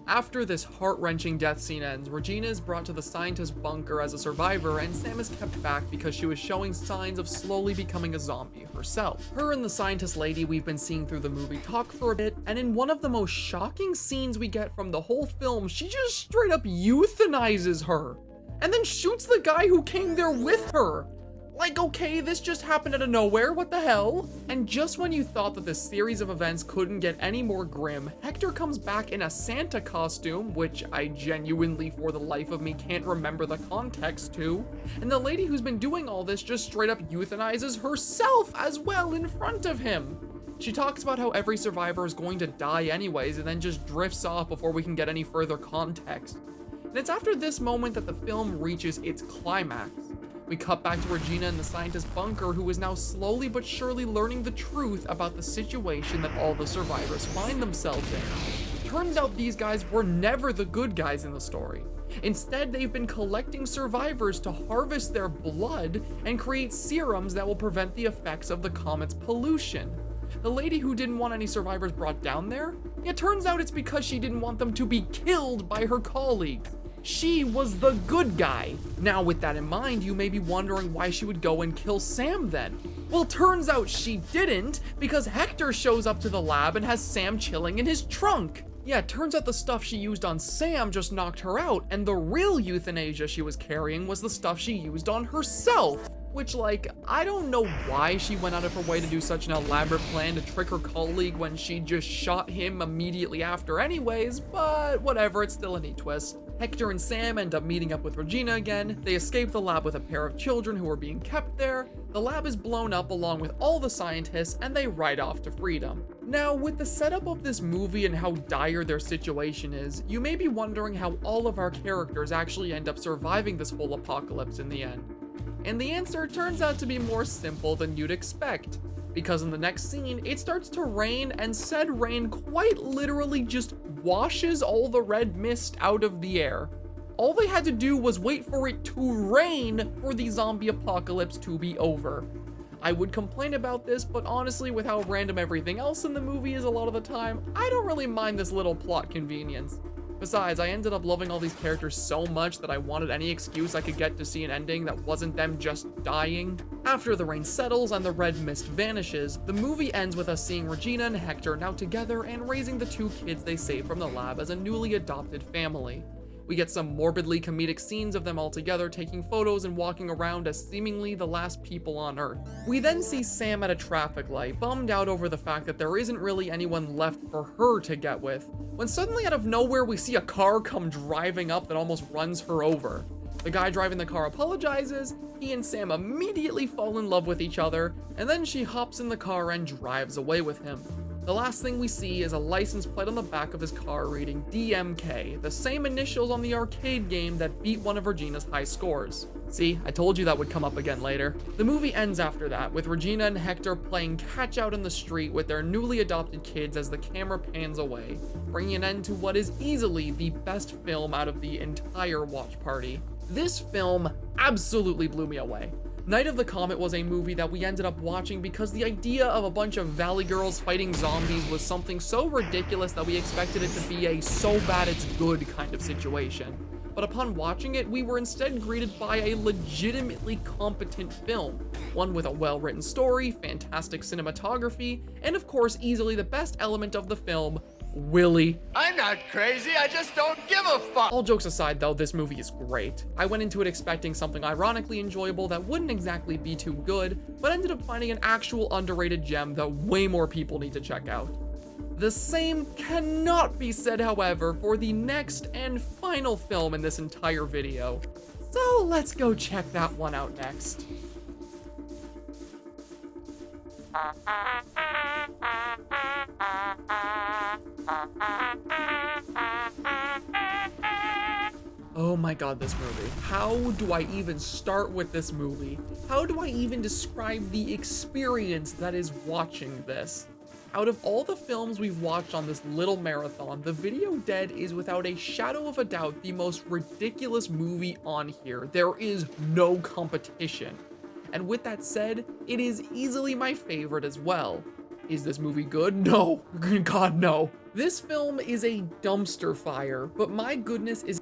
After this heart-wrenching death scene ends, Regina is brought to the scientist bunker as a survivor, and Sam is kept back because she was showing signs of slowly becoming a zombie herself. Her and the scientist lady we've been seeing through the movie talk for a bit, and in one of the most shocking scenes we get from the whole film, she just straight up euthanizes her, and then shoots the guy who came there with her. Like, okay, this just happened out of nowhere, what the hell? And just when you thought that this series of events couldn't get any more grim, Hector comes back in a Santa costume, which I genuinely, for the life of me, can't remember the context to, and the lady who's been doing all this just straight up euthanizes herself as well in front of him. She talks about how every survivor is going to die anyways, and then just drifts off before we can get any further context. And it's after this moment that the film reaches its climax. We cut back to Regina in the scientist bunker, who is now slowly but surely learning the truth about the situation that all the survivors find themselves in. Turns out these guys were never the good guys in the story. Instead, they've been collecting survivors to harvest their blood and create serums that will prevent the effects of the comet's pollution. The lady who didn't want any survivors brought down there? It turns out it's because she didn't want them to be killed by her colleagues. She was the good guy. Now, with that in mind, you may be wondering why she would go and kill Sam then. Well, turns out she didn't, because Hector shows up to the lab and has Sam chilling in his trunk. Yeah, it turns out the stuff she used on Sam just knocked her out, and the real euthanasia she was carrying was the stuff she used on herself. Which, like, I don't know why she went out of her way to do such an elaborate plan to trick her colleague when she just shot him immediately after anyways, but whatever, it's still a neat twist. Hector and Sam end up meeting up with Regina again. They escape the lab with a pair of children who are being kept there. The lab is blown up along with all the scientists, and they ride off to freedom. Now, with the setup of this movie and how dire their situation is, you may be wondering how all of our characters actually end up surviving this whole apocalypse in the end. And the answer turns out to be more simple than you'd expect. Because in the next scene, it starts to rain, and said rain quite literally just washes all the red mist out of the air. All they had to do was wait for it to rain for the zombie apocalypse to be over. I would complain about this, but honestly, with how random everything else in the movie is a lot of the time, I don't really mind this little plot convenience. Besides, I ended up loving all these characters so much that I wanted any excuse I could get to see an ending that wasn't them just dying. After the rain settles and the red mist vanishes, the movie ends with us seeing Regina and Hector now together and raising the two kids they saved from the lab as a newly adopted family. We get some morbidly comedic scenes of them all together taking photos and walking around as seemingly the last people on Earth. We then see Sam at a traffic light, bummed out over the fact that there isn't really anyone left for her to get with, when suddenly out of nowhere we see a car come driving up that almost runs her over. The guy driving the car apologizes, he and Sam immediately fall in love with each other, and then she hops in the car and drives away with him. The last thing we see is a license plate on the back of his car reading DMK, the same initials on the arcade game that beat one of Regina's high scores. See, I told you that would come up again later. The movie ends after that, with Regina and Hector playing catch out in the street with their newly adopted kids as the camera pans away, bringing an end to what is easily the best film out of the entire watch party. This film absolutely blew me away. Night of the Comet was a movie that we ended up watching because the idea of a bunch of valley girls fighting zombies was something so ridiculous that we expected it to be a so bad it's good kind of situation. But upon watching it, we were instead greeted by a legitimately competent film. One with a well-written story, fantastic cinematography, and of course easily the best element of the film, Willie. I'm not crazy, I just don't give a fuck. All jokes aside though, this movie is great. I went into it expecting something ironically enjoyable that wouldn't exactly be too good, but ended up finding an actual underrated gem that way more people need to check out. The same cannot be said, however, for the next and final film in this entire video. So let's go check that one out next. Oh my god, this movie. How do I even start with this movie? How do I even describe the experience that is watching this? Out of all the films we've watched on this little marathon, The Video Dead is without a shadow of a doubt the most ridiculous movie on here. There is no competition. And with that said, it is easily my favorite as well. Is this movie good? No. God, no. This film is a dumpster fire, but my goodness is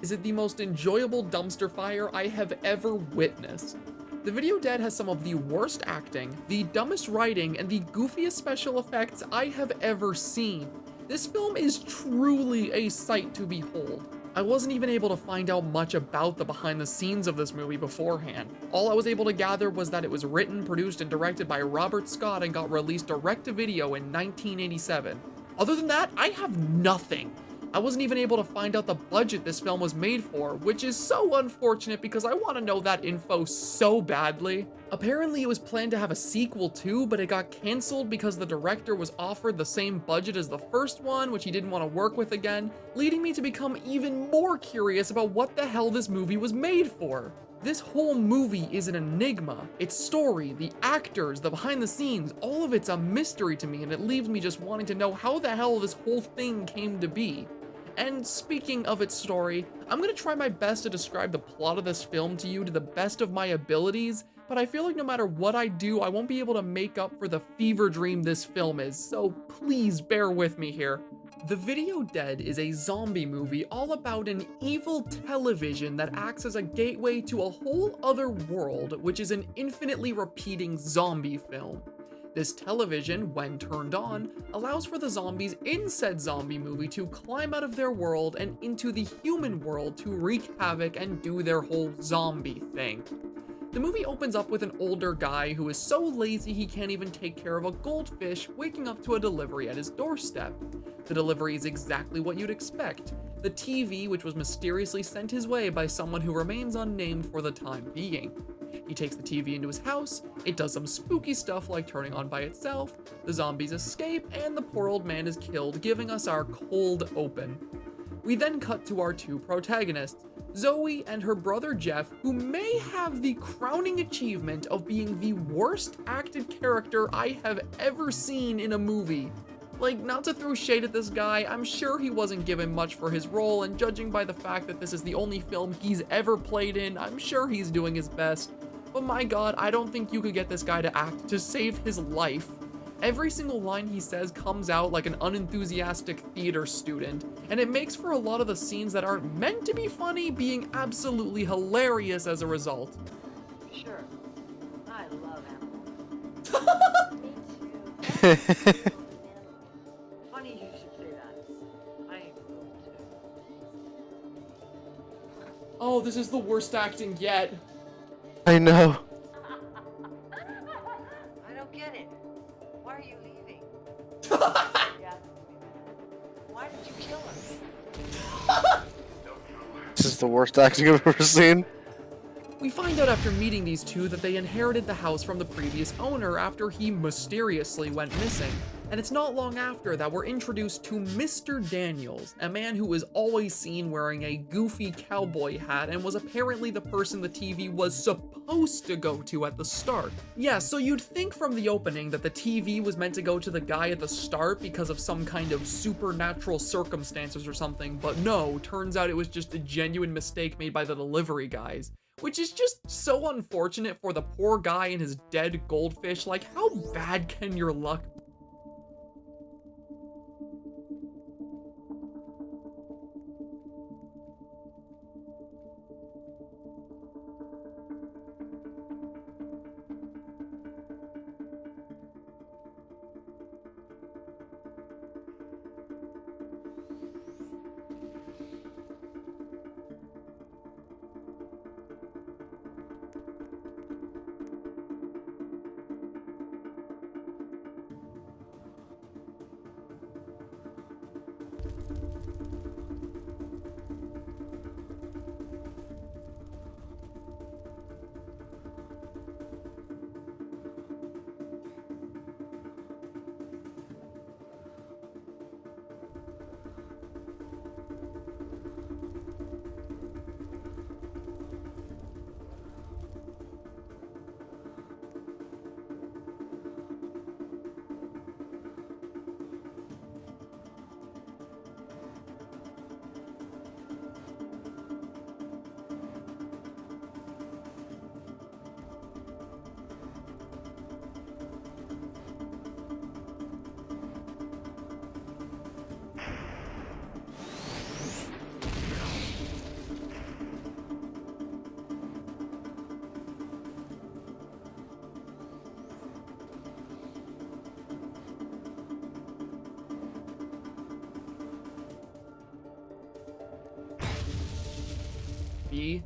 is it the most enjoyable dumpster fire I have ever witnessed. The Video Dead has some of the worst acting, the dumbest writing, and the goofiest special effects I have ever seen. This film is truly a sight to behold. I wasn't even able to find out much about the behind the scenes of this movie beforehand. All I was able to gather was that it was written, produced, and directed by Robert Scott and got released direct-to-video in 1987. Other than that, I have nothing. I wasn't even able to find out the budget this film was made for, which is so unfortunate because I want to know that info so badly. Apparently it was planned to have a sequel too, but it got cancelled because the director was offered the same budget as the first one, which he didn't want to work with again, leading me to become even more curious about what the hell this movie was made for. This whole movie is an enigma. Its story, the actors, the behind the scenes, all of it's a mystery to me, and it leaves me just wanting to know how the hell this whole thing came to be. And speaking of its story, I'm gonna try my best to describe the plot of this film to you to the best of my abilities, but I feel like no matter what I do, I won't be able to make up for the fever dream this film is, so please bear with me here. The Video Dead is a zombie movie all about an evil television that acts as a gateway to a whole other world, which is an infinitely repeating zombie film. This television, when turned on, allows for the zombies in said zombie movie to climb out of their world and into the human world to wreak havoc and do their whole zombie thing. The movie opens up with an older guy who is so lazy he can't even take care of a goldfish waking up to a delivery at his doorstep. The delivery is exactly what you'd expect. The TV, which was mysteriously sent his way by someone who remains unnamed for the time being. He takes the TV into his house, it does some spooky stuff like turning on by itself, the zombies escape, and the poor old man is killed, giving us our cold open. We then cut to our two protagonists, Zoe and her brother Jeff, who may have the crowning achievement of being the worst acted character I have ever seen in a movie. Like, not to throw shade at this guy, I'm sure he wasn't given much for his role, and judging by the fact that this is the only film he's ever played in, I'm sure he's doing his best. But my god, I don't think you could get this guy to act to save his life. Every single line he says comes out like an unenthusiastic theater student, and it makes for a lot of the scenes that aren't meant to be funny being absolutely hilarious as a result. Sure. I love animals. Me too. Funny you should say that. I ain't going to. Oh, this is the worst acting yet. I know. I don't get it. Why are you leaving? Why did you kill her? This is the worst acting I've ever seen. We find out after meeting these two that they inherited the house from the previous owner after he mysteriously went missing. And it's not long after that we're introduced to Mr. Daniels, a man who was always seen wearing a goofy cowboy hat and was apparently the person the TV was supposed to go to at the start. Yeah, so you'd think from the opening that the TV was meant to go to the guy at the start because of some kind of supernatural circumstances or something, but no, turns out it was just a genuine mistake made by the delivery guys. Which is just so unfortunate for the poor guy and his dead goldfish. Like, how bad can your luck be? TV.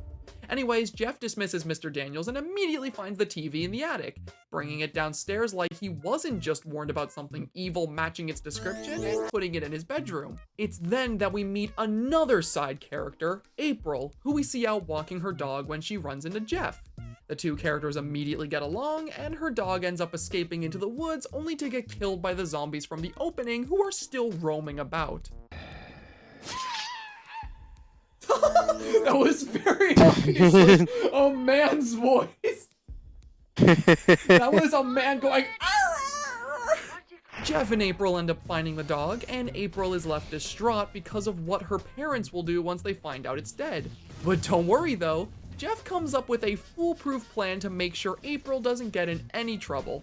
Anyways, Jeff dismisses Mr. Daniels and immediately finds the TV in the attic, bringing it downstairs like he wasn't just warned about something evil matching its description and putting it in his bedroom. It's then that we meet another side character, April, who we see out walking her dog when she runs into Jeff. The two characters immediately get along, and her dog ends up escaping into the woods only to get killed by the zombies from the opening who are still roaming about. That was very obviously a man's voice. That was a man going. Jeff and April end up finding the dog, and April is left distraught because of what her parents will do once they find out it's dead. But don't worry though, Jeff comes up with a foolproof plan to make sure April doesn't get in any trouble.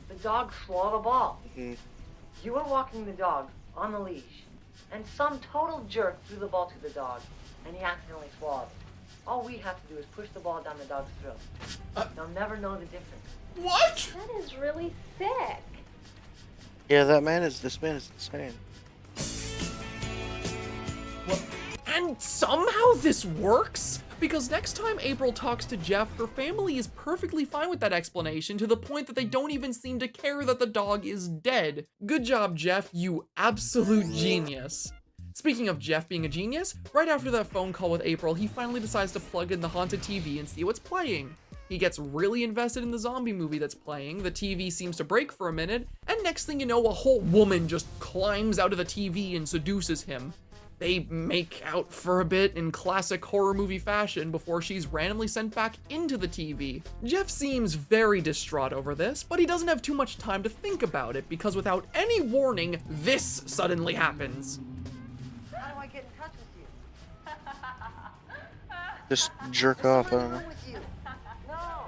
The dog swallowed a ball. You were walking the dog on the leash, and some total jerk threw the ball to the dog, and he accidentally swallowed it. All we have to do is push the ball down the dog's throat. They'll never know the difference. What? That is really sick. Yeah, this man is insane. And somehow this works? Because next time April talks to Jeff, her family is perfectly fine with that explanation to the point that they don't even seem to care that the dog is dead. Good job, Jeff, you absolute genius. Speaking of Jeff being a genius, right after that phone call with April, he finally decides to plug in the haunted TV and see what's playing. He gets really invested in the zombie movie that's playing, the TV seems to break for a minute, and next thing you know, a whole woman just climbs out of the TV and seduces him. They make out for a bit in classic horror movie fashion before she's randomly sent back into the TV. Jeff seems very distraught over this, but he doesn't have too much time to think about it because without any warning, this suddenly happens. How do I get in touch with you? Just jerk off, I don't know. No.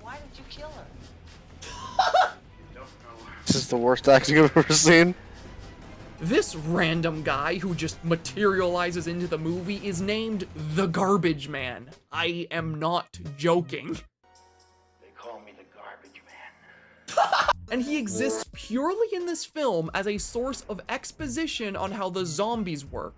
Why did you kill her? This is the worst acting I've ever seen. This random guy who just materializes into the movie is named the Garbage Man. I am not joking. They call me the Garbage Man. And he exists purely in this film as a source of exposition on how the zombies work.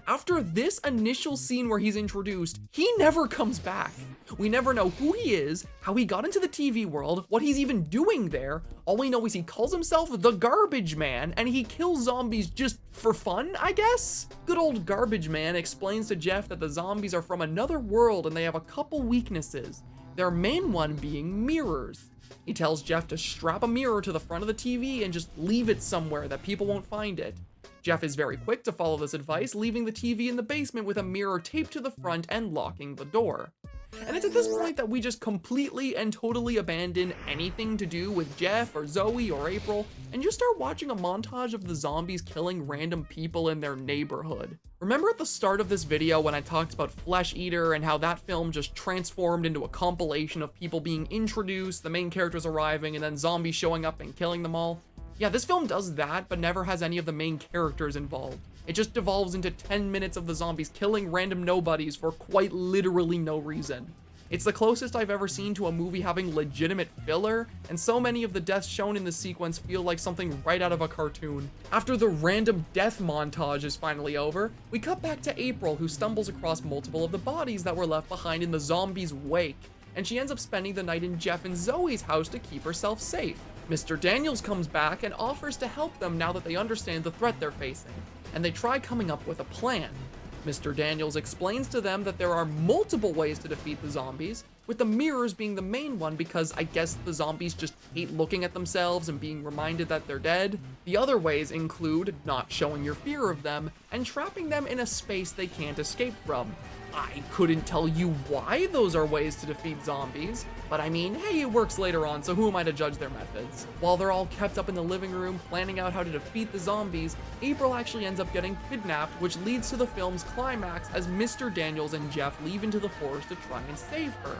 After this initial scene where he's introduced, he never comes back. We never know who he is, how he got into the TV world, what he's even doing there. All we know is he calls himself the Garbage Man, and he kills zombies just for fun, I guess? Good old Garbage Man explains to Jeff that the zombies are from another world and they have a couple weaknesses. Their main one being mirrors. He tells Jeff to strap a mirror to the front of the TV and just leave it somewhere that people won't find it. Jeff is very quick to follow this advice, leaving the TV in the basement with a mirror taped to the front and locking the door. And it's at this point that we just completely and totally abandon anything to do with Jeff or Zoe or April and just start watching a montage of the zombies killing random people in their neighborhood. Remember at the start of this video when I talked about Flesh Eater and how that film just transformed into a compilation of people being introduced, the main characters arriving, and then zombies showing up and killing them all? Yeah, this film does that, but never has any of the main characters involved. It just devolves into 10 minutes of the zombies killing random nobodies for quite literally no reason. It's the closest I've ever seen to a movie having legitimate filler, and so many of the deaths shown in this sequence feel like something right out of a cartoon. After the random death montage is finally over, we cut back to April, who stumbles across multiple of the bodies that were left behind in the zombies' wake, and she ends up spending the night in Jeff and Zoe's house to keep herself safe. Mr. Daniels comes back and offers to help them now that they understand the threat they're facing, and they try coming up with a plan. Mr. Daniels explains to them that there are multiple ways to defeat the zombies, with the mirrors being the main one because I guess the zombies just hate looking at themselves and being reminded that they're dead. The other ways include not showing your fear of them and trapping them in a space they can't escape from. I couldn't tell you why those are ways to defeat zombies, but I mean, hey, it works later on, so who am I to judge their methods? While they're all kept up in the living room planning out how to defeat the zombies, April actually ends up getting kidnapped, which leads to the film's climax as Mr. Daniels and Jeff leave into the forest to try and save her.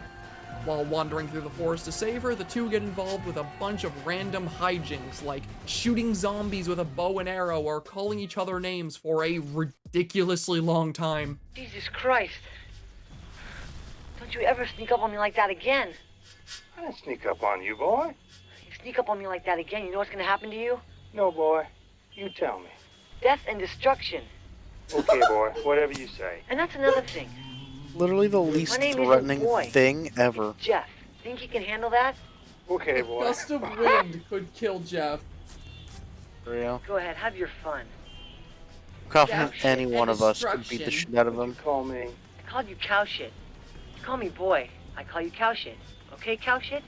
While wandering through the forest to save her, the two get involved with a bunch of random hijinks, like shooting zombies with a bow and arrow or calling each other names for a ridiculously long time. Jesus Christ. Don't you ever sneak up on me like that again. I didn't sneak up on you, boy. You sneak up on me like that again, you know what's gonna happen to you? No, boy. You tell me. Death and destruction. Okay, boy, whatever you say. And that's another thing. Literally the My least name isn't threatening Boy. thing ever. It's Jeff. Think you can handle that? Okay, A boy. gust of wind could kill Jeff. For real. Go ahead, have your fun. I'm confident Death any and one of us could beat the destruction. shit out of him. Call me. I called you cow shit. You call me Boy. I call you cow shit. Okay, cow shit?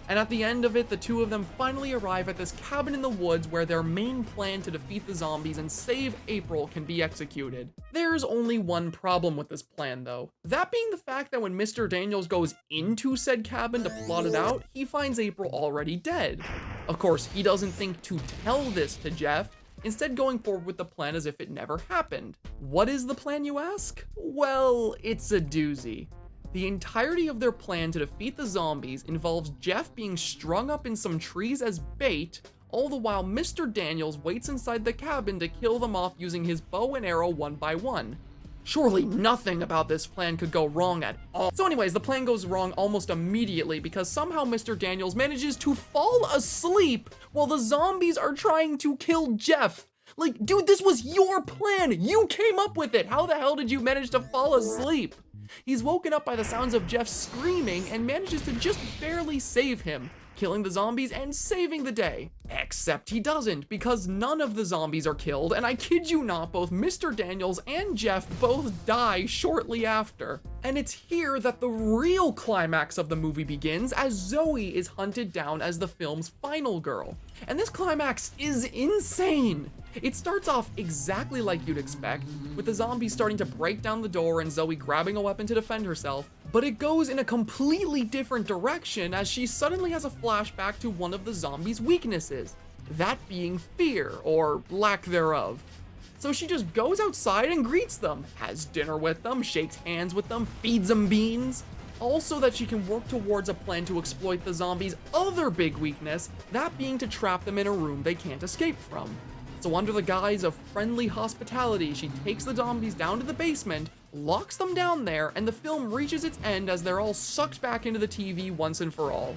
And at the end of it, the two of them finally arrive at this cabin in the woods where their main plan to defeat the zombies and save April can be executed. There's only one problem with this plan though. That being the fact that when Mr. Daniels goes into said cabin to plot it out, he finds April already dead. Of course, he doesn't think to tell this to Jeff, instead going forward with the plan as if it never happened. What is the plan, you ask? Well, it's a doozy. The entirety of their plan to defeat the zombies involves Jeff being strung up in some trees as bait, all the while Mr. Daniels waits inside the cabin to kill them off using his bow and arrow one by one. Surely nothing about this plan could go wrong at all. So anyways, the plan goes wrong almost immediately because somehow Mr. Daniels manages to fall asleep while the zombies are trying to kill Jeff. Like, dude, this was your plan. You came up with it. How the hell did you manage to fall asleep? He's woken up by the sounds of Jeff screaming and manages to just barely save him, killing the zombies and saving the day. Except he doesn't, because none of the zombies are killed, and I kid you not, both Mr. Daniels and Jeff both die shortly after. And it's here that the real climax of the movie begins, as Zoe is hunted down as the film's final girl. And this climax is insane. It starts off exactly like you'd expect, with the zombies starting to break down the door and Zoe grabbing a weapon to defend herself, but it goes in a completely different direction as she suddenly has a flashback to one of the zombies' weaknesses, that being fear, or lack thereof. So she just goes outside and greets them, has dinner with them, shakes hands with them, feeds them beans, all so that she can work towards a plan to exploit the zombies' other big weakness, that being to trap them in a room they can't escape from. So under the guise of friendly hospitality, she takes the zombies down to the basement, locks them down there, and the film reaches its end as they're all sucked back into the TV once and for all.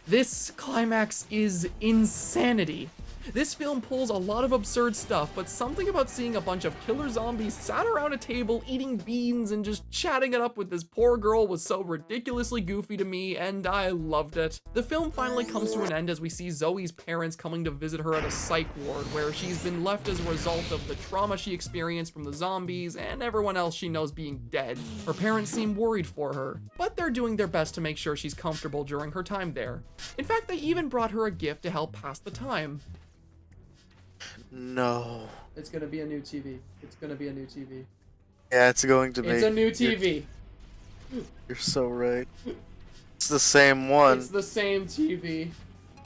This climax is insanity. This film pulls a lot of absurd stuff, but something about seeing a bunch of killer zombies sat around a table eating beans and just chatting it up with this poor girl was so ridiculously goofy to me, and I loved it. The film finally comes to an end as we see Zoe's parents coming to visit her at a psych ward, where she's been left as a result of the trauma she experienced from the zombies and everyone else she knows being dead. Her parents seem worried for her, but they're doing their best to make sure she's comfortable during her time there. In fact, they even brought her a gift to help pass the time. No. It's gonna be a new TV. It's gonna be a new TV. Yeah, it's going to be. It's a new TV. You're so right. It's the same one. It's the same TV.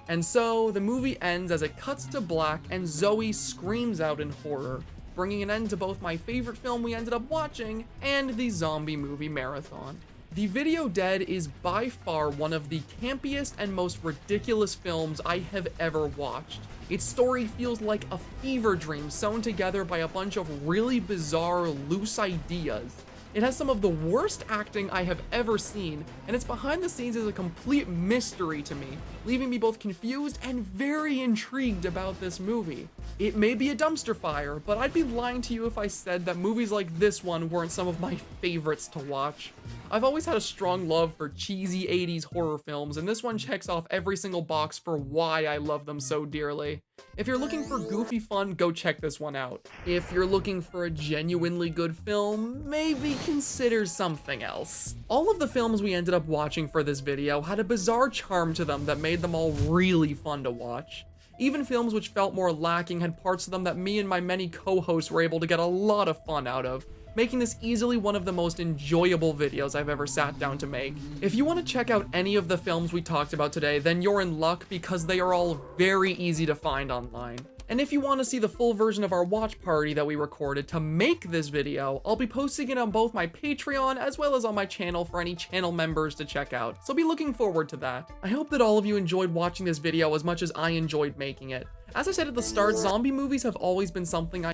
And so the movie ends as it cuts to black and Zoe screams out in horror, bringing an end to both my favorite film we ended up watching and the zombie movie marathon. The Video Dead is by far one of the campiest and most ridiculous films I have ever watched. Its story feels like a fever dream sewn together by a bunch of really bizarre, loose ideas. It has some of the worst acting I have ever seen, and its behind the scenes is a complete mystery to me, leaving me both confused and very intrigued about this movie. It may be a dumpster fire, but I'd be lying to you if I said that movies like this one weren't some of my favorites to watch. I've always had a strong love for cheesy 80s horror films, and this one checks off every single box for why I love them so dearly. If you're looking for goofy fun, go check this one out. If you're looking for a genuinely good film, maybe consider something else. All of the films we ended up watching for this video had a bizarre charm to them that made them all really fun to watch. Even films which felt more lacking had parts of them that me and my many co-hosts were able to get a lot of fun out of, making this easily one of the most enjoyable videos I've ever sat down to make. If you want to check out any of the films we talked about today, then you're in luck because they are all very easy to find online. And if you want to see the full version of our watch party that we recorded to make this video, I'll be posting it on both my Patreon as well as on my channel for any channel members to check out, so be looking forward to that. I hope that all of you enjoyed watching this video as much as I enjoyed making it. As I said at the start, zombie movies have always been something I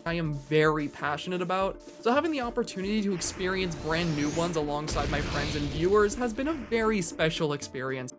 I am very passionate about, so having the opportunity to experience brand new ones alongside my friends and viewers has been a very special experience.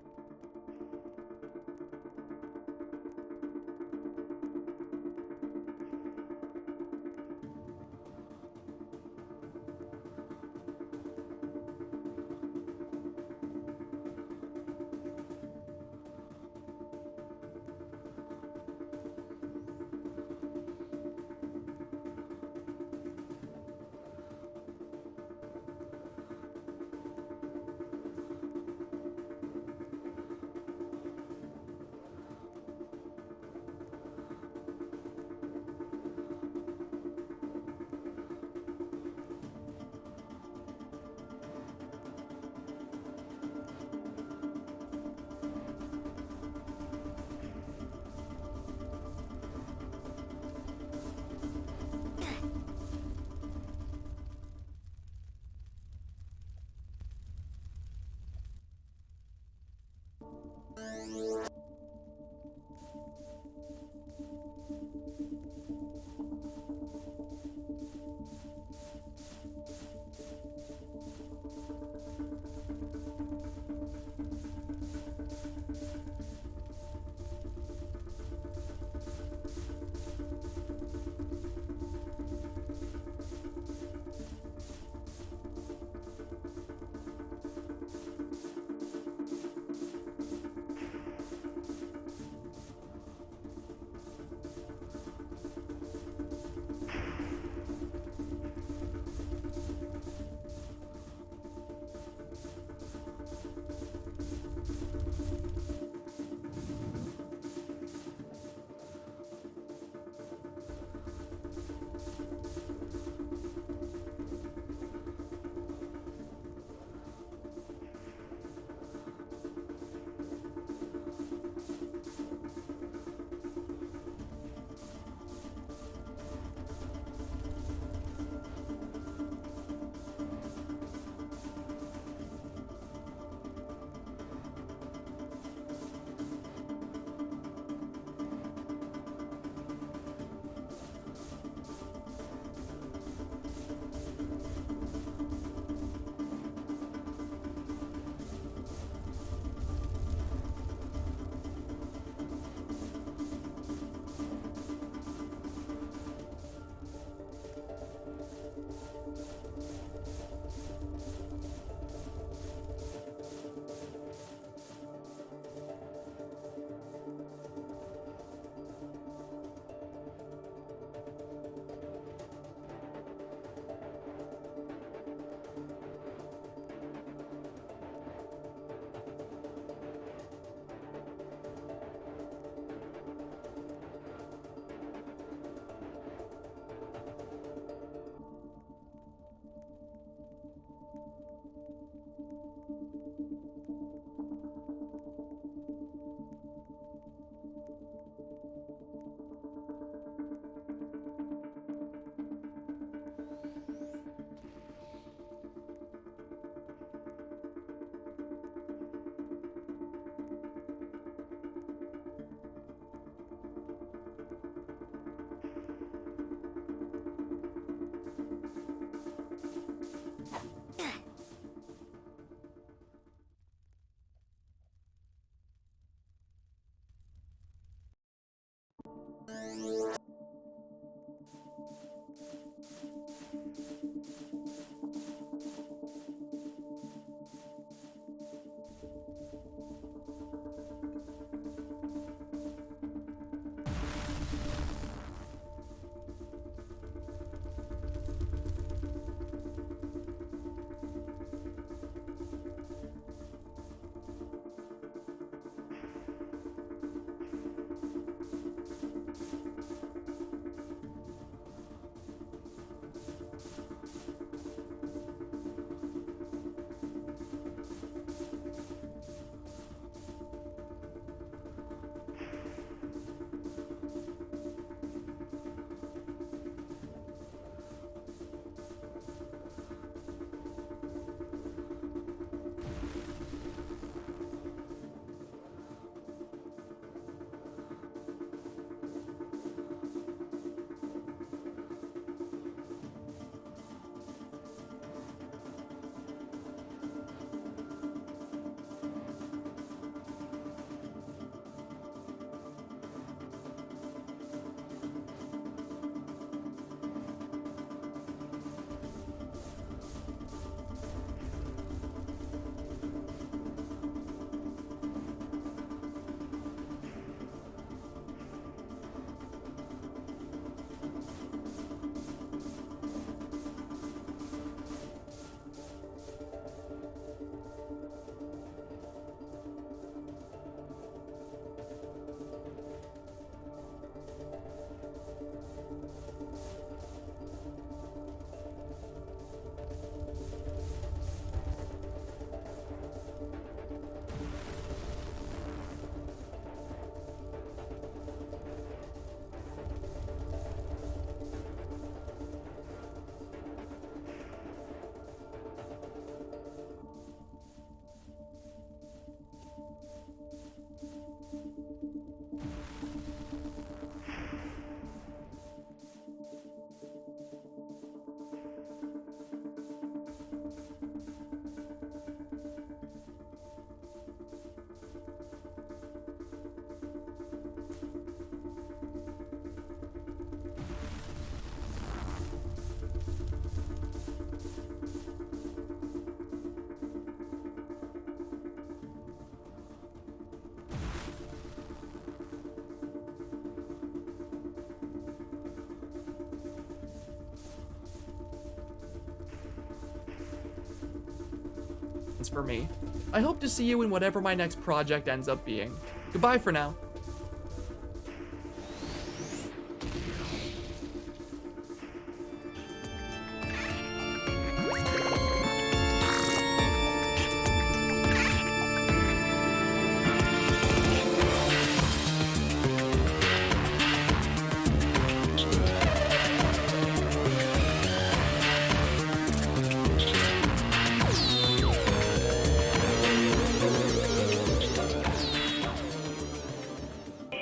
chance for me. I hope to see you in whatever my next project ends up being. Goodbye for now.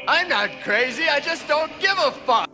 I'm not crazy, I just don't give a fuck!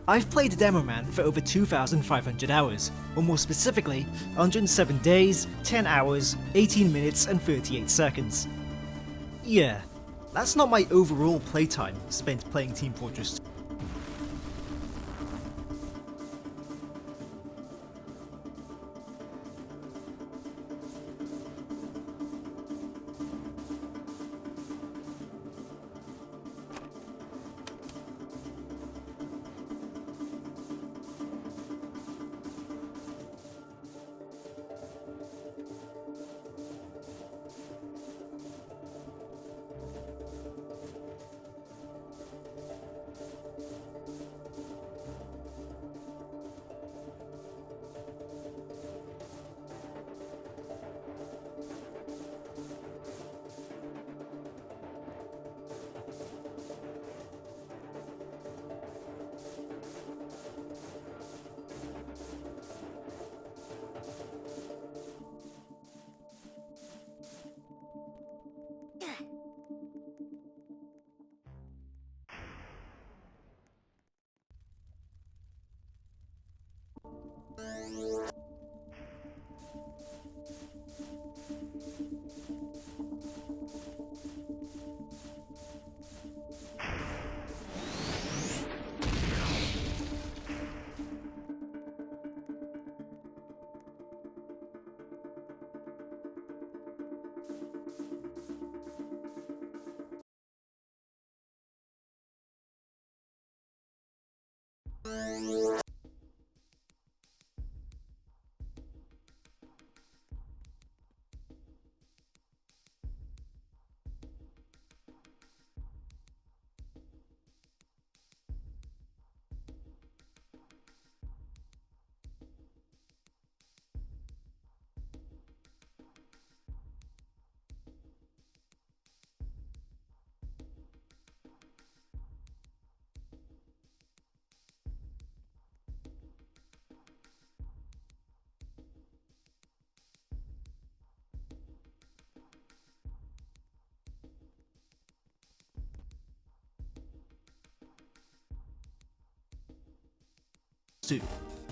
I've played Demoman for over 2,500 hours, or more specifically, 107 days, 10 hours, 18 minutes and 38 seconds. Yeah, that's not my overall playtime spent playing Team Fortress 2.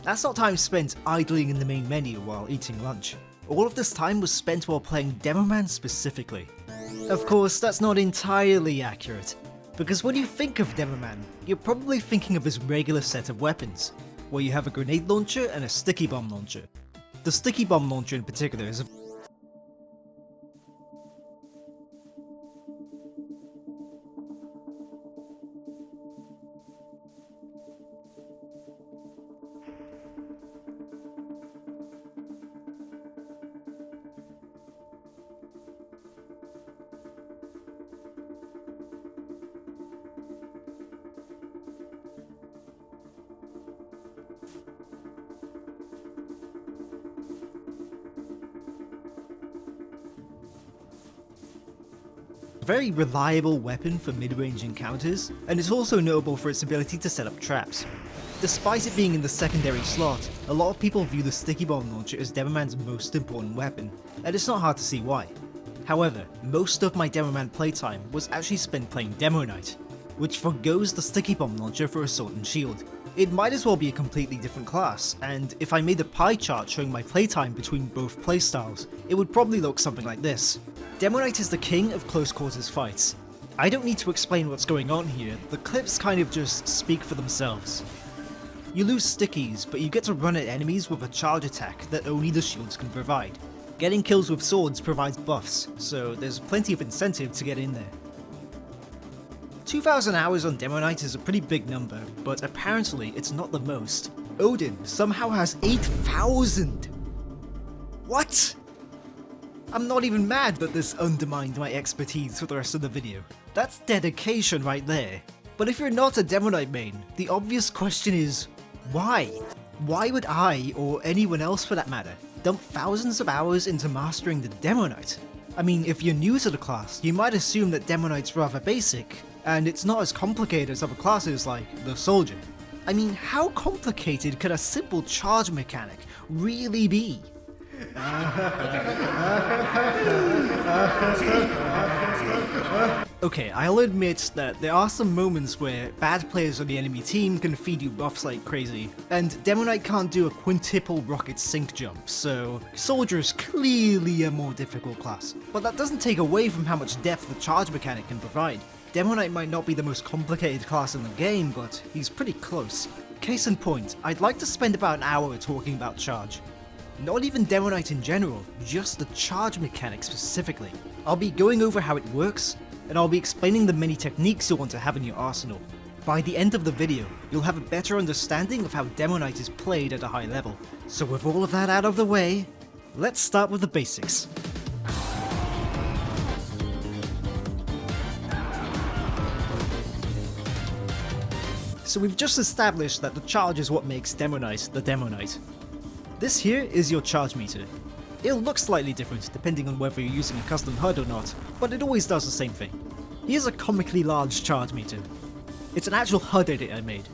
That's not time spent idling in the main menu while eating lunch. All of this time was spent while playing Demoman specifically. Of course, that's not entirely accurate, because when you think of Demoman, you're probably thinking of his regular set of weapons, where you have a grenade launcher and a sticky bomb launcher. The sticky bomb launcher in particular is a very reliable weapon for mid-range encounters, and it's also notable for its ability to set up traps. Despite it being in the secondary slot, a lot of people view the sticky bomb launcher as Demoman's most important weapon, and it's not hard to see why. However, most of my Demoman playtime was actually spent playing Demo Knight, which forgoes the sticky bomb launcher for Assault and Shield. It might as well be a completely different class, and if I made a pie chart showing my playtime between both playstyles, it would probably look something like this. Demo Knight is the king of close quarters fights. I don't need to explain what's going on here, the clips kind of just speak for themselves. You lose stickies, but you get to run at enemies with a charge attack that only the shields can provide. Getting kills with swords provides buffs, so there's plenty of incentive to get in there. 2,000 hours on Demo Knight is a pretty big number, but apparently it's not the most. Odin somehow has 8,000! What? I'm not even mad that this undermined my expertise for the rest of the video. That's dedication right there. But if you're not a Demo Knight main, the obvious question is, why? Why would I, or anyone else for that matter, dump thousands of hours into mastering the Demo Knight? I mean, if you're new to the class, you might assume that Demo Knight's rather basic, and it's not as complicated as other classes like the Soldier. I mean, how complicated could a simple charge mechanic really be? Okay, I'll admit that there are some moments where bad players on the enemy team can feed you buffs like crazy, and Demo Knight can't do a quintuple rocket sync jump, so Soldier is clearly a more difficult class. But that doesn't take away from how much depth the charge mechanic can provide. Demo Knight might not be the most complicated class in the game, but he's pretty close. Case in point, I'd like to spend about an hour talking about charge. Not even Demo Knight in general, just the charge mechanic specifically. I'll be going over how it works, and I'll be explaining the many techniques you'll want to have in your arsenal. By the end of the video, you'll have a better understanding of how Demo Knight is played at a high level. So with all of that out of the way, let's start with the basics. So we've just established that the charge is what makes Demo Knight the Demo Knight. This here is your charge meter. It'll look slightly different depending on whether you're using a custom HUD or not, but it always does the same thing. Here's a comically large charge meter. It's an actual HUD edit I made.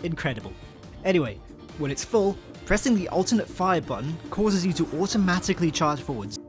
Incredible. Anyway, when it's full, pressing the alternate fire button causes you to automatically charge forwards.